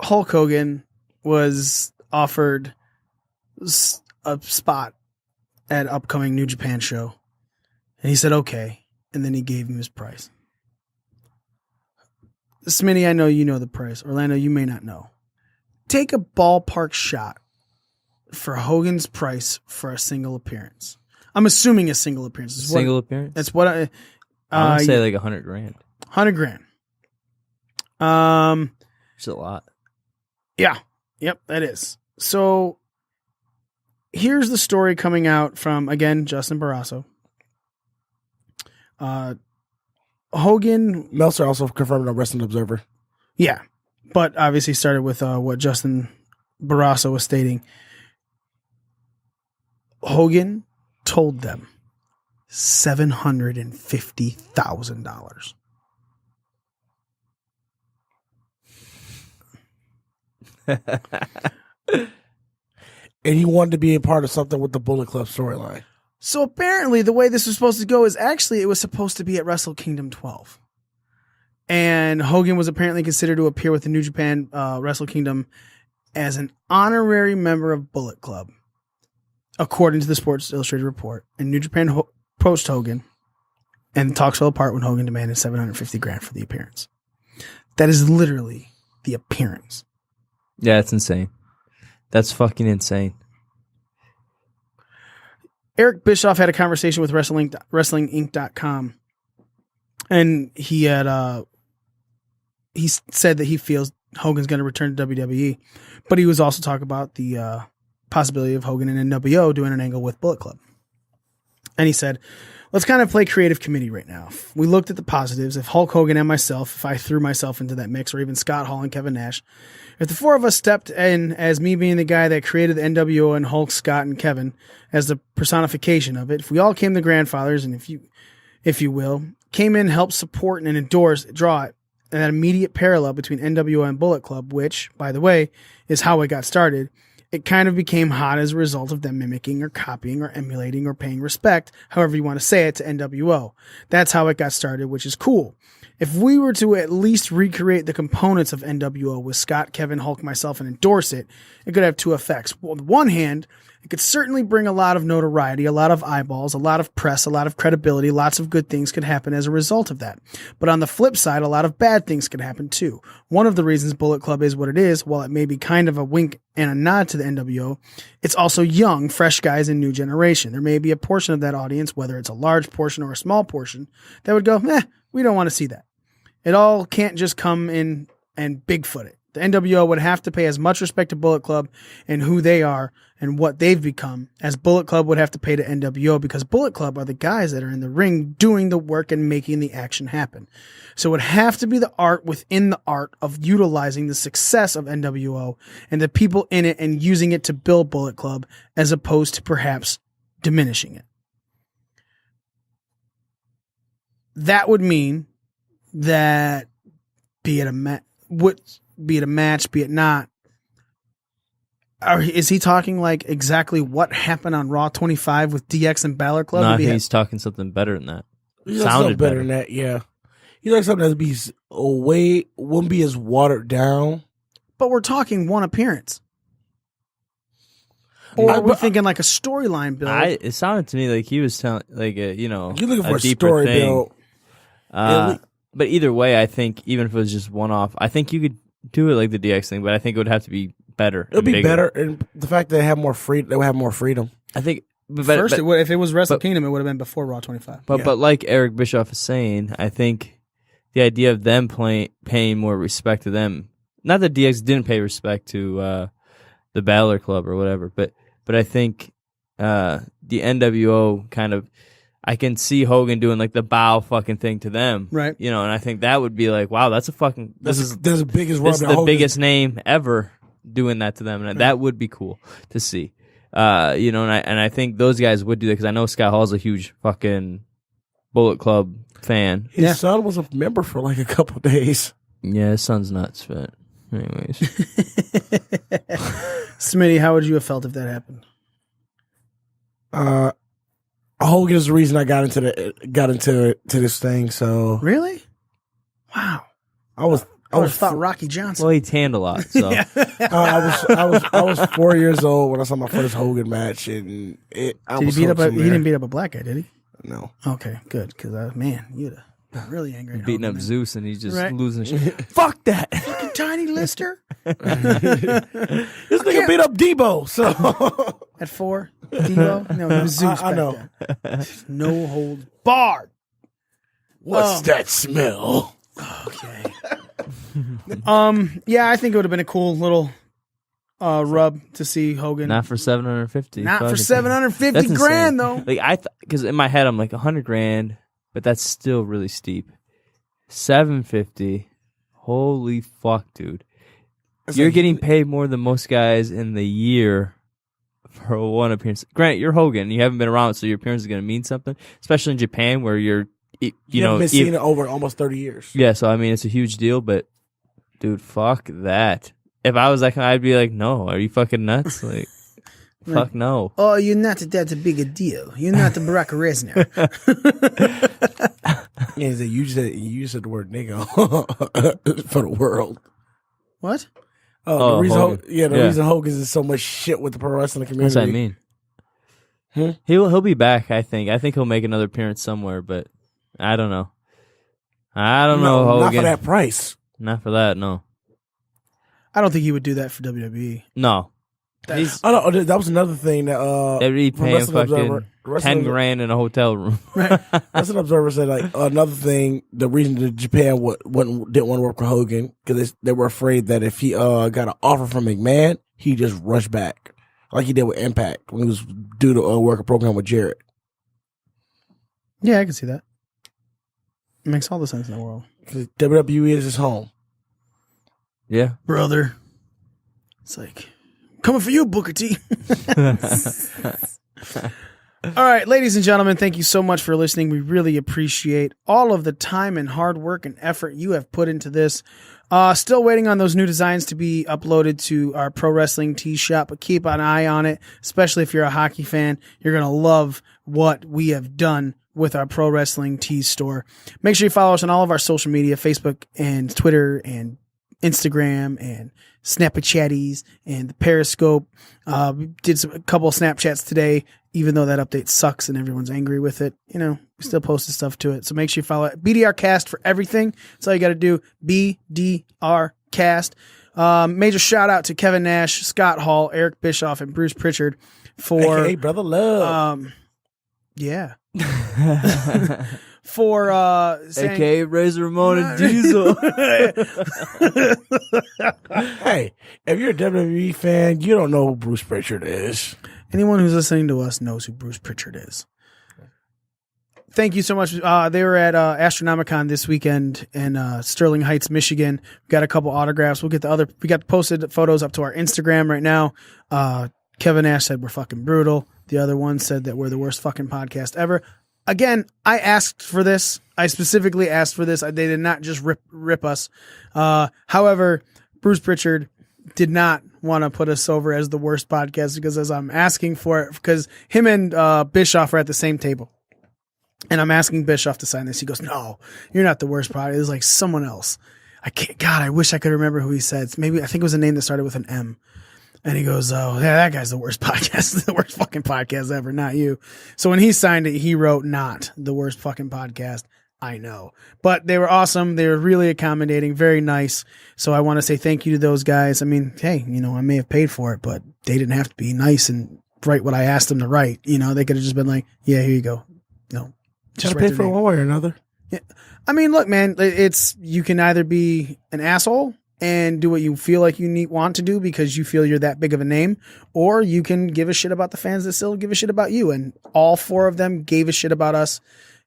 Hulk Hogan was offered a spot at an upcoming New Japan show, and he said okay, and then he gave him his price. Smitty, I know you know the price. Orlando, you may not know. Take a ballpark shot for Hogan's price for a single appearance. I'm assuming a single appearance. Single appearance? That's what I would say like $100,000. $100,000. It's a lot. Yeah. Yep, that is. So here's the story coming out from, again, Justin Barrasso. Hogan. Meltzer also confirmed on Wrestling Observer. Yeah. But obviously started with what Justin Barrasso was stating. Hogan told them $750,000. And he wanted to be a part of something with the Bullet Club storyline. So apparently the way this was supposed to go is actually it was supposed to be at Wrestle Kingdom 12. And Hogan was apparently considered to appear with the New Japan Wrestle Kingdom as an honorary member of Bullet Club, according to the Sports Illustrated report. And New Japan post Hogan, and talks fell apart when Hogan demanded $750,000 for the appearance. That is literally the appearance. Yeah, it's insane. That's fucking insane. Eric Bischoff had a conversation with WrestlingInc.com, and he had he said that he feels Hogan's going to return to WWE, but he was also talking about the possibility of Hogan and NWO doing an angle with Bullet Club. And he said, let's kind of play creative committee right now. We looked at the positives. If Hulk Hogan and myself, if I threw myself into that mix, or even Scott Hall and Kevin Nash, if the four of us stepped in as me being the guy that created the NWO and Hulk, Scott, and Kevin as the personification of it, if we all came the grandfathers, and if you will, came in, helped support and endorse, draw it, and that immediate parallel between NWO and Bullet Club, which, by the way, is how it got started, It kind of became hot as a result of them mimicking or copying or emulating or paying respect, however you want to say it, to NWO. That's how it got started, which is cool. If we were to at least recreate the components of NWO with Scott, Kevin, Hulk, myself, and endorse it, it could have two effects. Well, on the one hand, it could certainly bring a lot of notoriety, a lot of eyeballs, a lot of press, a lot of credibility. Lots of good things could happen as a result of that. But on the flip side, a lot of bad things could happen too. One of the reasons Bullet Club is what it is, while it may be kind of a wink and a nod to the NWO, it's also young, fresh guys in new generation. There may be a portion of that audience, whether it's a large portion or a small portion, that would go, we don't want to see that. It all can't just come in and Bigfoot it. The NWO would have to pay as much respect to Bullet Club and who they are and what they've become as Bullet Club would have to pay to NWO, because Bullet Club are the guys that are in the ring doing the work and making the action happen. So it would have to be the art within the art of utilizing the success of NWO and the people in it and using it to build Bullet Club as opposed to perhaps diminishing it. That would mean that be it a match, be it not. Is he talking like exactly what happened on Raw 25 with DX and Balor Club? No, I think he's talking something better than that. He's sounded better than that, yeah. He's like something that wouldn't be as watered down. But we're talking one appearance. Or are we thinking like a storyline build? It sounded to me like he was telling, like, you're looking for a story build. But either way, I think even if it was just one off, I think you could do it like the DX thing, but I think it would have to be better. It would be better, and the fact that they would have more freedom. I think. If it was Wrestle Kingdom, it would have been before Raw 25. But like Eric Bischoff is saying, I think the idea of them paying more respect to them, not that DX didn't pay respect to the Balor Club or whatever, but I think the NWO kind of, I can see Hogan doing like the bow fucking thing to them, right? And I think that would be like, wow, that's a fucking this is the biggest name ever doing that to them, and that would be cool to see. And I think those guys would do that because I know Scott Hall's a huge fucking Bullet Club fan. His son was a member for like a couple days. Yeah, his son's nuts, but anyways. Smitty, how would you have felt if that happened? Hogan is the reason I got into this thing. So really, wow. I was thought Rocky Johnson. Well, he tanned a lot, so I was 4 years old when I saw my first Hogan match, and he didn't beat up a black guy, did he? No. Okay, good, because man, you'd have been really angry. Beating up Zeus, and he's just losing shit. Fuck that, fucking tiny Lister. This nigga beat up Debo. So at 4, Debo. No, it was Zeus. I know. Then. No hold barred. What's that smell? Okay. Yeah, I think it would have been a cool little rub to see Hogan. Not for $750. Not for $750 grand though. Like because in my head I'm like $100,000, but that's still really steep. $750. Holy fuck, dude! You're getting paid more than most guys in the year for one appearance. Granted, you're Hogan. You haven't been around, so your appearance is going to mean something, especially in Japan where you know, been seeing it over almost 30 years. Yeah, so I mean, it's a huge deal, but dude, fuck that. If I was like, I'd be like, no, are you fucking nuts? Like, fuck no. Oh, you're not that big a deal. You're not the Barack Lesnar. Yeah, you said the word nigga for the world. What? The reason Hogan's is so much shit with the pro wrestling community. That's what I mean. He'll be back, I think. I think he'll make another appearance somewhere, but I don't know. Hogan. Not for that price. Not for that, no. I don't think he would do that for WWE. No. That was another thing that they'd be paying fucking $10,000 in a hotel room. Right. That's an observer said. Like another thing, the reason that Japan didn't want to work with Hogan because they were afraid that if he got an offer from McMahon, he just rushed back like he did with Impact when he was due to work a program with Jarrett. Yeah, I can see that. It makes all the sense in the world. WWE is his home. Yeah, brother. It's like coming for you, Booker T. All right, ladies and gentlemen, thank you so much for listening. We really appreciate all of the time and hard work and effort you have put into this. Still waiting on those new designs to be uploaded to our Pro Wrestling Tee Shop, but keep an eye on it, especially if you're a hockey fan. You're going to love what we have done with our Pro Wrestling Tees store. Make sure you follow us on all of our social media, Facebook and Twitter and Instagram and Snapchatties and the Periscope. We did a couple of Snapchats today, even though that update sucks and everyone's angry with it. You know, we still posted stuff to it. So make sure you follow it. BDR Cast for everything. That's all you got to do. BDR Cast. Major shout out to Kevin Nash, Scott Hall, Eric Bischoff, and Bruce Pritchard for Hey, Brother Love. Yeah. For saying, AKA Razor Ramon and Diesel. Hey, if you're a WWE fan, you don't know who Bruce Pritchard is. anyone who's listening to us knows who Bruce Pritchard is. Thank you so much. They were at Astronomicon this weekend in Sterling Heights, Michigan. We got a couple autographs. We got posted photos up to our Instagram right now. Kevin Nash said we're fucking brutal. The other one said that we're the worst fucking podcast ever. Again, I asked for this. I specifically asked for this. They did not just rip us. However, Bruce Pritchard did not want to put us over as the worst podcast because as I'm asking for it, because him and Bischoff are at the same table. And I'm asking Bischoff to sign this. He goes, "No, you're not the worst podcast. It was like someone else. I can't. God, I wish I could remember who he said. Maybe I think it was a name that started with an M." And he goes, "Oh, yeah, that guy's the worst podcast, the worst fucking podcast ever, not you." So when he signed it, he wrote, "Not the worst fucking podcast." I know, but they were awesome. They were really accommodating, very nice. So I want to say thank you to those guys. I mean, hey, I may have paid for it, but they didn't have to be nice and write what I asked them to write. They could have just been like, "Yeah, here you go." Just pay for it one way or another. Yeah. I mean, look, man, you can either be an asshole and do what you feel like you want to do because you feel you're that big of a name, or you can give a shit about the fans that still give a shit about you. And all four of them gave a shit about us.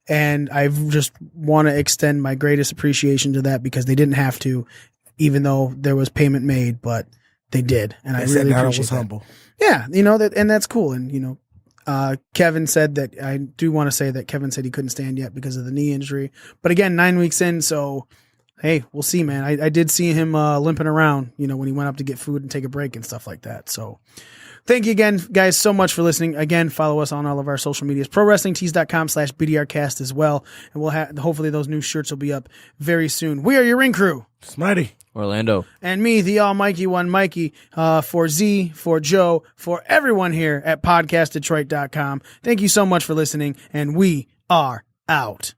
And I just want to extend my greatest appreciation to that because they didn't have to, even though there was payment made, but they did. And I really appreciate was that. humble. Yeah. And that's cool. And, Kevin said that I do want to say that Kevin said he couldn't stand yet because of the knee injury, but again, 9 weeks in. So, hey, we'll see, man. I did see him limping around, when he went up to get food and take a break and stuff like that. So thank you again, guys, so much for listening. Again, follow us on all of our social medias, ProWrestlingTees.com/BDRcast as well. And we'll hopefully those new shirts will be up very soon. We are your ring crew. Smitey. Orlando. And me, the almighty one, Mikey, for Z, for Joe, for everyone here at podcastdetroit.com. Thank you so much for listening, and we are out.